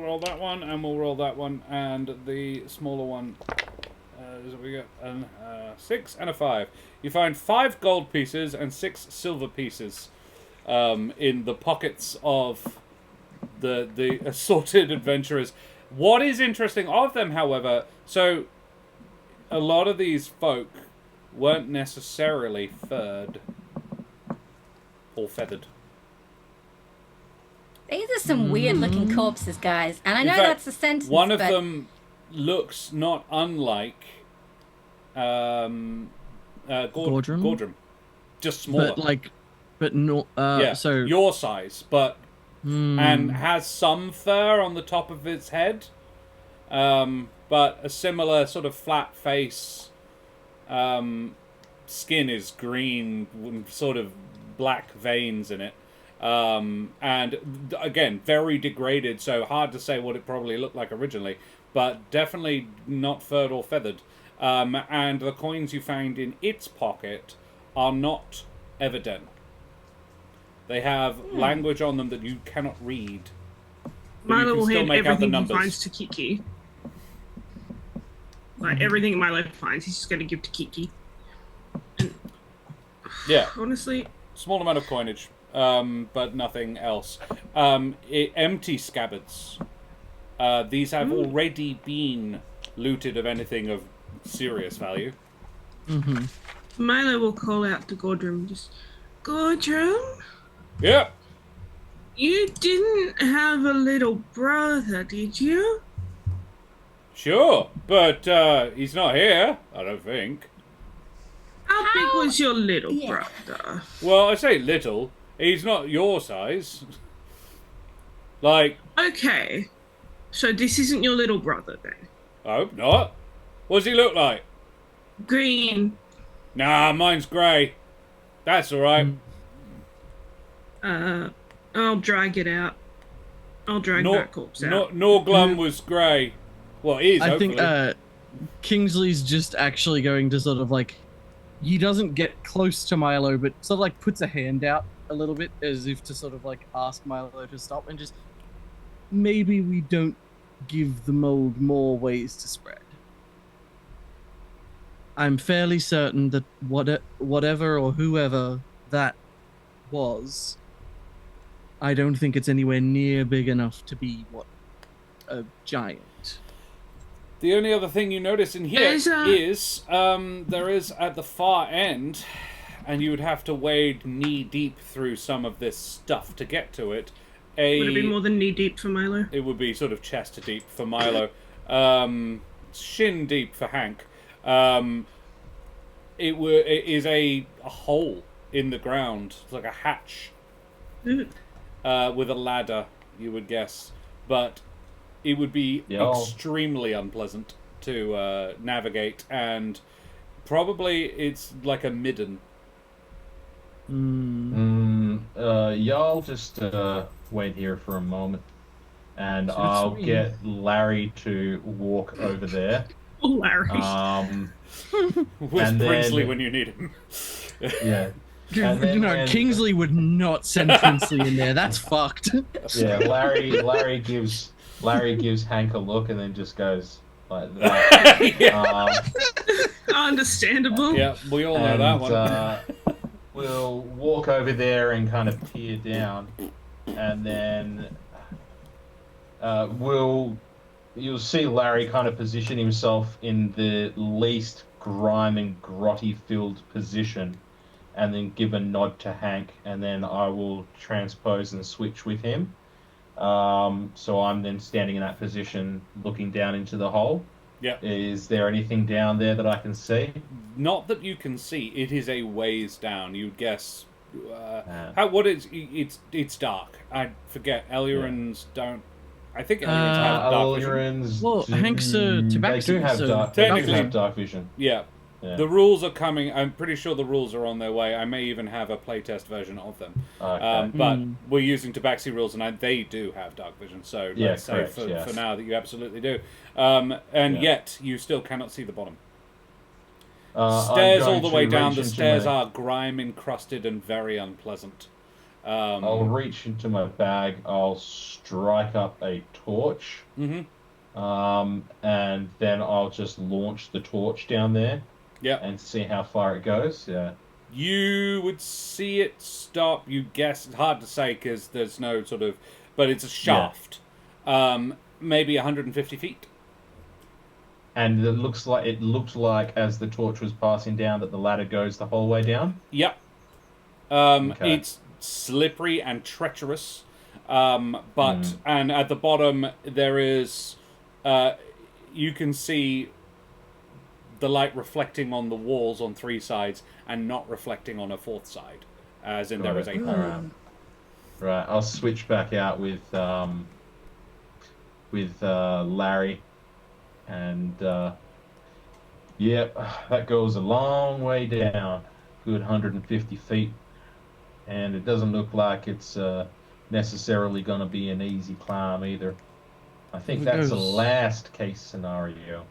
roll that one, and we'll roll that one, and the smaller one. So we got a 6 and a 5. You find 5 gold pieces and 6 silver pieces in the pockets of the assorted adventurers. What is interesting of them, however, so a lot of these folk weren't necessarily furred or feathered. These are some weird-looking corpses, guys, and I know fact, that's a sentence. One of them looks not unlike Gordrum, just smaller. So your size, but and has some fur on the top of its head, but a similar sort of flat face. Skin is green, with sort of black veins in it. And again, very degraded, so hard to say what it probably looked like originally, but definitely not furred or feathered. And the coins you found in its pocket are not evident. They have language on them that you cannot read. Milo will hand everything he numbers. finds to Kiki. Like, everything Milo finds, he's just going to give to Kiki. And, yeah. Honestly. Small amount of coinage. But nothing else. Empty scabbards. These have already been looted of anything of serious value. Milo will call out to Gordrum, just, Gordrum? Yeah. You didn't have a little brother, did you? Sure, but he's not here, I don't think. How big was your little brother? Well, I say little. He's not your size. Like... Okay. So this isn't your little brother, then? I hope not. What does he look like? Green. Nah, mine's grey. That's alright. I'll drag it out. I'll drag that corpse out. Norglum was grey. Well, he is, I hopefully. think Kingsley's just actually going to sort of like... He doesn't get close to Milo, but sort of like puts a hand out a little bit as if to sort of like ask Milo to stop and just... Maybe we don't give the mold more ways to spread. I'm fairly certain that whatever or whoever that was, I don't think it's anywhere near big enough to be, a giant. The only other thing you notice in here is there is at the far end, and you would have to wade knee-deep through some of this stuff to get to it. Would it be more than knee-deep for Milo? It would be sort of chest-deep for Milo. Shin-deep for Hank. It is a hole in the ground. It's like a hatch. With a ladder, you would guess. But it would be extremely unpleasant to navigate, and probably it's like a midden. Y'all just wait here for a moment, and I'll get Larry to walk over there. Oh, Larry. Where's Princely when you need him? Yeah. Kingsley would not send Princely in there. That's fucked. Yeah, Larry gives Hank a look and then just goes like that. Understandable. Yeah, we all know that one. We'll walk over there and kind of peer down, and then you'll see Larry kind of position himself in the least grime and grotty filled position, and then give a nod to Hank, and then I will transpose and switch with him. So I'm then standing in that position, looking down into the hole. Yeah. Is there anything down there that I can see? Not that you can see. It is a ways down. You'd guess. It's dark. I forget. Elurans don't. I think Elurans have dark vision. Elurans Well, Hank's a they tabaxi, do have so dark. They do technically- have dark vision. Yeah. Yeah. The rules are coming. I'm pretty sure the rules are on their way. I may even have a playtest version of them. Okay. But we're using Tabaxi rules, and they do have dark vision. So Yeah, let's correct, say yes. for now that you absolutely do. Yet you still cannot see the bottom. Stairs I'm all going the way to down. reach The into stairs my- are grime encrusted and very unpleasant. I'll reach into my bag. I'll strike up a torch. Mhm. And then I'll just launch the torch down there. Yeah. And see how far it goes. Yeah. You would see it stop. You guess it's hard to say because there's no sort of, but it's a shaft. Maybe 150 feet. And it looked like as the torch was passing down that the ladder goes the whole way down. Yep. Okay. It's slippery and treacherous, but and at the bottom there is, you can see the light reflecting on the walls on 3 sides and not reflecting on a 4th side, as in there is a hole. Right. I'll switch back out with Larry, and that goes a long way down, good 150 feet, and it doesn't look like it's necessarily going to be an easy climb either. I think that's the last case scenario.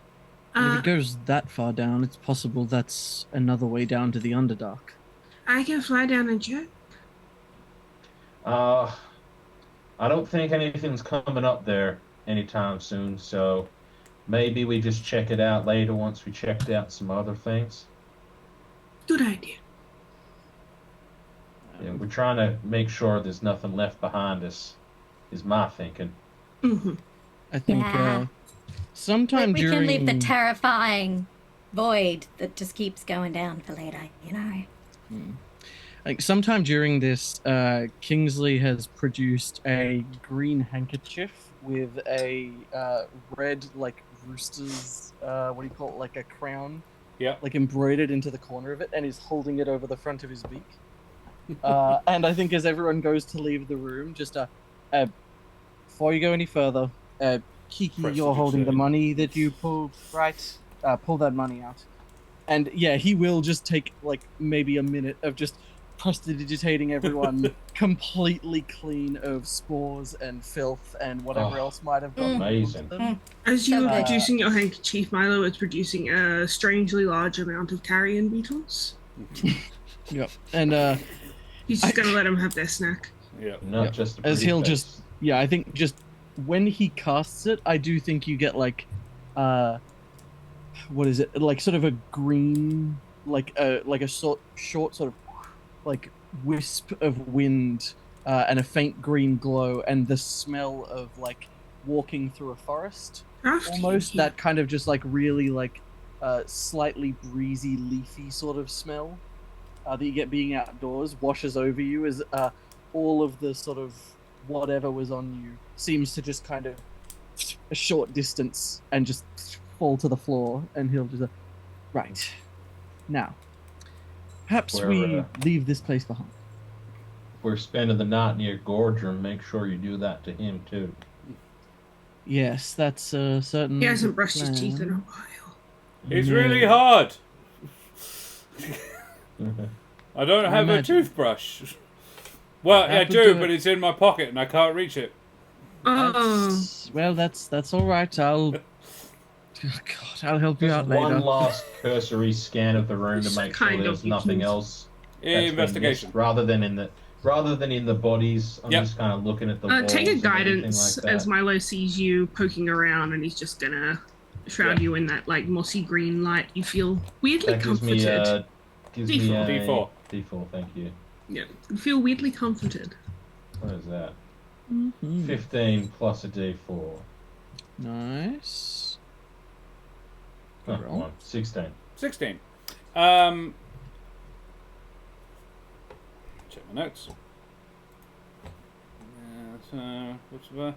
If it goes that far down, it's possible that's another way down to the Underdark. I can fly down and check. I don't think anything's coming up there anytime soon, so maybe we just check it out later once we checked out some other things. Good idea. Yeah, we're trying to make sure there's nothing left behind us, is my thinking. Mm-hmm. I think sometime we during... can leave the terrifying void that just keeps going down for later, you know. Like sometime during this, Kingsley has produced a green handkerchief with a red, like rooster's, what do you call it, like a crown, like embroidered into the corner of it, and he's holding it over the front of his beak. And I think as everyone goes to leave the room, just before you go any further, Kiki, you're holding the money that you pulled, right? Pull that money out. And yeah, he will just take like maybe a minute of just prestidigitating everyone completely clean of spores and filth and whatever else might have gotten amazing. them. As you So were good. producing your handkerchief, Milo was producing a strangely large amount of carrion beetles. Yep. And He's just going to let them have their snack. Not just a as pretty he'll face. just I think just when he casts it, I do think you get like what is it, like sort of a green, like a short sort of like wisp of wind, and a faint green glow, and the smell of like walking through a forest, almost that kind of just like really like slightly breezy, leafy sort of smell that you get being outdoors washes over you as all of the sort of whatever was on you seems to just kind of a short distance and just fall to the floor, and he'll just right now perhaps we leave this place behind. If we're spending the night near Gordrum, make sure you do that to him too. Yes, that's certain. He hasn't brushed his teeth in a while. It's really hard. I don't have a toothbrush. Well, I do, but it's in my pocket and I can't reach it. Well, that's all right. I'll help you out later. One last cursory scan of the room to make sure there's nothing else. Investigation. Rather than in the bodies, I'm just kind of looking at the walls. Take a and guidance like that. as Milo sees you poking around, and he's just gonna shroud you in that like mossy green light. You feel weirdly That gives comforted. me a D4. D4, thank you. Yeah, you feel weirdly comforted. What is that? Mm-hmm. 15 plus a D4. Nice. Oh, come on. 16. 16. check my notes. What's the...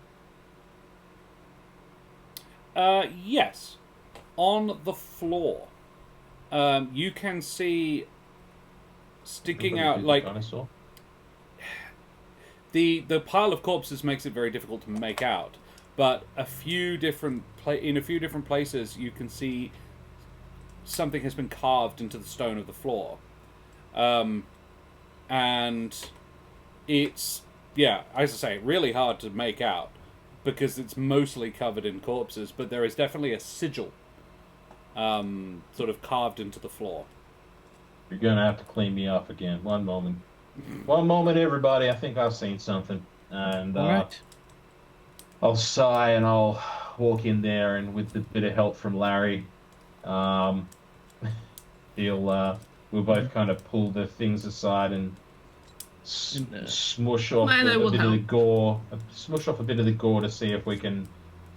yes. On the floor, you can see sticking out like dinosaur. the pile of corpses makes it very difficult to make out, but in a few different places you can see something has been carved into the stone of the floor, and it's as I say, really hard to make out because it's mostly covered in corpses, but there is definitely a sigil sort of carved into the floor. You're gonna have to clean me up again. One moment. One moment, everybody. I think I've seen something. And Alright. I'll sigh and I'll walk in there, and with a bit of help from Larry, we'll both kind of pull the things aside and smush off Milo will a bit of the help. gore. Smush off a bit of the gore to see if we can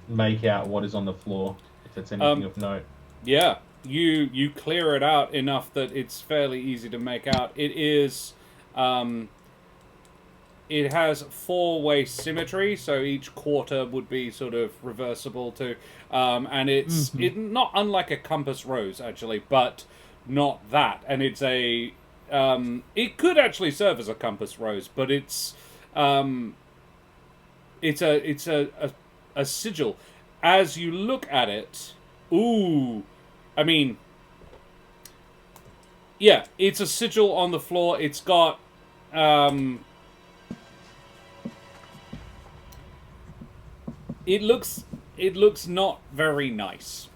make out what is on the floor, if it's anything of note. Yeah, you clear it out enough that it's fairly easy to make out. It is, it has 4-way symmetry, so each quarter would be sort of reversible too, and it's not unlike a compass rose actually, but not that. And it's a, it could actually serve as a compass rose, but it's a sigil. As you look at it, ooh. I mean, yeah, it's a sigil on the floor. It's got, it looks not very nice.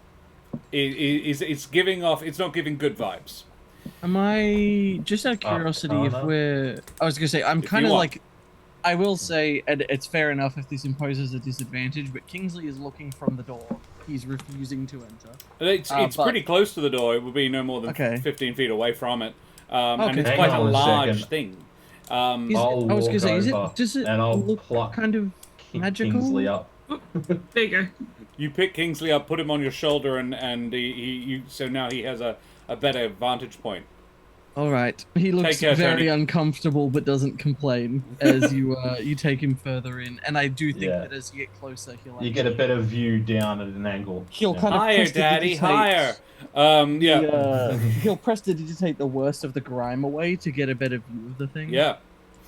It's giving off, it's not giving good vibes. Am I, just out of curiosity, if we're... I was going to say, I'm kind of like... I will say, and it's fair enough if this imposes a disadvantage, but Kingsley is looking from the door. He's refusing to enter. It's pretty close to the door. It would be no more than 15 feet away from it. And it's quite a large thing. I was going to say, does it look kind of magical? Kingsley up. There you go. You pick Kingsley up, put him on your shoulder, and so now he has a better vantage point. All right. He looks very uncomfortable, but doesn't complain as you take him further in. And I do think that as you get closer, you get a better view down at an angle. He'll kind of higher, Daddy, higher. He'll prestidigitate the worst of the grime away to get a better view of the thing. Yeah.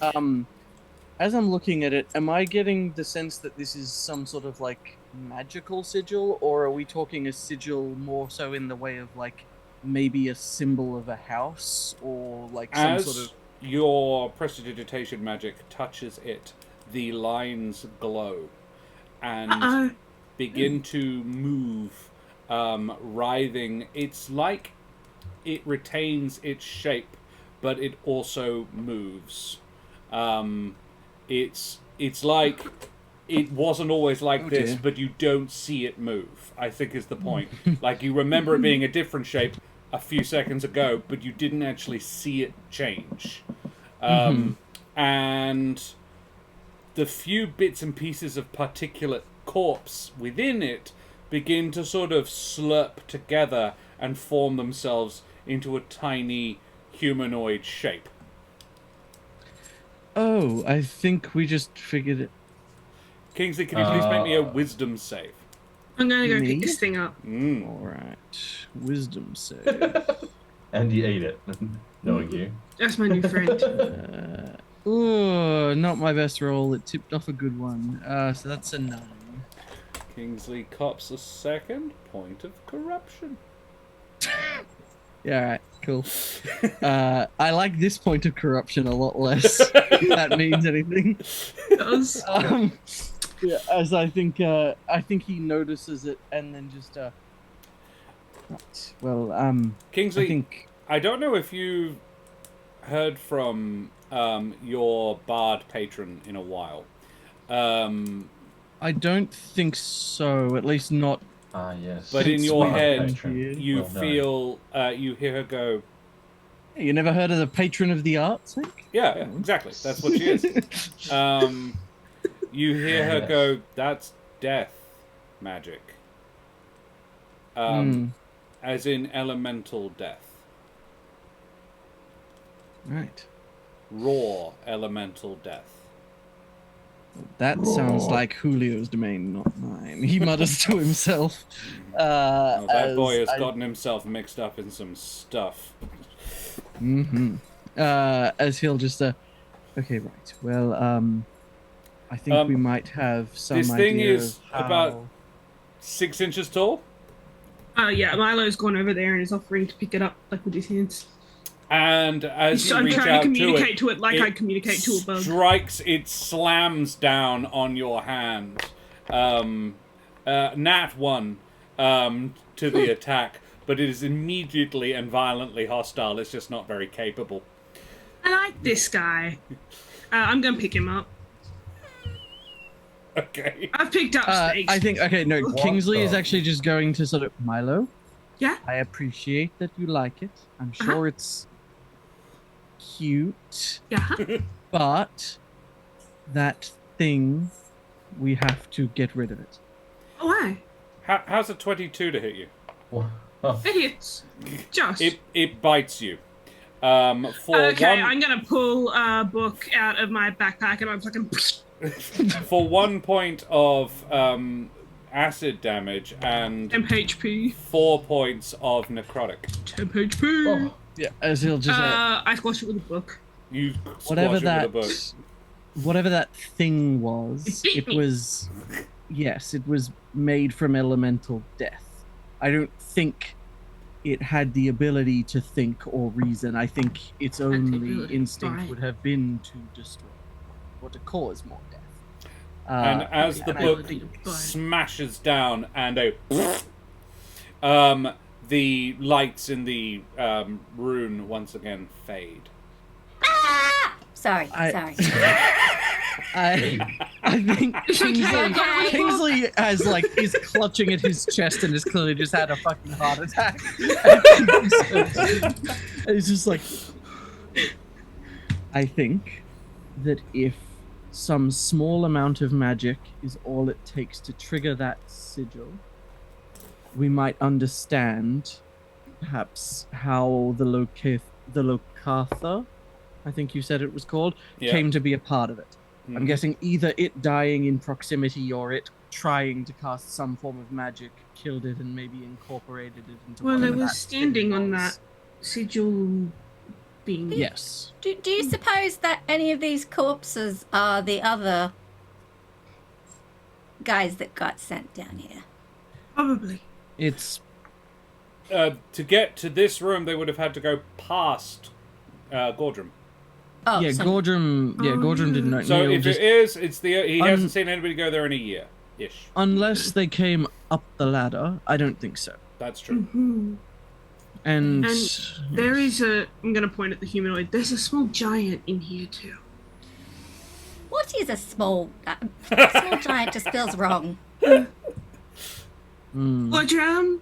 As I'm looking at it, am I getting the sense that this is some sort of like magical sigil, or are we talking a sigil more so in the way of like maybe a symbol of a house, or like some sort of... your prestidigitation magic touches it, the lines glow and begin to move, writhing. It's like it retains its shape, but it also moves. It's like it wasn't always like this, but you don't see it move, I think is the point. Like, you remember it being a different shape a few seconds ago, but you didn't actually see it change. And the few bits and pieces of particulate corpse within it begin to sort of slurp together and form themselves into a tiny humanoid shape. Oh, I think we just figured it. Kingsley, can you please make me a wisdom save? I'm gonna go pick this thing up. Alright. Wisdom save. And you ate it, knowing you. That's my new friend. Not my best roll. It tipped off a good one. So that's a 9. Kingsley cops a second point of corruption. Yeah, alright, cool. I like this point of corruption a lot less, if that means anything. It does. Yeah, as I think he notices it and then just Kingsley, I don't know if you've heard from your bard patron in a while. I don't think so, at least not. Yes. But in your head, patron. you feel, you hear her go, Hey, you never heard of the patron of the arts? yeah, exactly. That's what she is. You hear her go, that's death magic. As in elemental death. Right. raw elemental death. That sounds like Julio's domain, not mine. He mutters to himself. Oh, that boy has gotten himself mixed up in some stuff. As he'll just, okay, right. Well, I think we might have some This idea thing is of how... about 6 inches tall. Yeah, Milo's gone over there and is offering to pick it up, like with his hands. And as you I'm reach trying out to communicate to it like it I communicate to a bug. It slams down on your hand. Nat 1 to the attack, but it is immediately and violently hostile. It's just not very capable. I like this guy. I'm going to pick him up. Okay. I've picked up stakes. I think, okay, no, Kingsley is actually just going to sort of, Milo? Yeah? I appreciate that you like it. I'm sure it's cute. Yeah. But that thing, we have to get rid of it. Why? How's a 22 to hit you? It hits. Just. It bites you. I'm going to pull a book out of my backpack and I'm fucking... For 1 point of acid damage and 10 HP. 4 points of necrotic. 10 HP. Oh, yeah, as he'll just... I squash it with a book. You squash it with a book. Whatever that thing was, it was... Yes, it was made from elemental death. I don't think it had the ability to think or reason. I think its only instinct would have been to destroy or to cause more death. And as the book smashes down and the lights in the rune once again fade. Ah! Sorry. I think Kingsley has is clutching at his chest and has clearly just had a fucking heart attack. It's just like, I think that if some small amount of magic is all it takes to trigger that sigil, we might understand perhaps how the Lokatha, I think you said it was called, came to be a part of it. I'm guessing either it dying in proximity or it trying to cast some form of magic killed it and maybe incorporated it into Well, it was standing on that sigil being... Yes. Do you suppose that any of these corpses are the other guys that got sent down here? Probably. It's... to get to this room, they would have had to go past Gordrum. Oh, yeah, Gordrum. Yeah, Gordrum didn't know. So if it is, it's he hasn't seen anybody go there in a year, ish. Unless they came up the ladder, I don't think so. That's true. Mm-hmm. And there is a... I'm going to point at the humanoid. There's a small giant in here too. What is a small... small giant just feels wrong. Gordrum?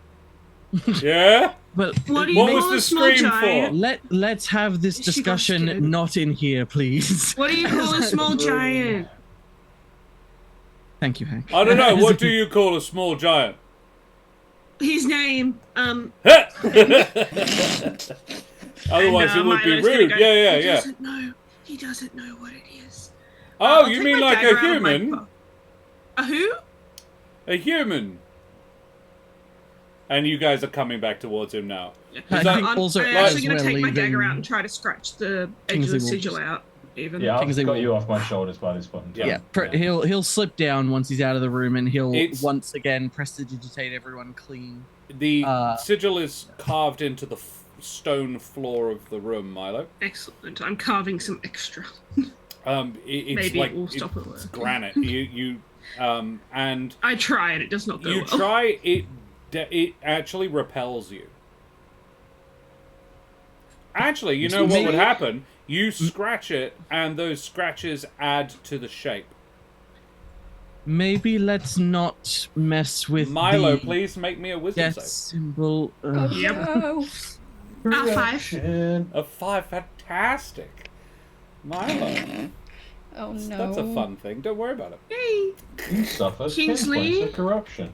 Yeah? But what was the scream for? Let's have this discussion not in here, please. What do you call a small giant? Thank you, Hank. I don't know. What do you call a small giant? His name, Otherwise, it would be rude. Yeah. He doesn't know what it is. Oh, you mean like a human? A who? A human. And you guys are coming back towards him now. I think also I'm actually going to take my dagger out and try to scratch the edge of the sigil out. Even. Yeah, I've got you off my shoulders by this point. Yeah, he'll slip down once he's out of the room, and he'll once again prestidigitate everyone clean. The sigil is carved into the stone floor of the room, Milo. Excellent. I'm carving some extra. It's Maybe like it will stop it's granite. And I try and it does not go you well. try it actually repels you. Actually, you know what would happen? You scratch it, and those scratches add to the shape. Maybe let's not mess with Milo, the please make me a wisdom save. symbol. Yep. No. A 5. A 5, fantastic. Milo. Oh no. That's a fun thing. Don't worry about it. Hey, You suffer 10 Kingsley? points of corruption.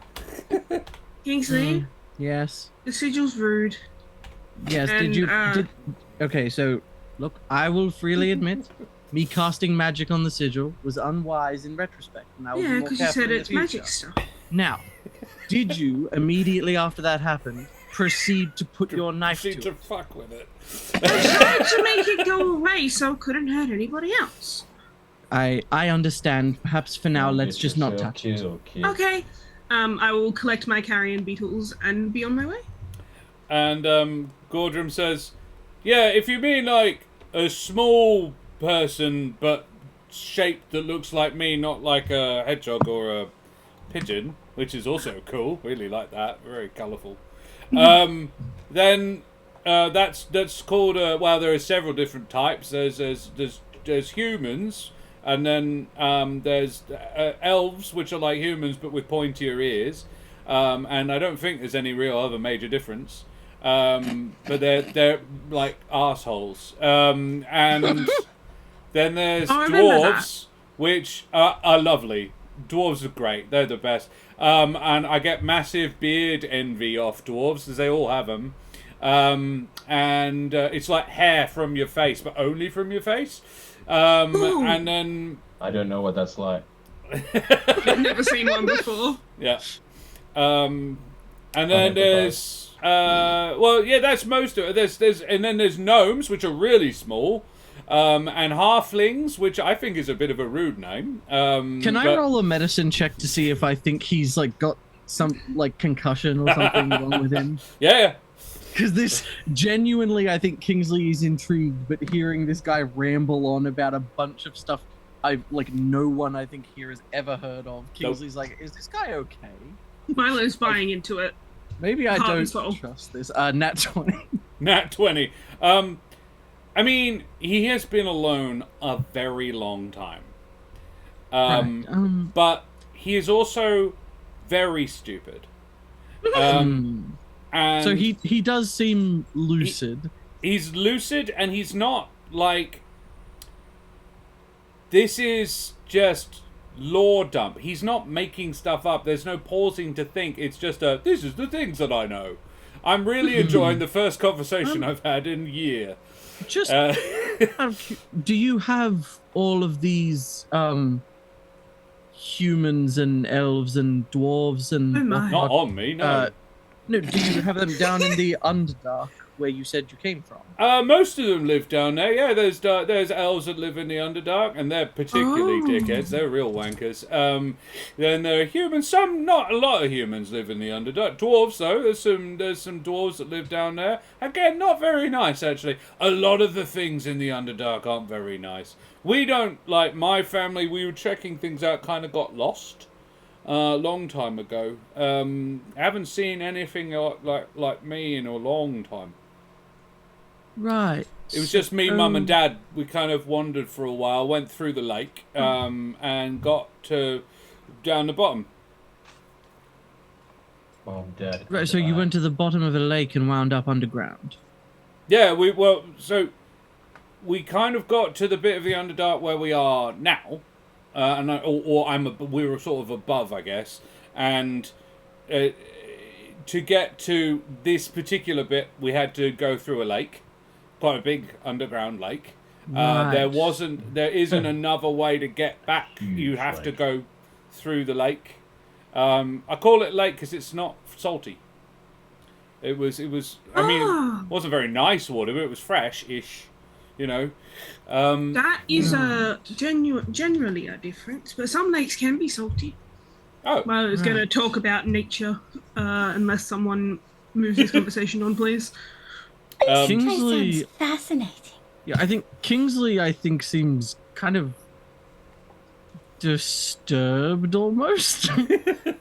Kingsley, Yes. the sigil's rude. Yes. And, Okay, so Look, I will freely admit, me casting magic on the sigil was unwise in retrospect, and I will be Yeah, more because you careful said in the it's magic future. stuff. Now, did you immediately after that happened proceed to put your knife Proceed to to it? fuck with it. To make it go away so it couldn't hurt anybody else. I understand. Perhaps for now, Don't let's get just not yourself touch it. killed, kid. Okay. I will collect my carrion beetles and be on my way. And Gordrum says, yeah, if you mean like a small person but shaped that looks like me, not like a hedgehog or a pigeon, which is also cool, really like that, very colourful, then that's called well, there are several different types. There's humans, and then there's elves, which are like humans but with pointier ears, and I don't think there's any real other major difference. But they're like assholes. And then there's I remember dwarves, which are lovely. Dwarves are great. They're the best. And I get massive beard envy off dwarves, as they all have them. And it's like hair from your face, but only from your face. And then... I don't know what that's like. I've never seen one before. Yeah. And then there's... well, yeah, that's most of it. And then there's gnomes, which are really small, and halflings, which I think is a bit of a rude name. Can I roll a medicine check to see if I think he's like got some like concussion or something wrong with him? Yeah. Because this genuinely, I think Kingsley is intrigued, but hearing this guy ramble on about a bunch of stuff no one I think here has ever heard of. Kingsley's like, is this guy okay? Milo's buying into it. Maybe I Heart don't and soul. trust this. Nat 20. Nat 20. I mean, he has been alone a very long time. But he is also very stupid. And so he does seem lucid. He's lucid, and he's not like... This is just lore dump. He's not making stuff up. There's no pausing to think. It's just this is the things that I know. I'm really enjoying the first conversation I've had in a year. Just do you have all of these humans and elves and dwarves and my. Not on me, no. No, do you have them down in the Underdark where you said you came from? Most of them live down there. Yeah, there's elves that live in the Underdark, and they're particularly dickheads. They're real wankers. Then there are humans. Not a lot of humans live in the Underdark. Dwarves, though, there's some dwarves that live down there. Again, not very nice, actually. A lot of the things in the Underdark aren't very nice. We don't, like my family, we were checking things out, kind of got lost. Long time ago. Haven't seen anything like me in a long time. Right. It was just me, Mum, and Dad. We kind of wandered for a while, went through the lake, and got to down the bottom. Mom, Dad. Right, so you went to the bottom of a lake and wound up underground. Yeah, so we kind of got to the bit of the Underdark where we are now. We were sort of above, I guess, and to get to this particular bit, we had to go through a lake, quite a big underground lake. Right. There isn't another way to get back. You have to go through the lake. I call it lake because it's not salty. It was. I mean, it wasn't very nice water, but it was fresh-ish. You know. That is generally a difference, but some lakes can be salty. Oh. Well, I was going to talk about nature, unless someone moves this conversation on, please. Kingsley sounds fascinating. Yeah, I think Kingsley seems kind of disturbed almost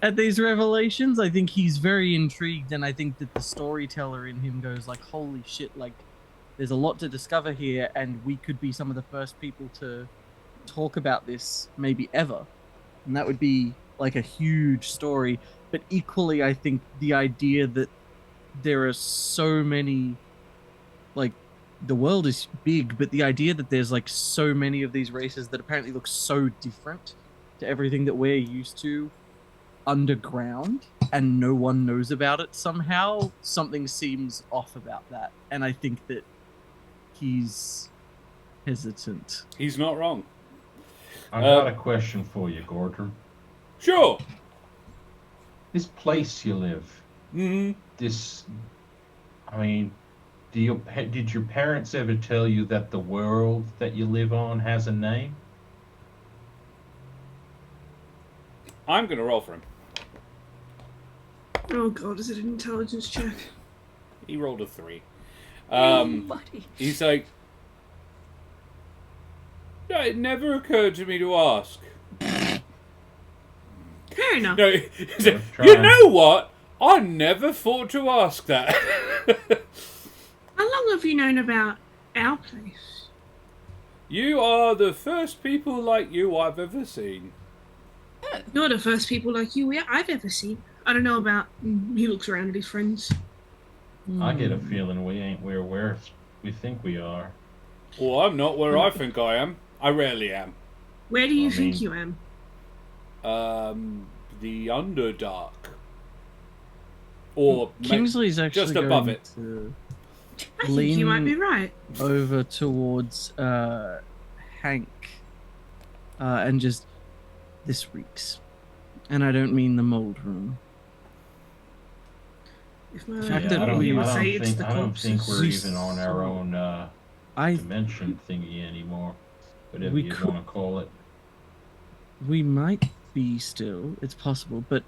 at these revelations. I think he's very intrigued, and I think that the storyteller in him goes like, holy shit, like there's a lot to discover here, and we could be some of the first people to talk about this maybe ever. And that would be like a huge story. But equally, I think the idea that there are so many, like, the world is big, but the idea that there's like so many of these races that apparently look so different to everything that we're used to underground, and no one knows about it somehow, something seems off about that. And I think that he's hesitant. He's not wrong. I got a question for you, Gordon. Sure. This place you live, this, I mean, did your parents ever tell you that the world that you live on has a name? I'm going to roll for him. Oh god, is it an intelligence check? He rolled a 3. Buddy. He's like, it never occurred to me to ask. Fair enough. No, he's like, you know what? I never thought to ask that. How long have you known about our place? You are the first people like you I've ever seen. You're the first people like you I've ever seen. I don't know about... He looks around at his friends. I get a feeling we ain't where we think we are. Well, I'm not where I think I am. I rarely am. Where do you think you am? The Underdark. Or Kingsley's actually just above going it. To I think you might be right. over towards Hank and just, this reeks. And I don't mean the mold room. If my The fact dad that would we- say it's the I don't think we're corpses. even on our own I dimension thingy anymore. Whatever We you could- want to call it. We might be still, it's possible, but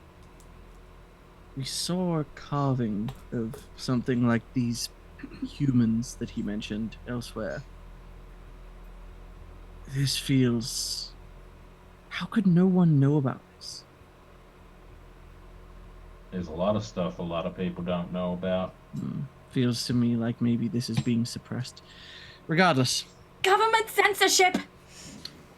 we saw a carving of something like these humans that he mentioned elsewhere. This feels... How could no one know about this? There's a lot of stuff a lot of people don't know about. Feels to me like maybe this is being suppressed. Regardless, Government censorship.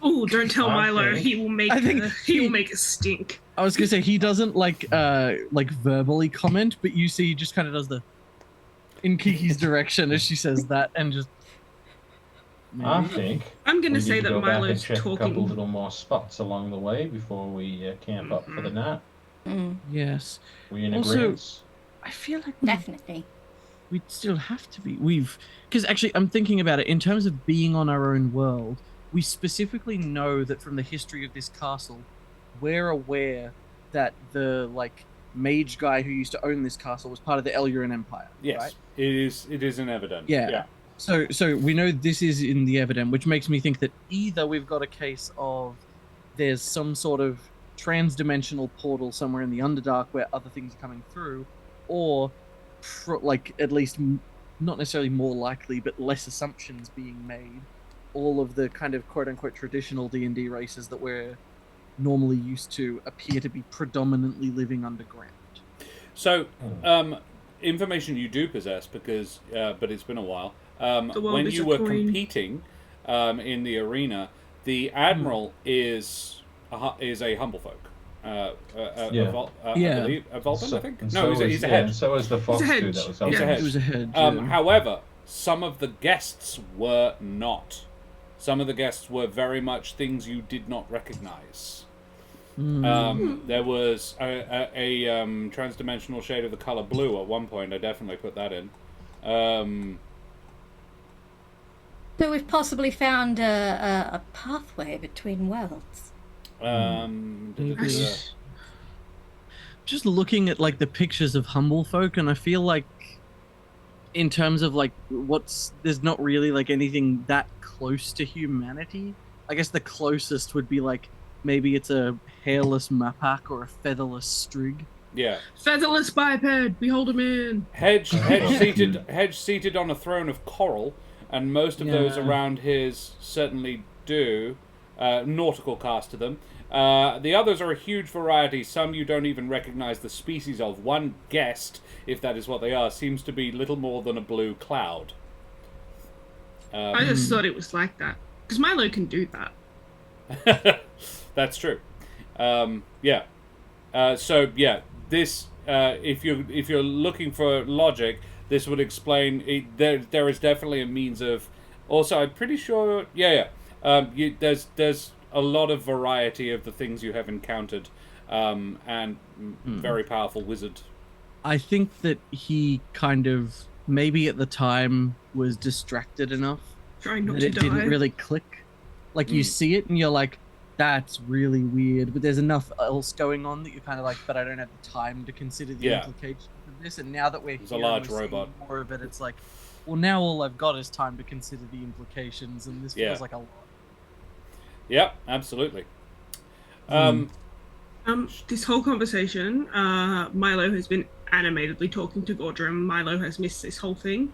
Oh, don't tell I Milo. think- He will make. I think He will make a stink. I was gonna say he doesn't like verbally comment, but you see he just kind of does the in Kiki's direction as she says that, and just. I Maybe. think I'm we gonna need say to that go back and Milo's check a couple talking. little more spots along the way before we camp up for the night. Yes, We in Also- agreement? I feel like Definitely. we'd still have to be. Because actually, I'm thinking about it in terms of being on our own world. We specifically know that from the history of this castle, we're aware that the mage guy who used to own this castle was part of the Eluran Empire. Yes, right? it is an evident. Yeah. So we know this is in the evident, which makes me think that either we've got a case of there's some sort of trans-dimensional portal somewhere in the Underdark where other things are coming through, or at least not necessarily more likely, but less assumptions being made. All of the kind of quote-unquote traditional D&D races that we're normally used to appear to be predominantly living underground. So, information you do possess, because but it's been a while. The world When is you a were coin. competing in the arena, the admiral is a humblefolk. Yeah. I believe a Vulcan, I think. and No, so he's a is- head. and so is the fox hedge. dude that was He's a helping hedge. It was a head. However, some of the guests were not. Some of the guests were very much things you did not recognize. There was a trans-dimensional shade of the color blue at one point. I definitely put that in. So we've possibly found a pathway between worlds. Maybe. Just looking at the pictures of humble folk, and I feel like in terms of there's not really anything that close to humanity. I guess the closest would be maybe it's a hairless mapak or a featherless strig. Yeah. Featherless biped. Behold him in. Hedge seated on a throne of coral, and most of those around his certainly do. Nautical cast to them. The others are a huge variety. Some you don't even recognize the species of. One guest, if that is what they are, seems to be little more than a blue cloud. I just thought it was like that because Milo can do that. That's true. This if you're looking for logic, this would explain it, there is definitely a means of. Also, I'm pretty sure. There's a lot of variety of the things you have encountered, and very powerful wizard. I think that he kind of maybe at the time was distracted enough Trying not that to it die. didn't really click. Like you see it and you're like, that's really weird, but there's enough else going on that you're kind of like, but I don't have the time to consider the Yeah. implications of this. And now that we're It's here a large and we're robot. seeing more of it, it's like, well, now all I've got is time to consider the implications, and this feels like a lot. Yep, absolutely. This whole conversation, Milo has been animatedly talking to Gordrum. Milo has missed this whole thing.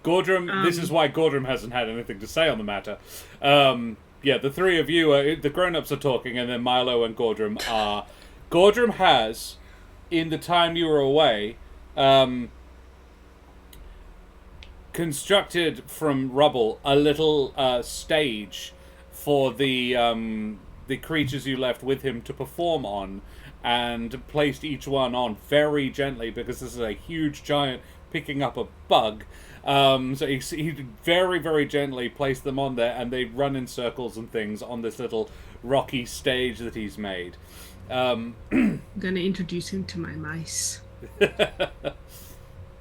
Gordrum, this is why Gordrum hasn't had anything to say on the matter. Yeah, the three of you, the grown-ups are talking, and then Milo and Gordrum are... Gordrum has, in the time you were away, constructed from rubble a little stage for the creatures you left with him to perform on, and placed each one on very gently, because this is a huge giant picking up a bug. So he very, very gently placed them on there, and they run in circles and things on this little rocky stage that he's made. I'm going to introduce him to my mice.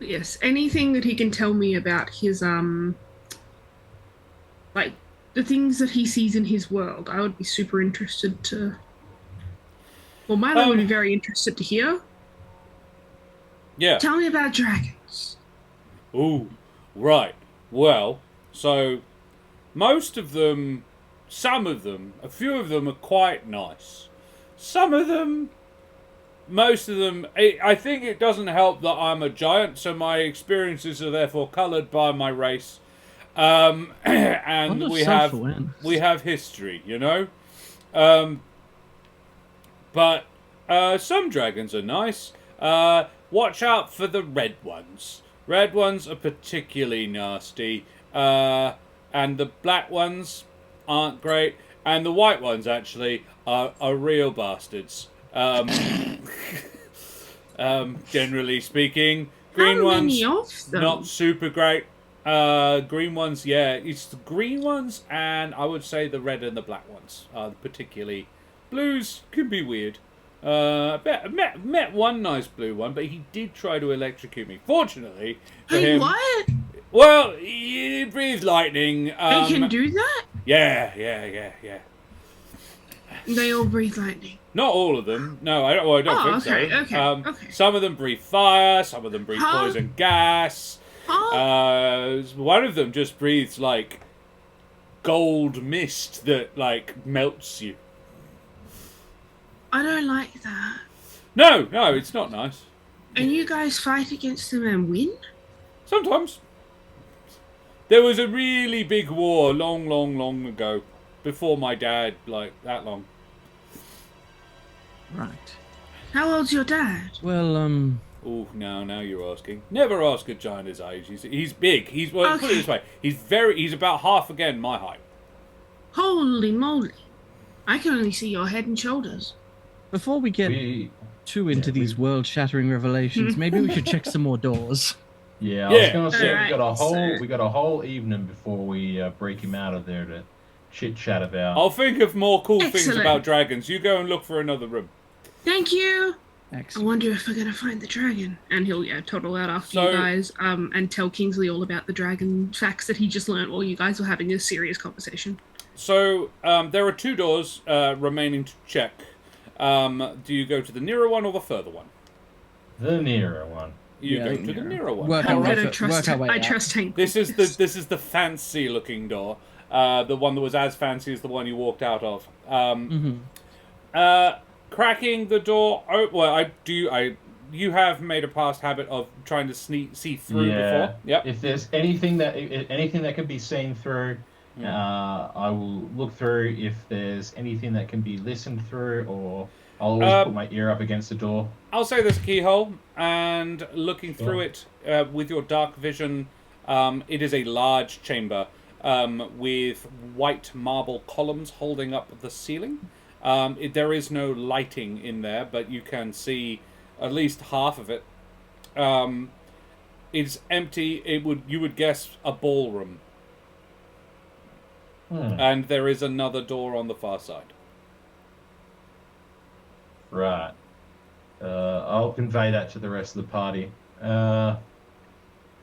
Yes, anything that he can tell me about his, like, the things that he sees in his world, I would be super interested to... Well, Milo would be very interested to hear. Yeah. Tell me about dragons. Ooh, right. Well, so most of them, some of them, a few of them are quite nice. Some of them, most of them, I think it doesn't help that I'm a giant, so my experiences are therefore coloured by my race. And we have history, you know? But some dragons are nice. Watch out for the red ones. Red ones are particularly nasty. And the black ones aren't great. And the white ones, actually, are real bastards. Generally speaking. Green ones, not super great. Green ones, yeah. It's the green ones, and I would say the red and the black ones are particularly... Blues can be weird. Met one nice blue one, but he did try to electrocute me. Fortunately for him... what? Well, he breathed lightning. They can do that? Yeah. They all breathe lightning. Not all of them. No, I don't think so. Okay. Some of them breathe fire, some of them breathe poison gas. One of them just breathes, like, gold mist that, like, melts you. I don't like that. No, it's not nice. And you guys fight against them and win? Sometimes. There was a really big war long ago. Before my dad, like, that long. Right. How old's your dad? Well, Oh, now you're asking. Never ask a giant his age. He's big. Put it this way. He's about half again my height. Holy moly. I can only see your head and shoulders. Before we get too into these world-shattering revelations, maybe we should check some more doors. Yeah, I was gonna say we got a whole evening before we break him out of there to chit-chat about. I'll think of more cool things about dragons. You go and look for another room. Thank you. Excellent. I wonder if we're going to find the dragon. And he'll, toddle out after you guys and tell Kingsley all about the dragon facts that he just learned while you guys were having a serious conversation. So, there are two doors remaining to check. Do you go to the nearer one or the further one? The nearer one. You go to the nearer one. I trust Hank. This is the fancy-looking door. The one that was as fancy as the one you walked out of. Cracking the door. You have made a past habit of trying to see through before. Yep. If there's anything that can be seen through, I will look through. If there's anything that can be listened through, or I'll always put my ear up against the door. I'll say there's a keyhole, and looking through it with your dark vision, it is a large chamber with white marble columns holding up the ceiling. There is no lighting in there, but you can see at least half of it. It's empty. You would guess a ballroom. And there is another door on the far side. Right. I'll convey that to the rest of the party.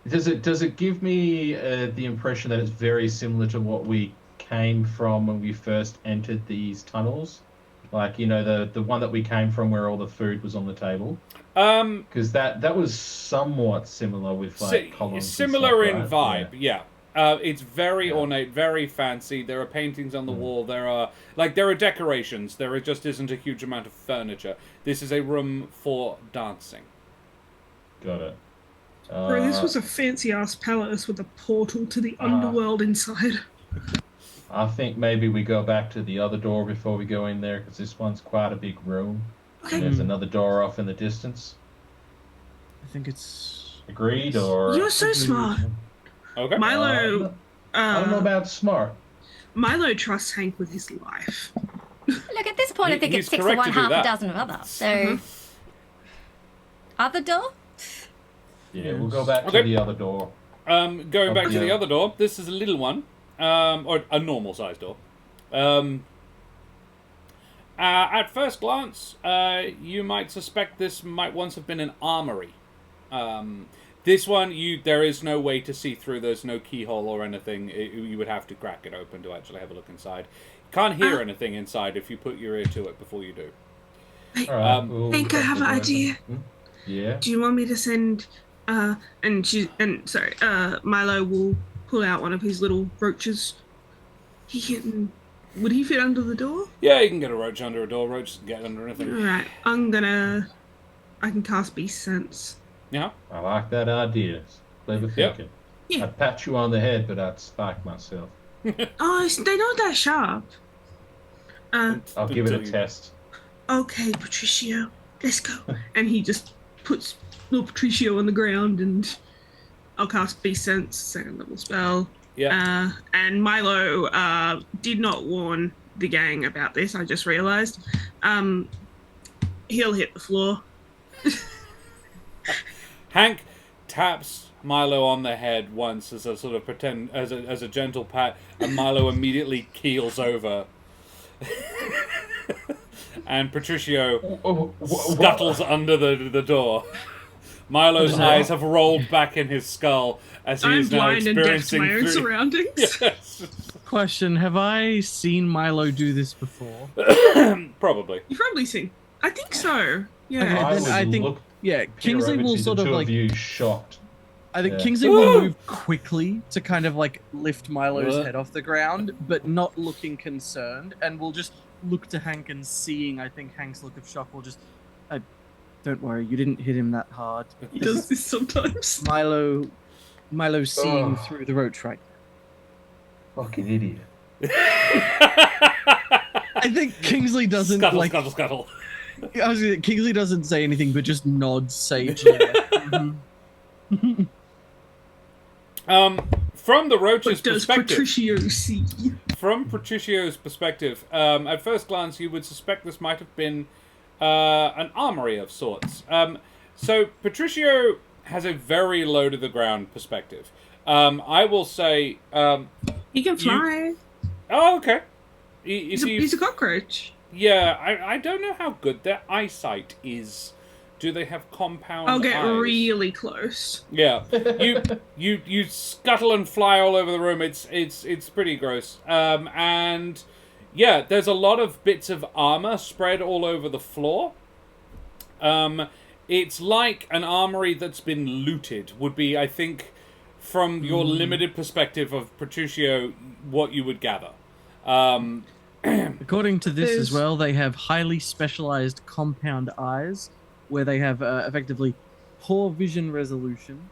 Does it give me the impression that it's very similar to what we came from when we first entered these tunnels? Like, the one that we came from where all the food was on the table? Because that was somewhat similar with columns similar and in stuff, vibe, right? yeah. It's very ornate, very fancy. There are paintings on the wall. There are decorations. There just isn't a huge amount of furniture. This is a room for dancing. Got it. Bro, this was a fancy ass palace with a portal to the underworld inside. I think maybe we go back to the other door before we go in there, because this one's quite a big room. Okay. There's another door off in the distance. I think it's... Agreed, or... You're so smart. Okay. Milo... I don't know about smart. Milo trusts Hank with his life. Look, at this point, I think He's it's 6 of correct one, to do half that. a dozen of other. So, other door? Yeah, we'll go back Okay. to the other door. Going back to Yeah. the other door. This is a little one, or a normal sized door. At first glance, you might suspect this might once have been an armory. This one, there is no way to see through. There's no keyhole or anything. You would have to crack it open to actually have a look inside. You can't hear anything inside if you put your ear to it before you do. All right. We'll Hank, I have an idea. Yeah. Do you want me to send... Milo will pull out one of his little roaches. Would he fit under the door? Yeah, you can get a roach under a door. Roaches can get under anything. Alright, I can cast Beast Sense. Yeah. I like that idea. Clever thinking. Yeah. I'd pat you on the head, but I'd spike myself. Oh, they're not that sharp. I'll give it a test. Okay, Patricio, let's go. And he just puts little Patricio on the ground, and I'll cast Beast Sense, second level spell. Yeah. And Milo did not warn the gang about this, I just realised. He'll hit the floor. Hank taps Milo on the head once as a sort of as a gentle pat, and Milo immediately keels over. And Patricio scuttles under the door. Milo's eyes have rolled back in his skull as he is now blind and deaf to experiencing my own surroundings. Yes. Question, have I seen Milo do this before? Probably. You've probably seen. I think so. Yeah. Okay, I then would I think, look yeah, Kingsley will sort of like... you shocked. I think Yeah. Kingsley will move quickly to kind of like lift Milo's head off the ground, but not looking concerned, and we'll just look to Hank, and seeing, I think Hank's look of shock will just... don't worry, you didn't hit him that hard. He does this sometimes. Milo seeing through the roach right now. Fucking idiot. I think Kingsley doesn't Scuttle, like... scuttle, scuttle. Kingsley doesn't say anything, but just nods sagely. From the roach's What does perspective, Patricio see? from Patricio's perspective, at first glance, you would suspect this might have been an armory of sorts. So Patricio has a very low to the ground perspective. I will say, He can fly. oh, okay. He's a cockroach. Yeah, I don't know how good their eyesight is. Do they have compound I'll get eyes? really close. Yeah, you scuttle and fly all over the room. It's pretty gross. And yeah, there's a lot of bits of armor spread all over the floor. It's like an armory that's been looted. Would be, I think, from your limited perspective of Patricio, what you would gather. According to this as There's- well, they have highly specialized compound eyes, where they have effectively poor vision resolution,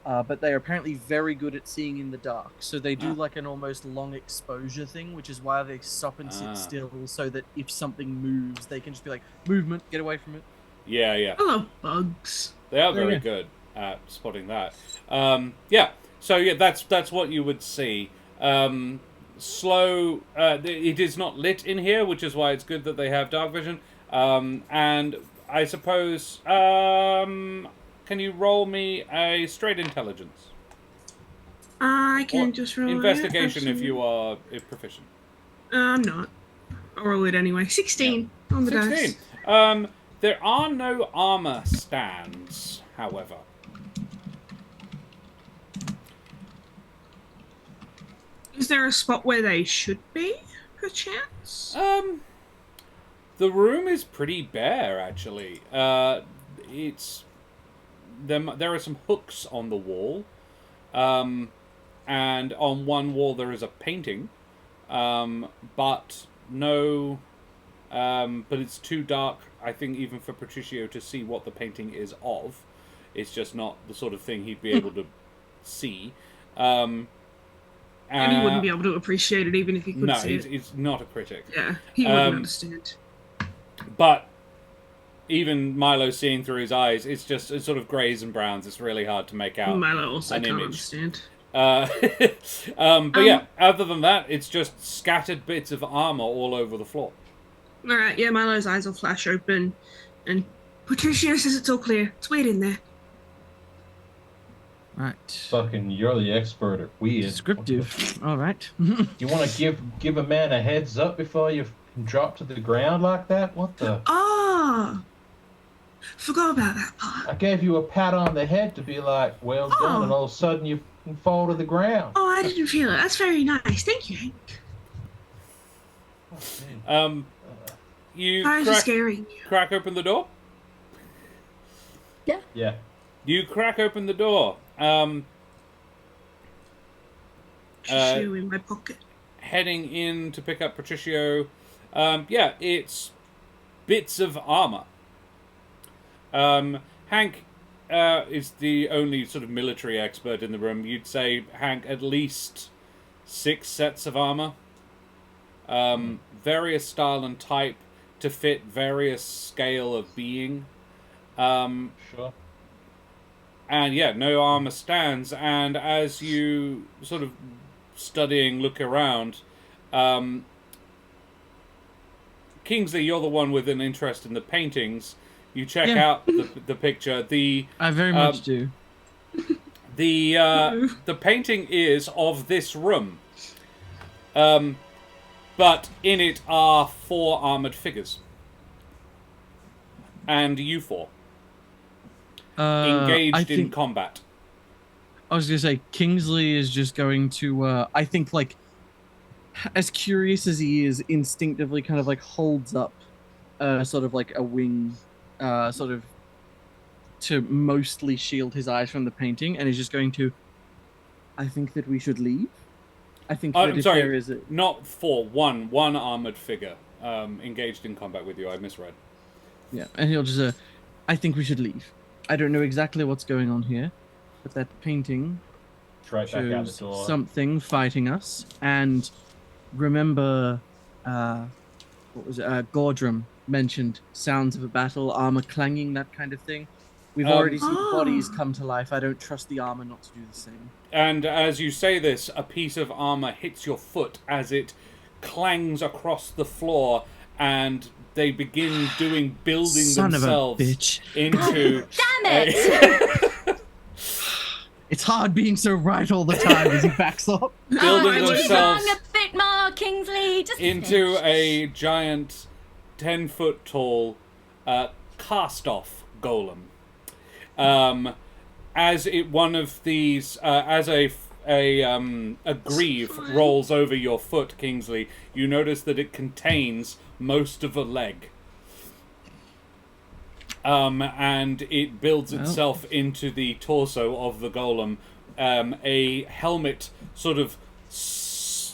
but they are apparently very good at seeing in the dark. So they do like an almost long exposure thing, which is why they stop and sit still, so that if something moves, they can just be like, movement, get away from it. Yeah. I love bugs. They are very good at spotting that. Yeah. So yeah, that's what you would see. Slow. It is not lit in here, which is why it's good that they have dark vision. And I suppose, can you roll me a straight intelligence? I can Or just roll investigation it, if you are proficient. I'm not. I'll roll it anyway. 16 on the 16. dice. There are no armor stands, however. Is there a spot where they should be, perchance? The room is pretty bare, actually. It's there are some hooks on the wall, and on one wall there is a painting, but no, but it's too dark, I think, even for Patricio to see what the painting is of. It's just not the sort of thing he'd be able to see. And he wouldn't be able to appreciate it even if he could see it. No, he's not a critic. Yeah, he wouldn't understand. But even Milo seeing through his eyes, it's sort of greys and browns. It's really hard to make out. Milo also an can't image. Understand. But yeah, other than that, it's just scattered bits of armor all over the floor. All right, yeah, Milo's eyes will flash open, and Patricio says it's all clear. It's weird in there. Right. Fucking, you're the expert at weird. Descriptive. All right. You want to give a man a heads up before you drop to the ground like that? What the? Oh, forgot about that part. I gave you a pat on the head to be like, well done, and all of a sudden you fall to the ground. Oh, I didn't feel it. That's very nice. Thank you, Hank. You Sorry for scaring you. crack open the door? Yeah. You crack open the door. Shoe in my pocket. Heading in to pick up Patricio. Yeah, it's bits of armor. Hank is the only sort of military expert in the room. You'd say, Hank, at least 6 sets of armor. Various style and type to fit various scale of being. Sure. And yeah, no armor stands. And as you sort of look around, Kingsley, you're the one with an interest in the paintings. You check out the picture. I very much do. The painting is of this room. But in it are 4 armored figures. And you 4. Engaged in combat. I was going to say, Kingsley is just going to, I think, like, as curious as he is, instinctively kind of, like, holds up sort of, like, a wing, sort of, to mostly shield his eyes from the painting, and is just going to, I think that we should leave. I think that if there is a... Not 4, one armored figure engaged in combat with you. I misread. Yeah, and he'll just, I think we should leave. I don't know exactly what's going on here, but that painting Right back out the shows door. something fighting us. And remember, what was it? Gordrum mentioned sounds of a battle, armor clanging, that kind of thing. We've already seen bodies come to life. I don't trust the armor not to do the same. And as you say this, a piece of armor hits your foot as it clangs across the floor, and they begin building Son themselves of a bitch. into. Damn it! It's hard being so right all the time as he backs up. Building Just themselves wrong a bit more, Kingsley. Just into a giant 10-foot tall cast-off golem. As one of these, as a greave rolls over your foot, Kingsley, you notice that it contains most of a leg. And it builds itself into the torso of the golem. A helmet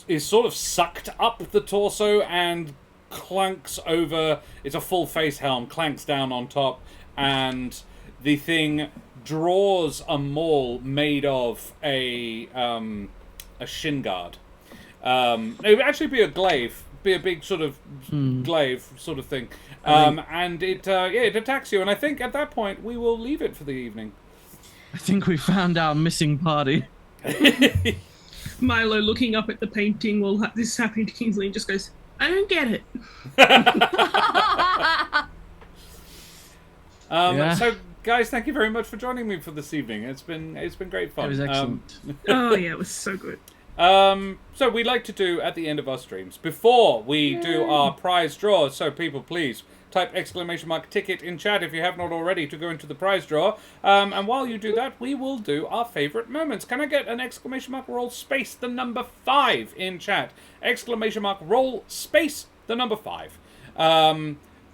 is sort of sucked up the torso and clanks over. It's a full face helm, clanks down on top, and the thing draws a maul made of a shin guard. It would actually be a glaive, be a big sort of glaive sort of thing. And it attacks you. And I think at that point we will leave it for the evening. I think we found our missing party. Milo, looking up at the painting while this is happening to Kingsley, and just goes, I don't get it. So, guys, thank you very much for joining me for this evening. It's been great fun. It was excellent. Oh, yeah, it was so good. So we like to do at the end of our streams, before we do our prize draw, so people please type !ticket in chat if you have not already to go into the prize draw. And while you do that, we will do our favourite moments. Can I get an !roll space the number 5 in chat? !roll space the number 5.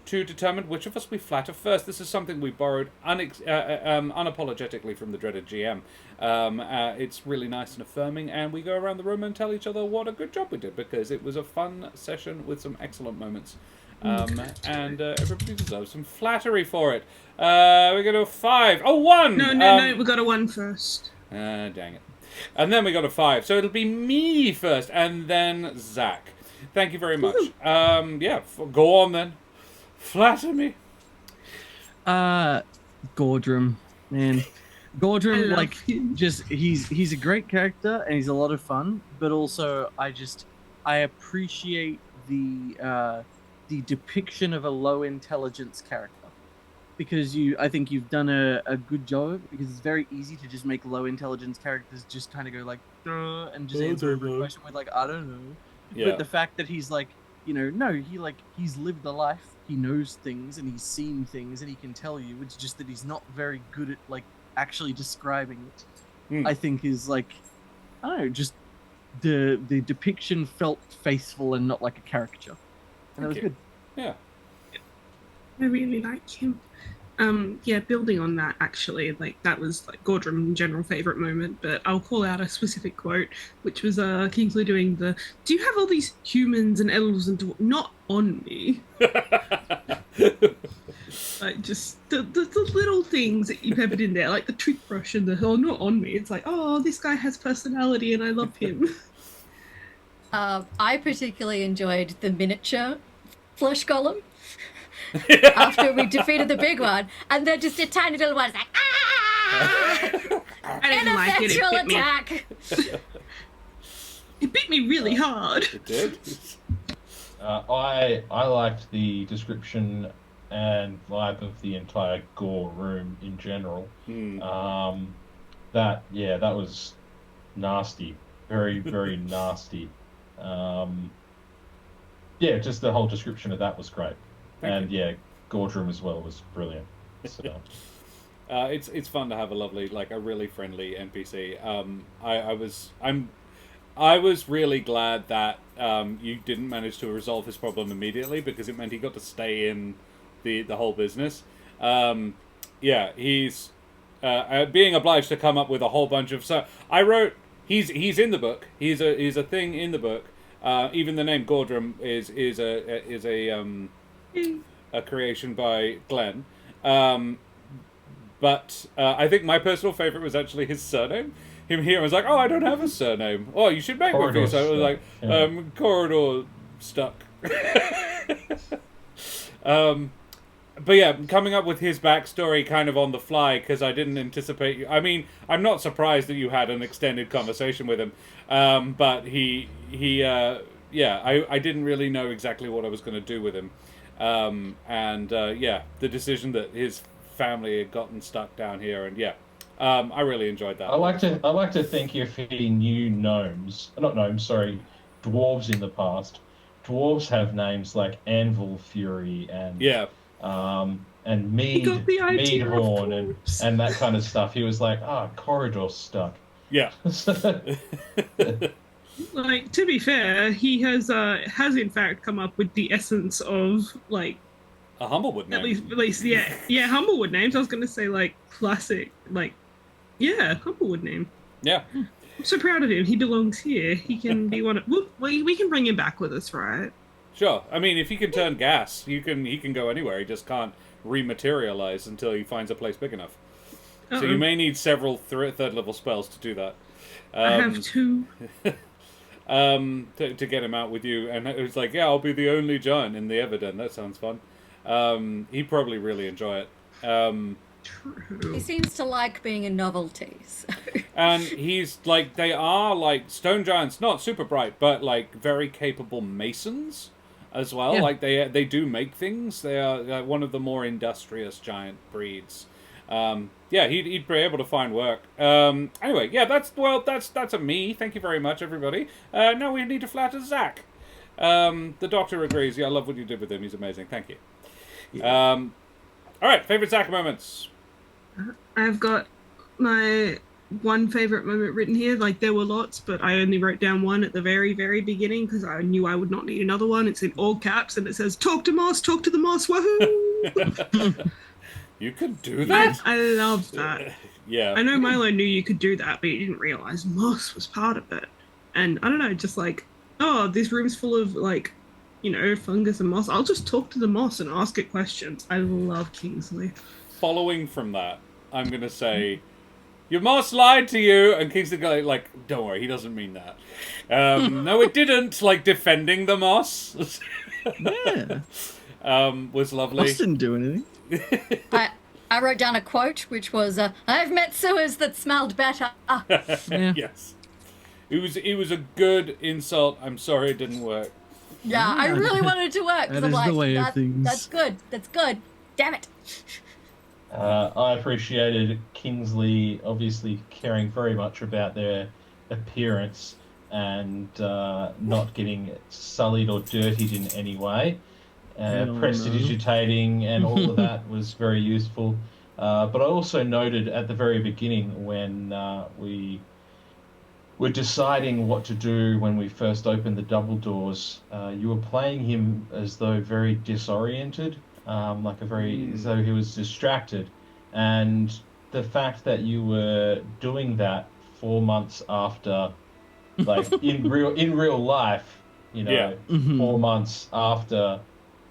To determine which of us we flatter first. This is something we borrowed unapologetically from the dreaded GM. It's really nice and affirming, and we go around the room and tell each other what a good job we did, because it was a fun session with some excellent moments. And everybody deserves some flattery for it. We go to a 5. Oh, 1! No, we got a 1 first. Dang it. And then we got a 5. So it'll be me first, and then Zach. Thank you very much. Go on then. Flatter me. Gordrum, man. Gordrum, like, him. just he's a great character and he's a lot of fun, but also I appreciate the depiction of a low intelligence character, because I think you've done a good job, because it's very easy to just make low intelligence characters just kind of go like duh, and just answer every question with like I don't know. Yeah. But the fact that he's like, he's lived a life, he knows things and he's seen things and he can tell you. It's just that he's not very good at like actually describing it. I think is like, I don't know, just the depiction felt faithful and not like a caricature, and it was good. Yeah, I really like him. Building on that, actually, like that was like Gordrum's general favorite moment, but I'll call out a specific quote, which was Kingsley doing the "Do you have all these humans and elves and not on me?" Like just the little things that you peppered in there, like the toothbrush and the not on me. It's like, oh, this guy has personality and I love him. I particularly enjoyed the miniature flesh golem. After we defeated the big one, and then just a tiny little one is like, ah! I didn't like it. Ineffectual It bit me. attack. It bit me really hard. it did. I liked the description and vibe of the entire gore room in general. That was nasty, very very nasty. Just the whole description of that was great. Gordrum as well was brilliant. So. It's fun to have a lovely, like a really friendly NPC. I was really glad that you didn't manage to resolve his problem immediately, because it meant he got to stay in the whole business. He's being obliged to come up with a whole bunch of. So I wrote he's in the book. He's a thing in the book. Even the name Gordrum is a creation by Glenn. But I think my personal favorite was actually his surname. Him here was like, oh, I don't have a surname. Oh, you should make one for you. So it was like, corridor stuck. But yeah, coming up with his backstory kind of on the fly, because I didn't anticipate you. I mean, I'm not surprised that you had an extended conversation with him. But I didn't really know exactly what I was going to do with him. The decision that his family had gotten stuck down here, and I really enjoyed that. I like to think if he knew dwarves in the past. Dwarves have names like Anvil Fury and Meadhorn and that kind of stuff. He was like, corridor stuck. Yeah. Like, to be fair, he has in fact come up with the essence of like a Humblewood name. At least Humblewood names. I was gonna say like classic, like Humblewood name. Yeah. I'm so proud of him. He belongs here. He can be one of. We can bring him back with us, right? Sure. I mean, if he can turn gas, he can go anywhere. He just can't rematerialize until he finds a place big enough. So you may need several third level spells to do that. I have 2. To get him out with you, and it was like, I'll be the only giant in the Everden. That sounds fun. He'd probably really enjoy it. True. He seems to like being a novelty. So. And he's like, they are like stone giants, not super bright, but like very capable masons as well. Yeah. Like they do make things. They are one of the more industrious giant breeds. He'd be able to find work. Anyway, that's a me. Thank you very much, everybody. Now we need to flatter Zach. The doctor agrees. I love what you did with him. He's amazing. Thank you. All right, favorite Zach moments. I've got my one favorite moment written here. Like, there were lots, but I only wrote down one at the very, very beginning because I knew I would not need another one. It's in all caps and it says, "Talk to Moss, talk to the Moss, woohoo!" You could do that? I love that. Yeah. I know Milo knew you could do that, but you didn't realize Moss was part of it. And I don't know, just like, oh, this room's full of, like, fungus and moss. I'll just talk to the moss and ask it questions. I love Kingsley. Following from that, I'm going to say, your moss lied to you, and Kingsley go like, don't worry, he doesn't mean that. No, it didn't, like, defending the moss. Yeah. Was lovely. Moss didn't do anything. I wrote down a quote, which was, I've met sewers that smelled better. Yeah. Yes. It was a good insult. I'm sorry it didn't work. Yeah, I really wanted it to work, because That I'm is like, the way of things. that's good. Damn it. I appreciated Kingsley obviously caring very much about their appearance and not getting sullied or dirtied in any way. Prestidigitating and all of that was very useful. But I also noted at the very beginning when we were deciding what to do when we first opened the double doors, you were playing him as though very disoriented, as though he was distracted. And the fact that you were doing that 4 months after, like in real life, Yeah. 4 months after,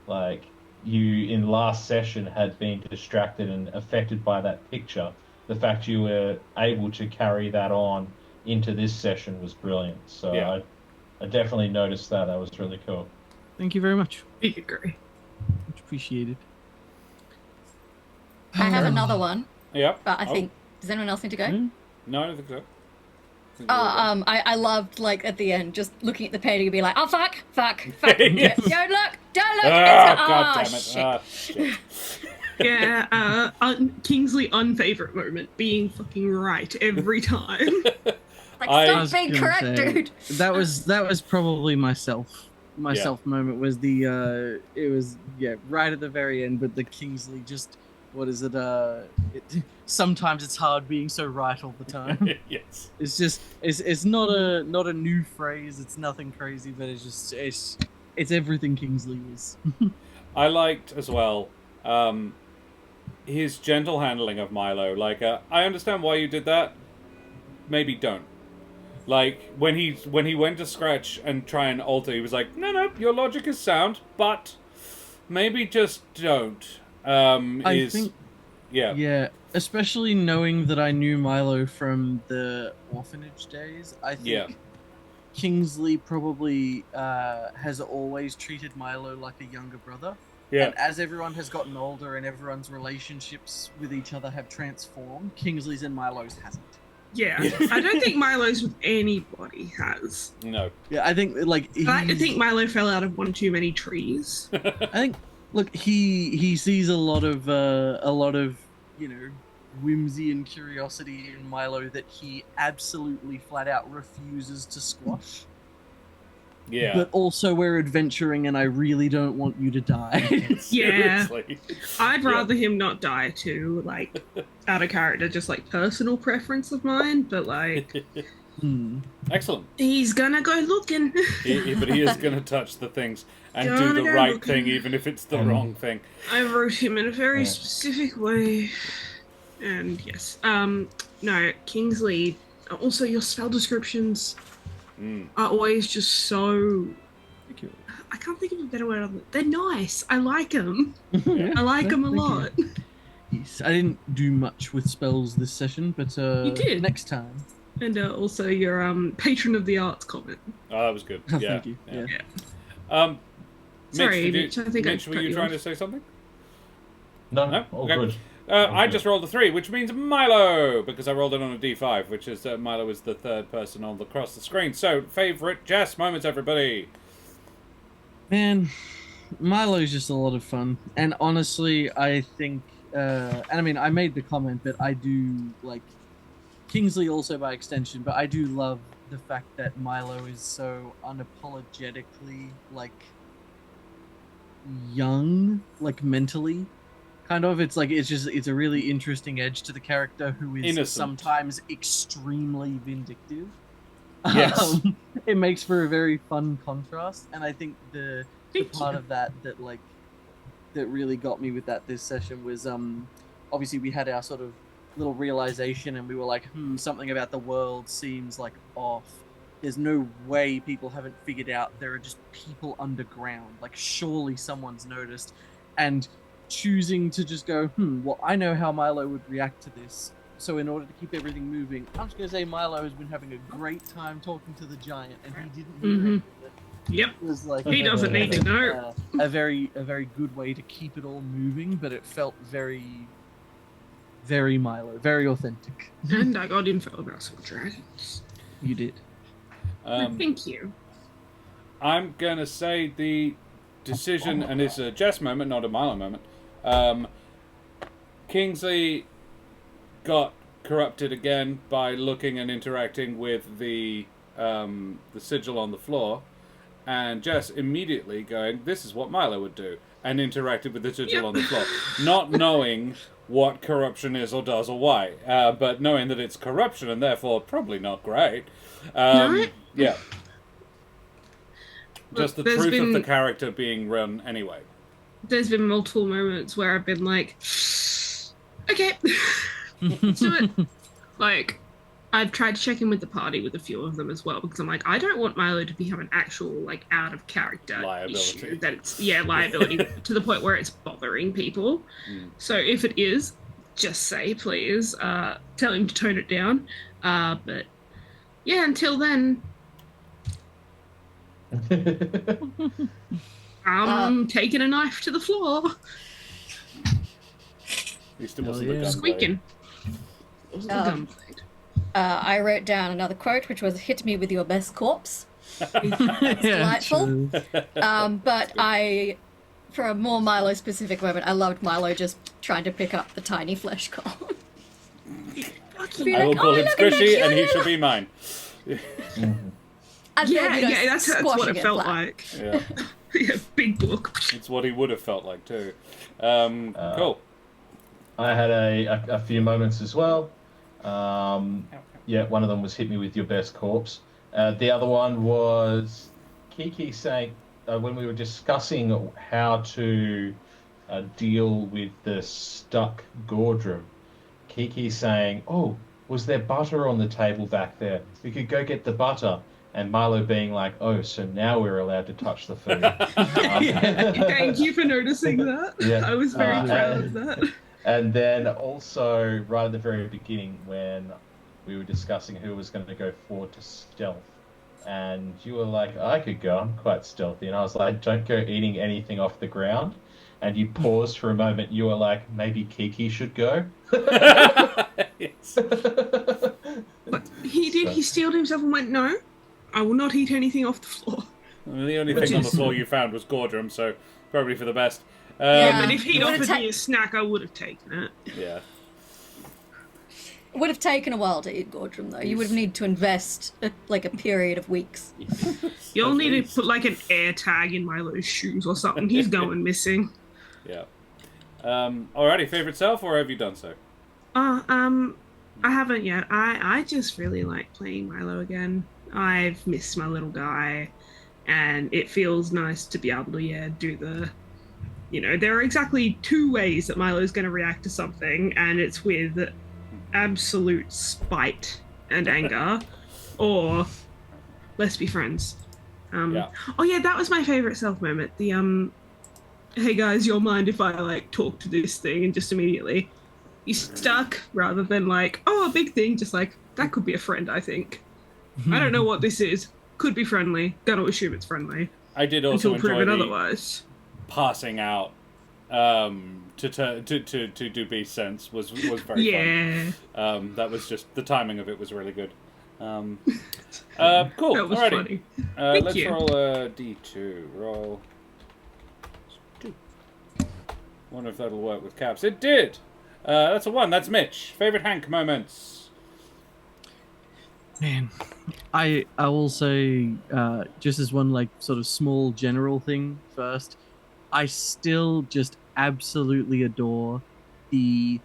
like, you in last session had been distracted and affected by that picture, the fact you were able to carry that on into this session was brilliant. So Yeah. I definitely noticed that. That was really cool. Thank you very much. Big agree. Much appreciated. I have another one, Yep. but I think, does anyone else need to go? No, I don't think so. I loved, like, at the end, just looking at the painting and be like, oh, fuck. Yes. Don't look. God damn it. Shit. Shit. Yeah, Kingsley unfavorite moment, being fucking right every time. Like, I stop was being gonna correct, say, dude. That was probably myself. My self moment was it was right at the very end, but the Kingsley just, what is it? Sometimes it's hard being so right all the time. Yes. It's just it's not a new phrase. It's nothing crazy, but it's everything Kingsley is. I liked as well his gentle handling of Milo. Like, I understand why you did that. Maybe don't. Like, when he went to scratch and try and alter, he was like, no, your logic is sound, but maybe just don't. I think, yeah, especially knowing that I knew Milo from the orphanage days, I think Kingsley probably has always treated Milo like a younger brother. Yeah. And as everyone has gotten older and everyone's relationships with each other have transformed, Kingsley's and Milo's hasn't. Yeah, I don't think Milo's with anybody has. No. Yeah, I think I think Milo fell out of one too many trees. I think he sees a lot of whimsy and curiosity in Milo that he absolutely flat out refuses to squash. Yeah. But also we're adventuring and I really don't want you to die. Yeah. Seriously. I'd rather him not die too, like, out of character, just like personal preference of mine, but like, Excellent. he's gonna go looking. But he is going to touch the things and do Gonna the go right looking. thing, even if it's the wrong thing. I wrote him in a very specific way. And yes, no, Kingsley, also your spell descriptions are always just so... I can't think of a better word. They're nice. I like them. I like them a lot. Yes, I didn't do much with spells this session, but You did. next time. And also your patron of the arts comment. Oh, that was good. Oh, Yeah. thank you. Yeah. Sorry, Mitch, Mitch, I think I Mitch, were cut you you trying off. to say something? No, all Okay. good. I just rolled a 3, which means Milo, because I rolled it on a D5, which is Milo is the third person across the screen. So, favorite Jess moments, everybody. Man, Milo's just a lot of fun. And honestly, I think, and I mean, I made the comment, but I do like Kingsley also by extension, but I do love the fact that Milo is so unapologetically, like, young, like mentally. Kind of. It's a really interesting edge to the character who is Innocent. sometimes extremely vindictive. Yes. It makes for a very fun contrast, and I think the Thank part you. of that really got me with that this session was obviously we had our sort of little realization, and we were like, something about the world seems like off. There's no way people haven't figured out there are just people underground. Like, surely someone's noticed. And choosing to just go, well, I know how Milo would react to this. So in order to keep everything moving, I'm just going to say Milo has been having a great time talking to the giant, and he didn't hear any of it. Yep. It was like, He doesn't need to know. a very good way to keep it all moving, but it felt very, very Milo, very authentic. And I got info about some dragons. You did. Thank you. I'm gonna say the decision, and it's a Jess moment, not a Milo moment. Kingsley got corrupted again by looking and interacting with the sigil on the floor, and Jess immediately going, "This is what Milo would do," and interacted with the sigil on the floor, not knowing what corruption is or does or why, but knowing that it's corruption and therefore probably not great. No? Yeah. Just the There's truth of the been- character being run anyway. There's been multiple moments where I've been like, okay, let's do it. Like, I've tried to check in with the party with a few of them as well, because I'm like, I don't want Milo to become an actual, like, out of character Liability. issue. That it's, liability to the point where it's bothering people. So if it is, just say, please, tell him to tone it down. But yeah, until then, I'm taking a knife to the floor. At least it wasn't yeah. a gunblade. Squeaking. It wasn't a gunblade. I wrote down another quote, which was, "Hit me with your best corpse." Yeah, Delightful. true. But for a more Milo-specific moment, I loved Milo just trying to pick up the tiny flesh coal. I will call him Squishy, and he shall be mine. And Yeah, then, you know, that's what squashing it felt flat. like. Yeah, Yeah, big book. it's what he would have felt like too. Cool. I had a few moments as well. Yeah, one of them was hit me with your best corpse. The other one was Kiki saying, when we were discussing how to deal with the stuck Gordrum, Kiki saying, "Oh, was there butter on the table back there? We could go get the butter." And Milo being like, "Oh, so now we're allowed to touch the food." Thank you for noticing that. Yeah. I was very proud of that. And then also, right at the very beginning, when we were discussing who was going to go forward to stealth, and you were like, "I could go, I'm quite stealthy." And I was like, "Don't go eating anything off the ground." And you paused for a moment, you were like, "Maybe Kiki should go." Yes. But he did, he steeled himself and went, "No, I will not eat anything off the floor." And the only Which thing on the is- floor you found was Gordrum, so probably for the best. Yeah. But if he'd It would've offered me a snack, I would have taken it. Yeah. It would have taken a while to eat Gordrum, though. You would have needed to invest a period of weeks. You'll At need least. to put like an air tag in Milo's shoes or something. He's going missing. Yeah. Alrighty, favorite self, or have you done so? I haven't yet. I just really like playing Milo again. I've missed my little guy, and it feels nice to be able to do the. There are exactly two ways that Milo's going to react to something, and it's with absolute spite and anger, or let's be friends. Yeah. Oh yeah, that was my favorite self moment. The hey guys, you'll mind if I like talk to this thing, and just immediately you stuck, rather than like, oh, a big thing, just like that could be a friend. I think I don't know what this is. Could be friendly. Gotta assume it's friendly I did also until enjoy proven the otherwise. passing out to do beast sense was very Yeah, fun. That was just the timing of it was really good. Cool. that was Alrighty. funny. Thank Let's you. roll a d2. Roll 2. Wonder if that'll work with caps. It did. That's a 1. That's Mitch. Favorite Hank moments. Man, I will say, just as one like sort of small general thing first, I still just absolutely adore the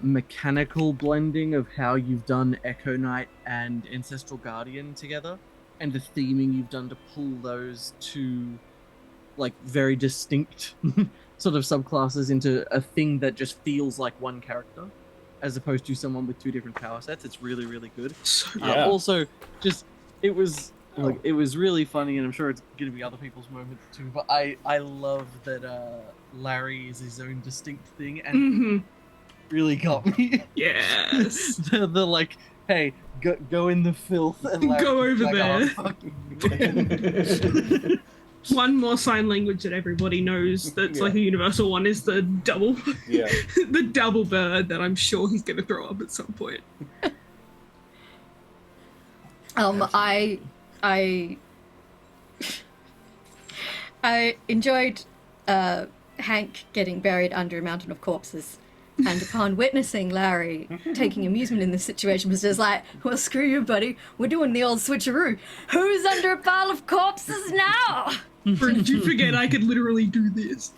mechanical blending of how you've done Echo Knight and Ancestral Guardian together, and the theming you've done to pull those two like very distinct sort of subclasses into a thing that just feels like one character, as opposed to someone with two different power sets. It's really, really good. Yeah. Also, just it was really funny, and I'm sure it's going to be other people's moments too. But I love that Larry is his own distinct thing, and Mm-hmm. really got me. Yes. the like, hey, go in the filth and Larry Go over like, there. "Oh, fucking One more sign language that everybody knows that's like a universal one is the double the double bird that I'm sure he's going to throw up at some point. I enjoyed Hank getting buried under a mountain of corpses, and upon witnessing Larry taking amusement in this situation, was just like, well, screw you, buddy. We're doing the old switcheroo. Who's under a pile of corpses now? Or did you forget I could literally do this?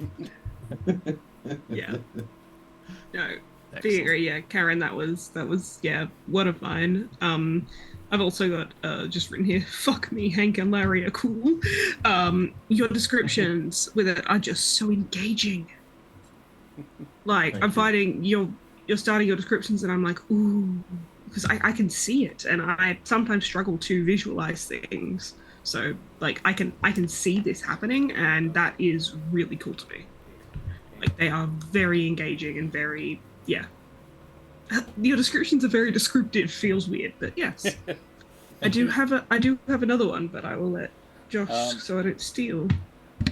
Yeah. No. Yeah, Karen, that was one of mine. I've also got just written here, fuck me, Hank and Larry are cool. Your descriptions with it are just so engaging. Like, I'm finding you're starting your descriptions and I'm like, ooh, because I can see it, and I sometimes struggle to visualize things. So, like, I can see this happening, and that is really cool to me. Like, they are very engaging and very, yeah. Your descriptions are very descriptive. Feels weird, but yes. I do have another one, but I will let Josh so I don't steal.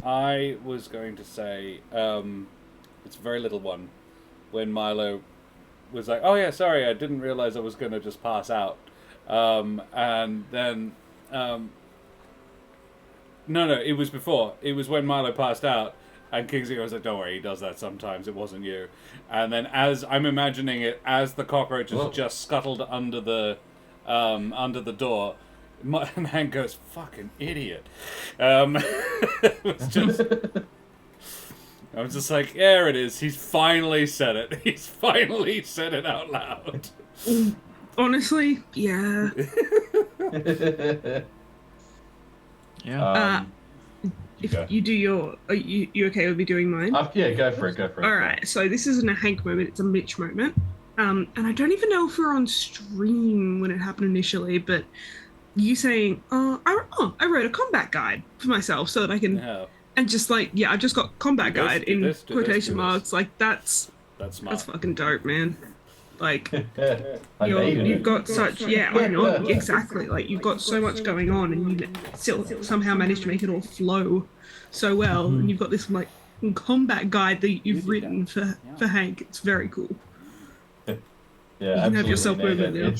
I was going to say, it's a very little one. When Milo was like, "Oh yeah, sorry, I didn't realize I was going to just pass out," and then. No, it was before. It was when Milo passed out, and Kingsley was like, "Don't worry, he does that sometimes. It wasn't you." And then, as I'm imagining it, as the cockroaches just scuttled under the door, and Hank goes, "Fucking idiot." It was just. I was just like, there it is. He's finally said it. He's finally said it out loud. Honestly, yeah. Yeah. If you do your, are you okay with me doing mine? Yeah, go for it. All right. So this isn't a Hank moment; it's a Mitch moment. And I don't even know if we're on stream when it happened initially, but you saying, I wrote a combat guide for myself so that I can, and just like, yeah, I just got combat guide in quotation marks. Like that's smart. That's fucking dope, man. Like, you've got such, I know, exactly. Like, you've got so much going on, and you still somehow managed to make it all flow so well. And you've got this like combat guide that you've written for Hank. It's very cool. Yeah, you can have yourself moving now.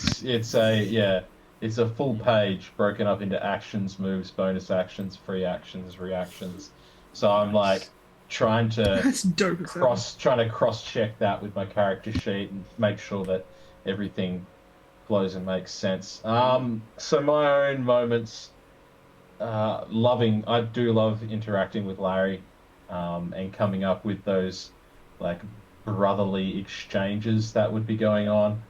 It's a full page broken up into actions, moves, bonus actions, free actions, reactions. So I'm like trying to cross check that with my character sheet and make sure that everything flows and makes sense. So my own moments, I do love interacting with Larry, and coming up with those like brotherly exchanges that would be going on.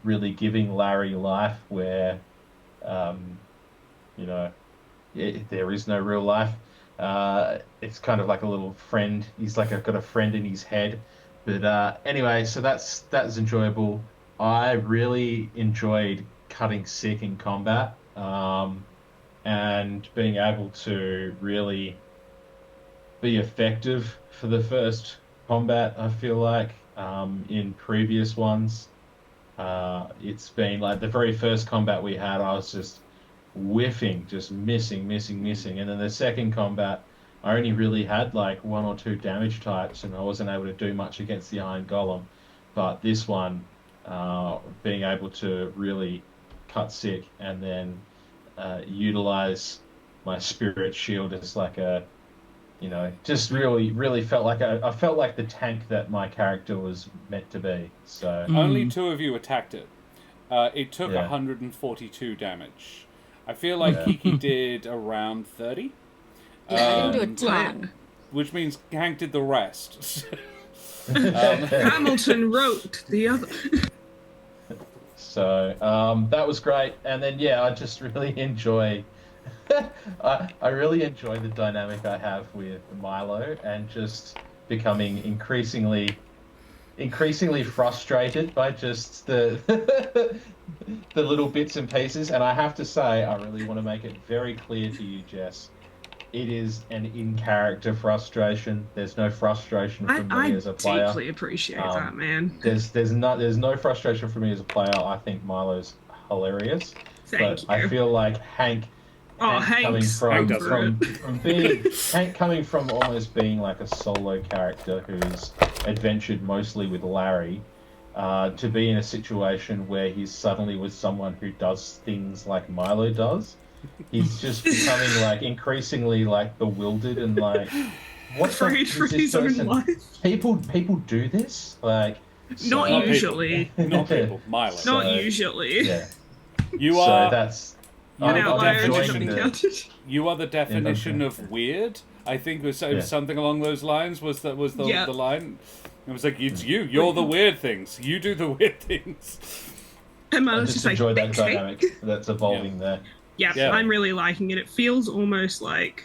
Really giving Larry life where, there is no real life. It's kind of like a little friend. He's like got a friend in his head. But anyway, so that's enjoyable. I really enjoyed cutting sick in combat, and being able to really be effective for the first combat. I feel like in previous ones, it's been like the very first combat we had, I was just whiffing, just missing. And then the second combat, I only really had like 1 or 2 damage types, and I wasn't able to do much against the Iron Golem. But this one, being able to really cut sick and then utilize my spirit shield as like a, just really felt like I felt like the tank that my character was meant to be. So only 2 of you attacked it. It took 142 damage. I feel like Kiki did around 30. Yeah, I didn't do a ton. which means Hank did the rest. Hamilton wrote the other. So that was great, and then I just really enjoy. I really enjoy the dynamic I have with Milo, and just becoming increasingly frustrated by just the the little bits and pieces. And I have to say, I really want to make it very clear to you, Jess. It is an in-character frustration. There's no frustration from me as a player. I deeply appreciate that, man. There's no frustration for me as a player. I think Milo's hilarious. Thank you. I feel like Hank coming from almost being like a solo character who's adventured mostly with Larry, to be in a situation where he's suddenly with someone who does things like Milo does. He's just becoming like increasingly like bewildered and like, what's afraid for his own life. People do this, like, not usually. Not people, Milo. Not usually. Yeah. You are. So that's. You are the definition of weird. I think it was something along those lines. Was the line? It was like, it's you. You're the weird things. You do the weird things. And I Milo's just like, enjoy that dynamic that's evolving there. Yeah, I'm really liking it. It feels almost like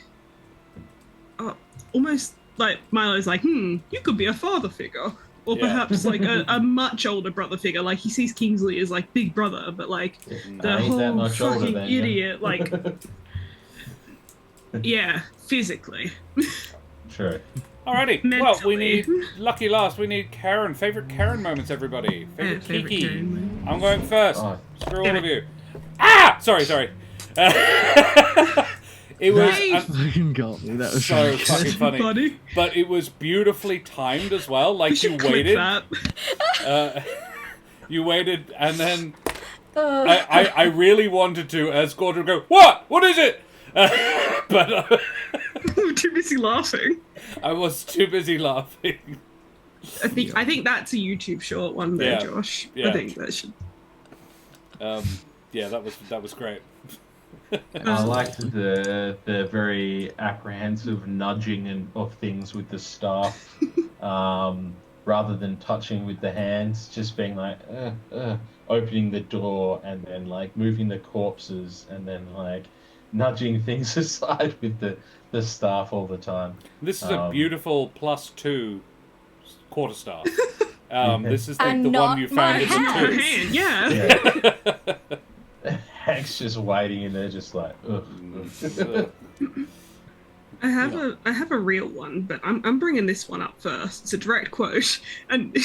Milo's like, you could be a father figure. Or perhaps like a much older brother figure. Like he sees Kingsley as like big brother, but like the whole fucking idiot, like physically. Sure. Alrighty. Mentally. Well, we need lucky last. We need Karen. Favorite Karen moments, everybody. Favorite Kiki. Karen. I'm going first. Screw all of you. Sorry. It was fucking got me. That was so fucking funny. But it was beautifully timed as well. Like you waited. You waited, and then I really wanted to, as Gordon, go, What? What is it? But I'm too busy laughing. I was too busy laughing. I think that's a YouTube short one there, Josh. Yeah. I think that should. That was great. I liked the very apprehensive nudging of things with the staff, rather than touching with the hands, just being like opening the door and then like moving the corpses and then like nudging things aside with the staff all the time. This is a beautiful +2 quarterstaff. This is the one you found in the hand. Yeah. Hank's just waiting in there, just like, ugh. I have a real one, but I'm bringing this one up first. It's a direct quote, and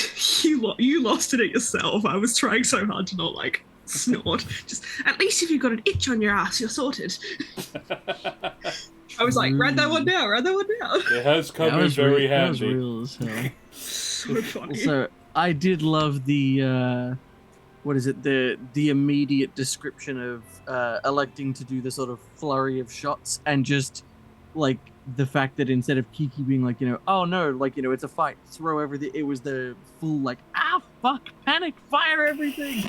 you lost it yourself. I was trying so hard to not like snort. Just at least if you've got an itch on your ass, you're sorted. I was like, write that one down. It has come in very handy. That was real as hell. So funny. Also, I did love the the immediate description of electing to do the sort of flurry of shots, and just like the fact that instead of Kiki being like, oh no, like, it's a fight, throw everything, it was the full like, fuck, panic, fire everything.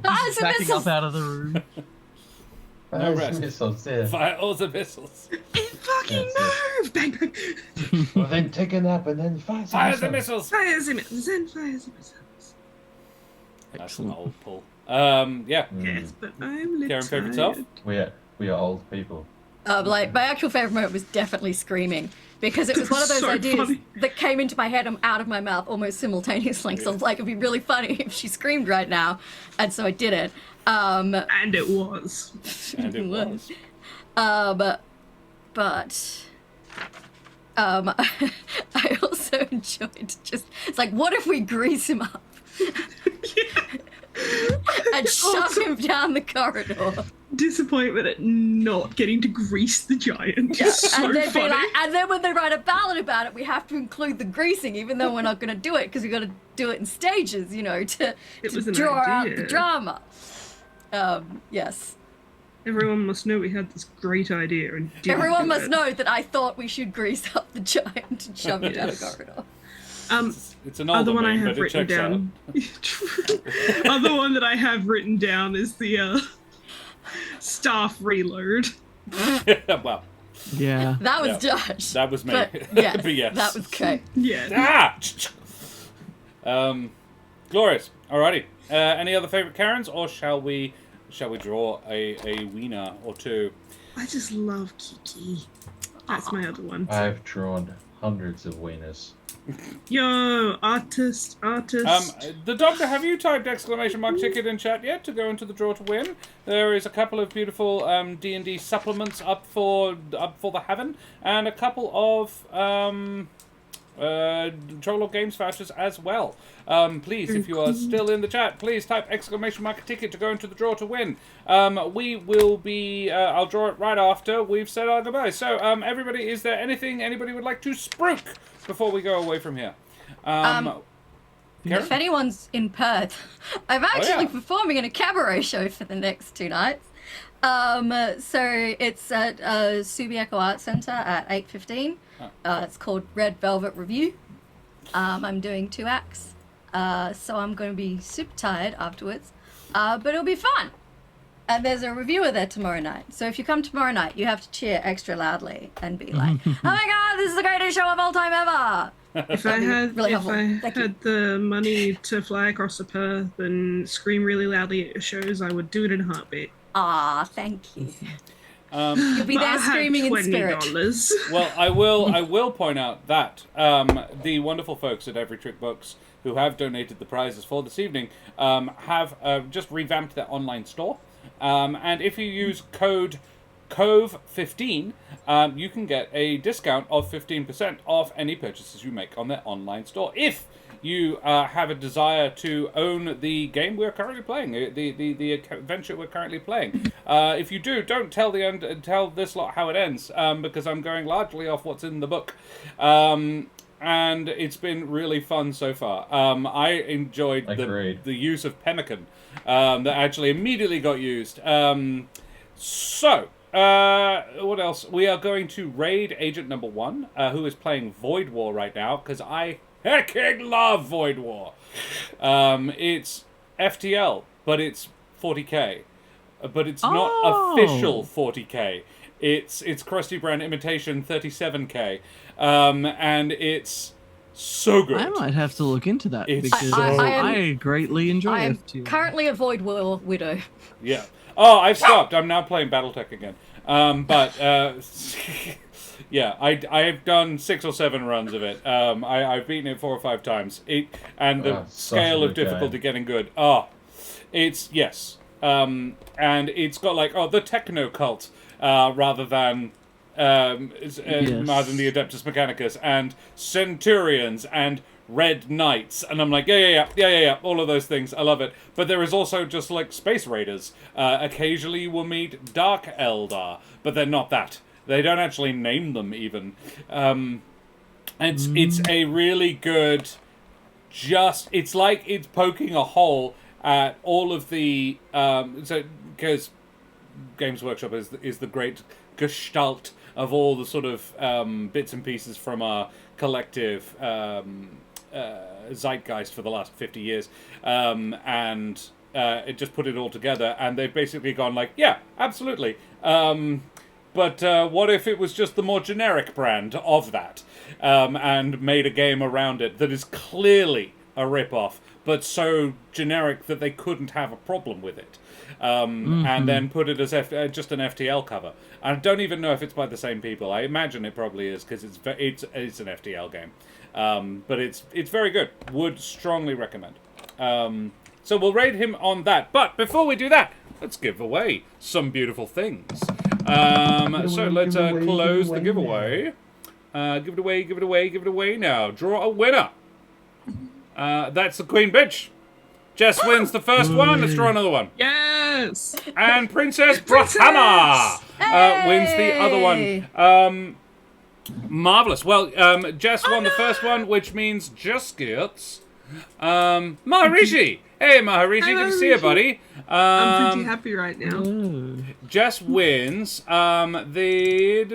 Backing up out of the room. No rest. Missiles, yeah. Fire all the missiles. It fucking moved! Bang, bang. Well, then take a nap and then fire the missiles. Fires the missiles. Then fires the missiles. That's an old pull. Yes, but I'm Karen, favorite self? We are old people. Like my actual favorite moment was definitely screaming, because it was one of those So ideas funny. that came into my head and out of my mouth almost simultaneously. So I was like, it'd be really funny if she screamed right now, and so I did it. And it was. And it was. But I also enjoyed it's like, what if we grease him up? And shove him down the corridor. Disappointment at not getting to grease the giant. Yeah. So and then funny. and then when they write a ballad about it, we have to include the greasing, even though we're not going to do it, because we've got to do it in stages, to draw out the drama. Yes. Everyone must know we had this great idea, and everyone must know that I thought we should grease up the giant and shove him down the corridor. It's an older other one I meme, have but it written checks down. Other one that I have written down is the staff reload. Well, Yeah. That was Yeah. Josh. That was me. But yes, But yes. that was Kay. Yeah. Glorious. Alrighty. Any other favourite Karens, or shall we draw a wiener or two? I just love Kiki. That's my other one. I've drawn hundreds of wieners. Yo, artist. The Doctor, have you typed exclamation mark ticket in chat yet to go into the draw to win? There is a couple of beautiful D&D supplements up for the heaven, and a couple of Trollo Games vouchers as well. Please, if you are still in the chat, please type exclamation mark ticket to go into the draw to win. We will be, I'll draw it right after we've said our goodbye. So, everybody, is there anything anybody would like to spruik before we go away from here? If anyone's in Perth, I'm actually yeah. performing in a cabaret show for the next 2 nights. So it's at Subiaco Art Centre at 8:15. It's called Red Velvet Review. I'm doing 2 acts, so I'm going to be super tired afterwards, but it'll be fun. And there's a reviewer there tomorrow night. So if you come tomorrow night, you have to cheer extra loudly and be like, "Oh my god, this is the greatest show of all time ever!" If I had Thank you. the money to fly across to Perth and scream really loudly at shows, I would do it in a heartbeat. Ah, thank you. You'll be there screaming in spirit. $20. Well, I will point out that the wonderful folks at Every Trick Books who have donated the prizes for this evening have just revamped their online store. And if you use code COVE15, you can get a discount of 15% off any purchases you make on their online store. If you have a desire to own the game we're currently playing, the adventure we're currently playing. If you do, don't tell tell this lot how it ends, because I'm going largely off what's in the book. And it's been really fun so far. I enjoyed the use of pemmican that actually immediately got used. What else? We are going to raid Agent Number 1, who is playing Void War right now, because I hecking love Void War. It's FTL, but it's 40k. But it's not official 40k. It's Krusty Brand imitation 37k. And it's so good. I might have to look into that It's because I greatly enjoy I am FTL. currently a Void War widow. Yeah. Oh, I've stopped. I'm now playing BattleTech again. Yeah, I've done 6 or 7 runs of it. I've beaten it 4 or 5 times. The scale of difficulty getting good. It's yes. And it's got like the techno cult rather than the Adeptus Mechanicus and Centurions and Red Knights, and I'm like, yeah, all of those things. I love it. But there is also just like Space Raiders. Occasionally you will meet Dark Eldar, but they're not that. They don't actually name them even. It's a really good. It's like it's poking a hole at all of the because Games Workshop is the great gestalt of all the sort of bits and pieces from our collective zeitgeist for the last 50 years, and it just put it all together, and they've basically gone like, yeah, absolutely, but what if it was just the more generic brand of that, and made a game around it that is clearly a rip-off, but so generic that they couldn't have a problem with it, and then put it as just an FTL cover. I don't even know if it's by the same people. I imagine it probably is, because it's an FTL game. But it's very good. Would strongly recommend. So we'll raid him on that. But before we do that, let's give away some beautiful things. So let's close the giveaway. Give it away now. Draw a winner. That's the Queen Bitch. Jess wins the first one. Let's draw another one. Yes! And Princess Brahma wins the other one. Marvelous. Well, Jess won the first one, which means just gets Maharishi. Hey, Maharishi, good to see you, buddy. I'm pretty happy right now. Jess wins the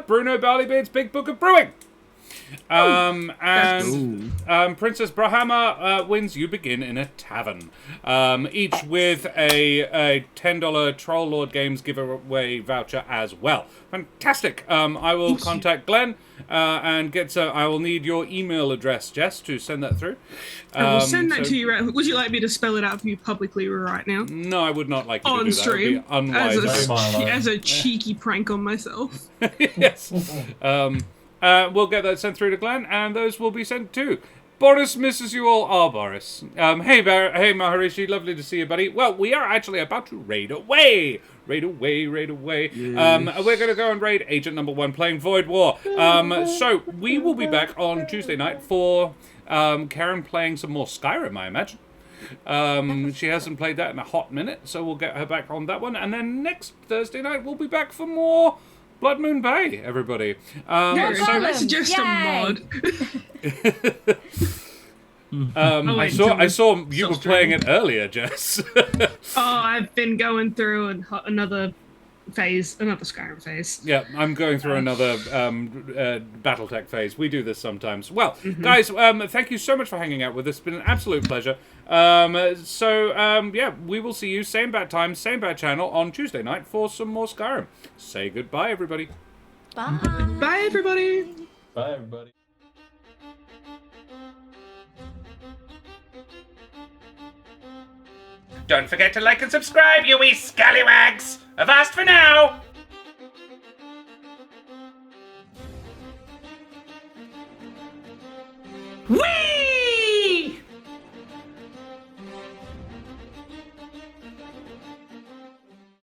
Bruno Barleybeard's Big Book of Brewing. And Princess Brahma wins You Begin in a Tavern, each with a $10 Troll Lord Games giveaway voucher as well. Fantastic. I will contact Glenn and get I will need your email address, Jess, to send that through. I will send that to you. Would you like me to spell it out for you publicly right now? No, I would not like you to On do stream, that. It would be unwise. as a cheeky prank on myself. Yes. We'll get that sent through to Glenn, and those will be sent to Boris. Misses you all. Oh, Boris. Hey, Maharishi. Lovely to see you, buddy. Well, we are actually about to raid away. Raid away. We're going to go and raid Agent Number 1 playing Void War. So we will be back on Tuesday night for Karen playing some more Skyrim, I imagine. She hasn't played that in a hot minute, so we'll get her back on that one. And then next Thursday night, we'll be back for more Bloodmoon Bay, everybody. So that's just a mod. I saw you were playing it earlier, Jess. I've been going through another Skyrim phase. Yeah, I'm going through another BattleTech phase. We do this sometimes. Well, guys, thank you so much for hanging out with us. It's been an absolute pleasure. We will see you same bat time, same bat channel on Tuesday night for some more Skyrim. Say goodbye, everybody. Bye. Bye, everybody. Bye, everybody. Don't forget to like and subscribe, you wee scallywags! Avast for now! Whee!